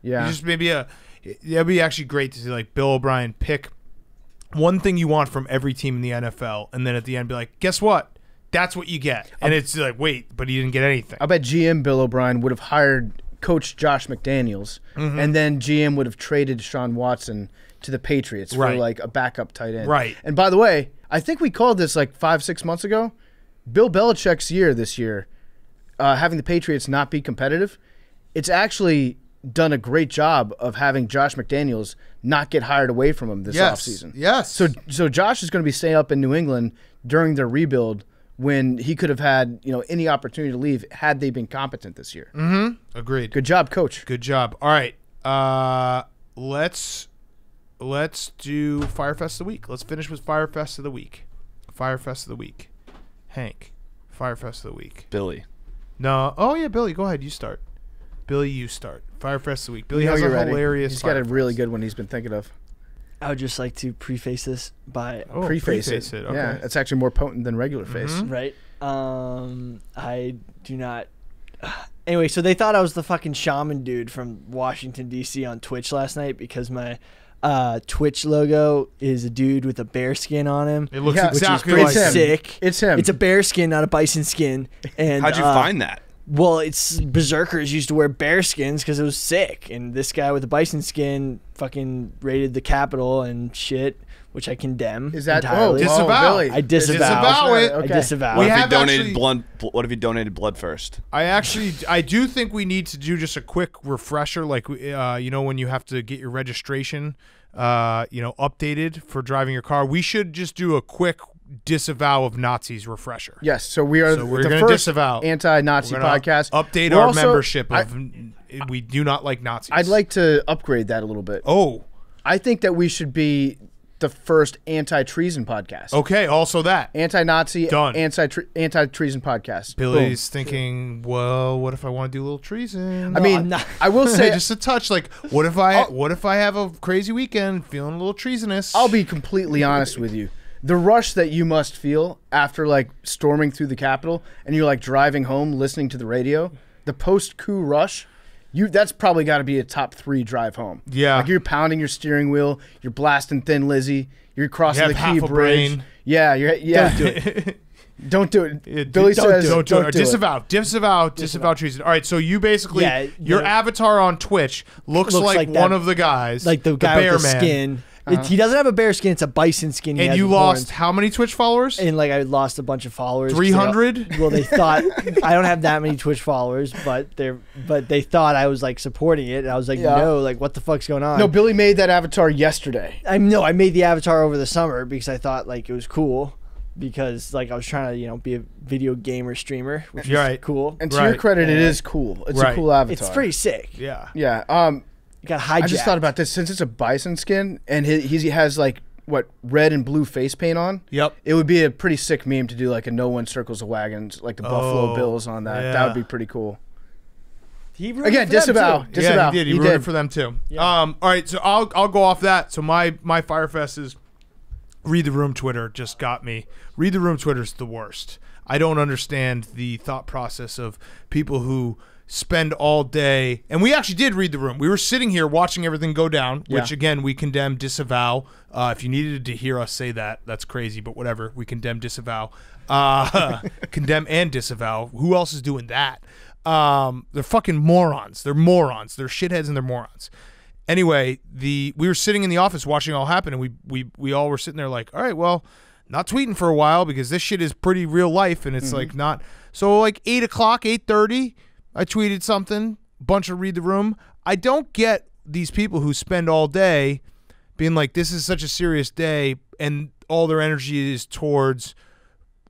Yeah, just maybe that'd be actually great to see like Bill O'Brien pick one thing you want from every team in the NFL, and then at the end be like, guess what? That's what you get. And it's like, wait, but he didn't get anything. I bet GM Bill O'Brien would have hired Coach Josh McDaniels, and then GM would have traded Deshaun Watson to the Patriots for like a backup tight end. Right. And by the way, I think we called this like 5-6 months ago. Bill Belichick's year this year, having the Patriots not be competitive, it's actually done a great job of having Josh McDaniels not get hired away from him this offseason. Yes. So Josh is going to be staying up in New England during their rebuild when he could have had any opportunity to leave had they been competent this year. Mm-hmm. Agreed. Good job, Coach. Good job. All right. Let's do Firefest of the Week. Let's finish with Firefest of the Week. Firefest of the Week. Hank. Firefest of the Week. Billy. No. Oh, yeah, Billy. Go ahead. You start. Billy, you start. Firefest of the Week. Billy has a hilarious He's got a really good one he's been thinking of. I would just like to preface this by preface it. Okay. Yeah, it's actually more potent than regular face. Right. I do not. Anyway, so they thought I was the fucking shaman dude from Washington D.C. on Twitch last night because my Twitch logo is a dude with a bear skin on him. It looks exactly like him. Sick. It's him. It's a bear skin, not a bison skin. And how'd you find that? Well, it's berserkers used to wear bear skins because it was sick, and this guy with a bison skin fucking raided the Capitol and shit, which I condemn. Is that entirely. Disavow? Really? I disavow it. Okay. I disavow. What if he donated blood first? I do think we need to do just a quick refresher, like when you have to get your registration, updated for driving your car. We should just do a quick disavow of Nazis refresher. Yes, so we're the first disavow anti-Nazi podcast. Update our membership of we do not like Nazis. I'd like to upgrade that a little bit. Oh, I think that we should be the first anti-treason podcast. Okay, also that anti-Nazi, done. Anti-treason podcast. Billy's thinking, well, what if I want to do a little treason? I mean, I will say just a touch. Like, what if I have a crazy weekend, feeling a little treasonous? I'll be completely honest with you. The rush that you must feel after like storming through the Capitol and you're like driving home listening to the radio, the post-coup rush, that's probably got to be a top 3 drive home. Yeah. Like you're pounding your steering wheel, you're blasting Thin Lizzy, you're crossing the Key Bridge. Brain. Yeah. Don't do it. Don't do it. Billy says don't do it. Disavow treason. All right, so you basically your avatar on Twitch looks like one of the guys, like the guy with the skin. He doesn't have a bear skin; it's a bison skin. And you lost how many Twitch followers? And like I lost a bunch of followers. 300. Well, they thought I don't have that many Twitch followers, but they thought I was like supporting it, and I was like, no, like what the fuck's going on? No, Billy made that avatar yesterday. I made the avatar over the summer because I thought like it was cool. Because like I was trying to be a video gamer streamer, which is cool. And to your credit, it is cool. It's a cool avatar. It's pretty sick. Yeah. Yeah. You got hijacked. I just thought about this since it's a bison skin and he has like red and blue face paint on. Yep. It would be a pretty sick meme to do like a no one circles the wagons like the Buffalo Bills on that. Yeah. That would be pretty cool. He ruined disavow. Yeah, he did. He ruined it for them too. Yeah. All right, so I'll go off that. So my Firefest is Read the Room Twitter just got me. Read the Room Twitter's the worst. I don't understand the thought process of people who spend all day, and we actually did read the room. We were sitting here watching everything go down, which again we condemn, disavow. If you needed to hear us say that, that's crazy, but whatever. We condemn, disavow, condemn and disavow. Who else is doing that? They're fucking morons. They're morons. They're shitheads and they're morons. Anyway, we were sitting in the office watching it all happen, and we all were sitting there like, all right, well, not tweeting for a while because this shit is pretty real life, and it's like not. So like 8 o'clock, 8:30, I tweeted something. Bunch of Read the Room. I don't get these people who spend all day being like, this is such a serious day, and all their energy is towards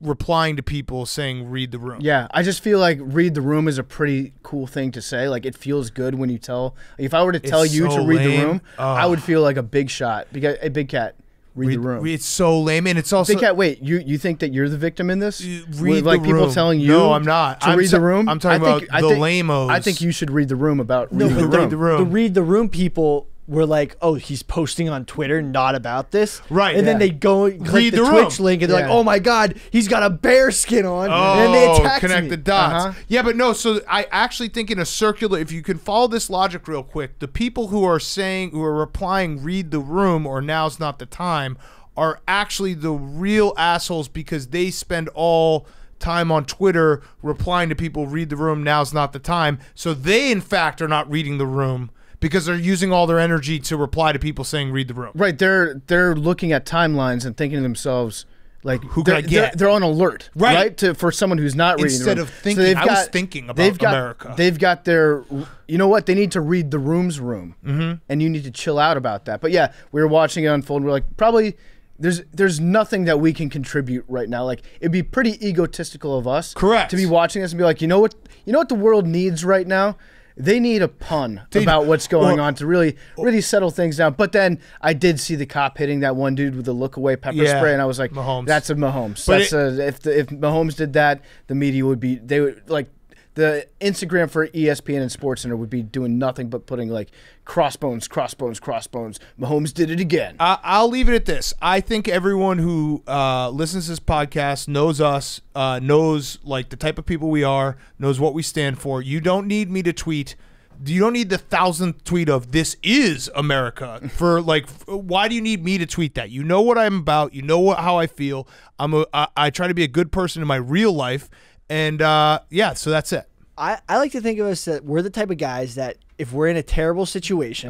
replying to people saying read the room. Yeah, I just feel like read the room is a pretty cool thing to say. Like, it feels good when you tell. If I were to tell you so to read the lame. room, I would feel like a big shot. Because a Big Cat, read the room. It's so lame, and it's also Big Cat. Wait, you think that you're the victim in this? Read like the people room. telling you? No, I'm not. To read the room. I'm talking about the lame-os. I think you should read the room about No, read but the room. the room. The Read the Room people were like, oh, he's posting on Twitter not about this. Right. And then Yeah. they go and click Read the the Twitch room. link and they're like, Yeah. oh my God, he's got a bear skin on. Oh, and they attacked connect me. the dots. Uh-huh. Yeah, but no, so I actually think in a circular, if you can follow this logic real quick, the people who are replying, read the room or now's not the time, are actually the real assholes because they spend all time on Twitter replying to people, read the room, now's not the time. So they, in fact, are not reading the room because they're using all their energy to reply to people saying read the room. Right, they're looking at timelines and thinking to themselves, like, Who can I get? They're on alert, Right. for someone who's not reading Instead the room. of thinking, I was thinking about America. They've got their, you know what? They need to read the room's room, and you need to chill out about that. But yeah, we were watching it unfold. And we're like, probably there's nothing that we can contribute right now. Like, it'd be pretty egotistical of us, Correct, to be watching this and be like, you know what the world needs right now. They need a pun about what's going on to really settle things down. But then I did see the cop hitting that one dude with the look away pepper spray, and I was like, Mahomes. "That's a Mahomes." But If Mahomes did that, the media would be the Instagram for ESPN and SportsCenter would be doing nothing but putting like crossbones. Mahomes did it again. I'll leave it at this. I think everyone who listens to this podcast knows us, knows like the type of people we are, knows what we stand for. You don't need me to tweet. You don't need the 1,000th tweet of "This is America" for like. Why do you need me to tweet that? You know what I'm about. You know how I feel. I try to be a good person in my real life, and yeah. So that's it. I like to think of us that we're the type of guys that if we're in a terrible situation,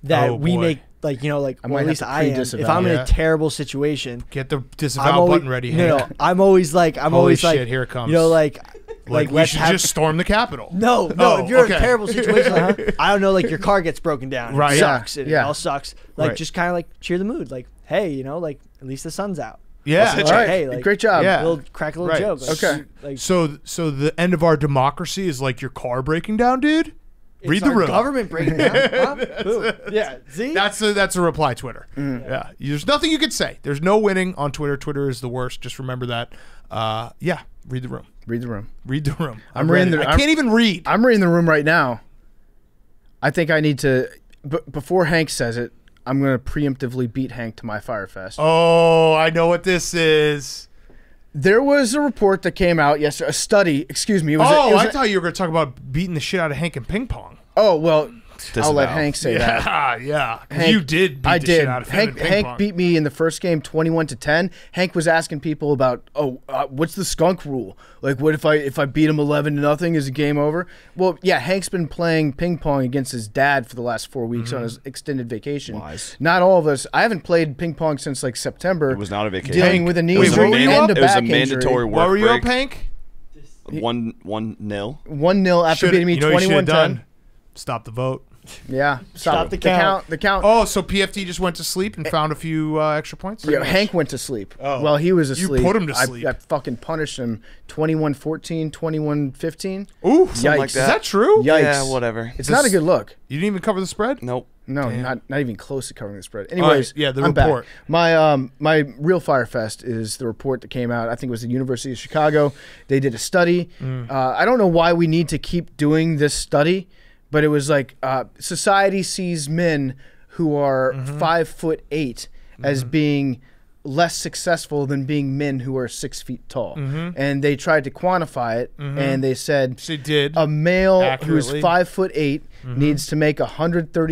that Oh, we boy. make like, you know, like, I or might at have least to I am. pre-disavow. If I'm in Yeah. a terrible situation, Get the I'm disavow always, button ready. No, Hank. I'm always like, Holy shit, here it comes. You know, like Like we let's should have, just storm the Capitol. No, Oh, if you're okay. in a terrible situation, like, I don't know, like your car gets broken down, Right. it sucks, Yeah. it all sucks. Like, Right. just kind of like cheer the mood, like, hey, you know, like at least the sun's out. Yeah. All right, Hey, like, great job. Yeah. Crack a little Right. joke. Like, Okay. Like, So the end of our democracy is like your car breaking down, dude. it's Read the our room. government breaking down. Huh? Who? Yeah. See. That's a reply Twitter. Yeah. There's nothing you can say. There's no winning on Twitter. Twitter is the worst. Just remember that. Yeah. Read the room. Read the room. Read the room. I'm reading the- I can't even read. I'm reading the room right now. I think I need to. Before Hank says it, I'm going to preemptively beat Hank to my Firefest. Oh, I know what this is. There was a report that came out yesterday. A study. Excuse me. It was I thought you were going to talk about beating the shit out of Hank in ping pong. Oh well. I'll let Disavow. Hank say that. Yeah. 'Cause Hank- you did beat I the did. shit out of him in ping Hank pong. beat me in the first game 21-10. Hank was asking people about, what's the skunk rule? Like, what if I beat him 11-0? Is the game over? Well, yeah, Hank's been playing ping pong against his dad for the last 4 weeks on his extended vacation. Wise. Not all of us. I haven't played ping pong since like September. It was not a vacation. Dealing with a knee Wait, injury where were you and up? a It was a back mandatory injury. work Why were you up, break. Hank? 1-0. 1-0 after beating me you know what you should've 21-10. done? Stop the vote. Yeah. Stop the count. The count. Oh, so PFT just went to sleep and found a few extra points? Yeah, Hank went to sleep. Oh. While he was You asleep. put him to sleep. I fucking punished him 21-14, 21-15. Ooh, Yikes. like Is that. that true? Yikes. Yeah, whatever. It's not a good look. You didn't even cover the spread? Nope. No, Damn. not even close to covering the spread. Anyways, yeah, the I'm report. back. My real Firefest is the report that came out. I think it was the University of Chicago. They did a study. I don't know why we need to keep doing this study, but it was like society sees men who are 5'8" as being less successful than being men who are 6 feet tall. And they tried to quantify it, and they said She did. a male who's Accurately. 5'8" needs to make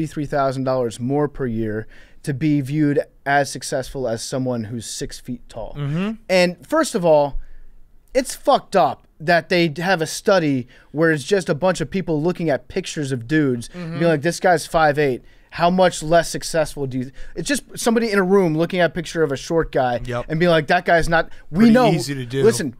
$133,000 more per year to be viewed as successful as someone who's 6 feet tall. And first of all, it's fucked up that they have a study where it's just a bunch of people looking at pictures of dudes, being like, "This guy's 5'8". how much less successful do you? It's just somebody in a room looking at a picture of a short guy and being like, that guy's not. We Pretty know. easy to do. Listen,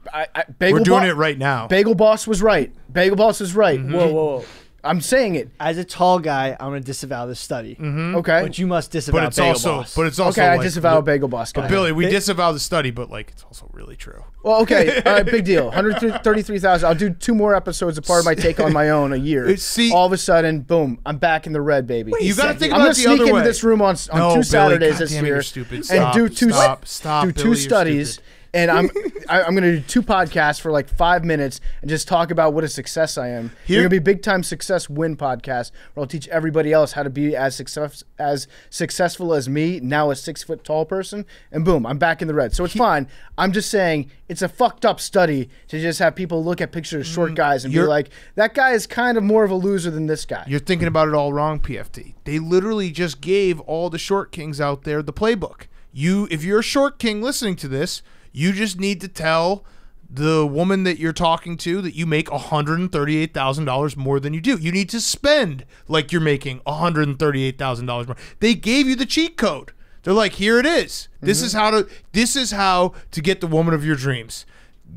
Bagel We're doing it right now. Bagel Boss was right. Bagel Boss is right. Whoa. I'm saying it. As a tall guy, I'm going to disavow this study. Okay. But you must disavow But it's Bagel also, Boss. but it's also. Okay, I like, disavow Bagel Boss guy. But Billy, we disavow the study, but like it's also really true. Well, okay, all right, big deal. 133,000. I'll do 2 more episodes of part of my take on my own a year. See- all of a sudden, boom, I'm back in the red, baby. You got to think I'm about gonna it the sneak other into way. this room on No, 2 Billy, Saturdays this goddamn it, year you're stupid. and Stop, do 2 stop, do Billy, 2 you're studies. stupid. And I'm gonna do 2 podcasts for like 5 minutes and just talk about what a success I am. You're gonna be big time success win podcast where I'll teach everybody else how to be as successful as me, now a 6 foot tall person, and boom, I'm back in the red. So it's fine. I'm just saying it's a fucked up study to just have people look at pictures of short guys and be like, that guy is kind of more of a loser than this guy. You're thinking about it all wrong, PFT. They literally just gave all the short kings out there the playbook. If you're a short king listening to this, you just need to tell the woman that you're talking to that you make $138,000 more than you do. You need to spend like you're making $138,000 more. They gave you the cheat code. They're like, here it is. This is how to get the woman of your dreams.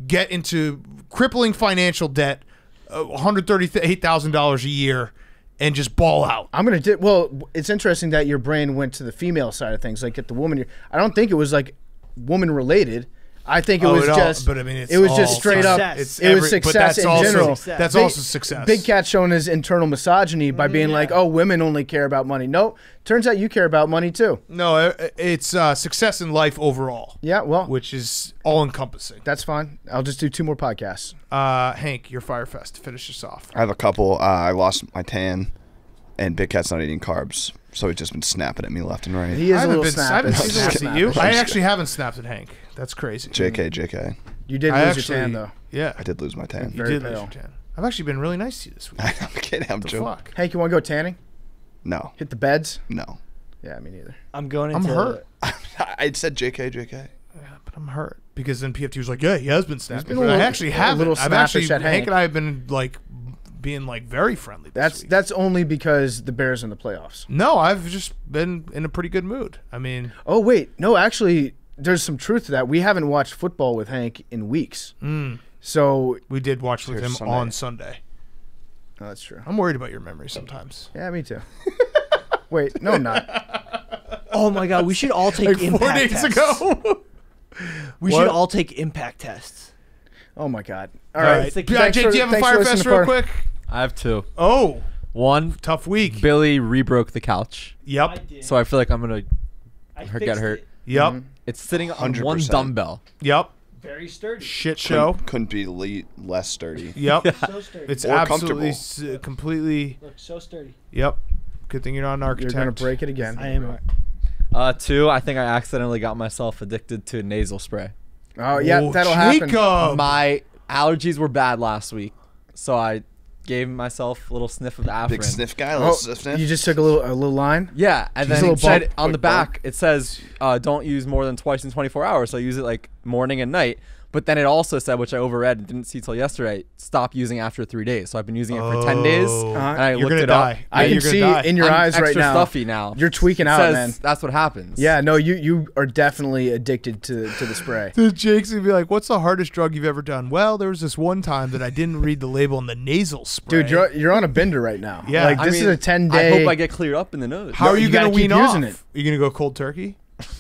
Get into crippling financial debt, $138,000 a year, and just ball out. I'm gonna well. It's interesting that your brain went to the female side of things, like get the woman. I don't think it was like woman related. I think it was just. But I mean, it's it was all just straight up. success. It was success in general. That's also success. Big Cat's showing his internal misogyny by being like, "Oh, women only care about money." No, turns out you care about money too. No, it's success in life overall. Yeah, well, which is all encompassing. That's fine. I'll just do 2 more podcasts. Hank, your Firefest to finish us off. I have a couple. I lost my tan, and Big Cat's not eating carbs, so he's just been snapping at me left and right. He is I a haven't little been snappish. snapping at you. I actually haven't snapped at Hank. That's crazy. JK. You did lose your tan though. Yeah, I did lose my tan. you did lose your tan. I've actually been really nice to you this week. I'm kidding. I'm The joking. fuck? Hank, you want to go tanning? No. Hit the beds? No. Yeah, me neither. I'm going I'm into hurt. I said JK. Yeah, but I'm hurt because then PFT was like, "Yeah, he has been snapping." been But a little- I actually a haven't. little I've actually snappish at Hank Hank. and I have been like being like very friendly. This week. That's only because the Bears in the playoffs. No, I've just been in a pretty good mood. I mean, Oh wait, no, actually, there's some truth to that. We haven't watched football with Hank in weeks. So we did watch with him Sunday. on Sunday. oh, that's true. I'm worried about your memory sometimes. Yeah, me too. Wait, no, I'm not. Oh my God, we should all take impact 4 days tests. ago. We What? should all take impact tests. Oh my God. All All right. right. Thank Do you. you have a thanks for listening Firefest to real Fire- quick? I have 2. Oh, One, tough week. Billy rebroke the couch, Yep. so I feel like I'm gonna get hurt. Yep. It's sitting on one 100%. dumbbell. Yep. Very sturdy. Shit show. Couldn't be less sturdy. Yep. So sturdy. It's Or absolutely comfortable. completely. Look, so sturdy. Yep. Good thing you're not an You're architect. gonna break it again. I am. 2, I think I accidentally got myself addicted to nasal spray. Oh yeah, Oh, that'll happen. Jacob. My allergies were bad last week, so I gave myself a little sniff of Afrin. Big sniff guy. Little Oh, sniff. you just took a little line. Yeah, and Just a then little it said bump, on the quick bump. back, it says don't use more than twice in 24 hours. So I use it like morning and night. But then it also said, which I overread and didn't see till yesterday, stop using after 3 days. So I've been using it for 10 days, and I You're looked gonna it die. up. I Yeah, can you're gonna see die. in your I'm eyes right extra now. stuffy now. You're tweaking It out, says man. That's what happens. Yeah, no, you are definitely addicted to the spray. Dude, Jake's gonna be like, "What's the hardest drug you've ever done?" Well, there was this one time that I didn't read the label on the nasal spray. Dude, you're on a bender right now. Yeah. like I this is a 10-day. I hope I get cleared up in the nose. How No, are you you gonna gotta keep wean off? using it. Are you gonna go cold turkey?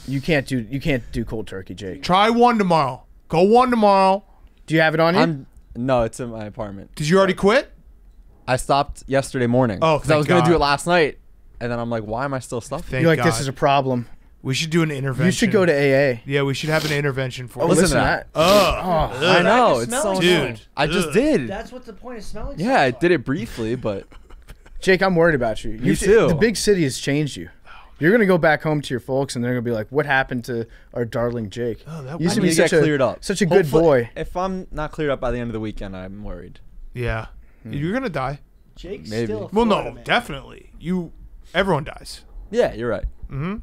You can't do cold turkey, Jake. Try one tomorrow. Go one tomorrow. Do you have it on you? No, it's in my apartment. Did you already quit? I stopped yesterday morning. Oh, because I was thank gonna do God. it last night, and then I'm like, why am I still stuffy? Thank You're like, God. this is a problem. We should do an intervention. You should go to AA. Yeah, we should have an intervention for Oh, you. listen listen to to that. that. I know it's so Dude. annoying. I just did. That's what the point of smelling. Yeah, I did it briefly, but Jake, I'm worried about you. Me too. The big city has changed you. You're gonna go back home to your folks, and they're gonna be like, "What happened to our darling Jake?" Oh, that You used I to need be to get such cleared up. such a good Hopefully- boy. If I'm not cleared up by the end of the weekend, I'm worried. Yeah. You're gonna die. Jake's Maybe. still a Well, Florida no, man. definitely. Everyone dies. Yeah, you're right. Mm-hmm.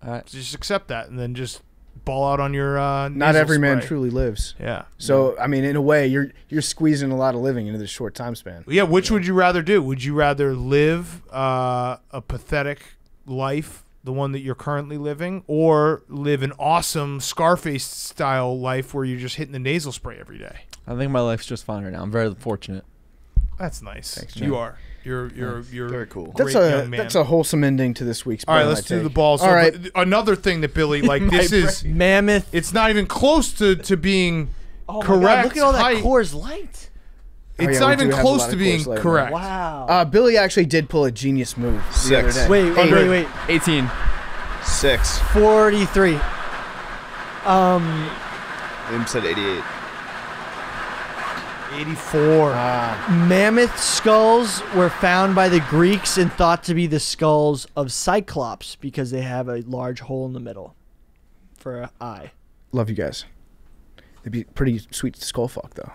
All right. So just accept that, and then just ball out on your Not nasal every man spray. truly lives. Yeah. So I mean, in a way, you're squeezing a lot of living into this short time span. Yeah, which would you rather do? Would you rather live a pathetic life, the one that you're currently living, or live an awesome Scarface style life where you're just hitting the nasal spray every day? I think my life's just fine right now. I'm very fortunate. That's nice. Thanks, you Jim. are. You're Very cool. That's great young man. that's a wholesome ending to this week's. All right, Play let's My do the Take. balls. So All right, another thing that Billy this is Mammoth. it's not even close to being Oh my correct. God, look at all that height. Coors Light. Oh, It's yeah, not we even do have a close lot to of being Coors Light, man. correct. Wow. Billy actually did pull a genius move the other 6. day. wait, under- wait. 18. 6. 43. Liam said 88. 84. Mammoth skulls were found by the Greeks and thought to be the skulls of Cyclops because they have a large hole in the middle for an eye. Love you guys. It'd be pretty sweet skull fuck though.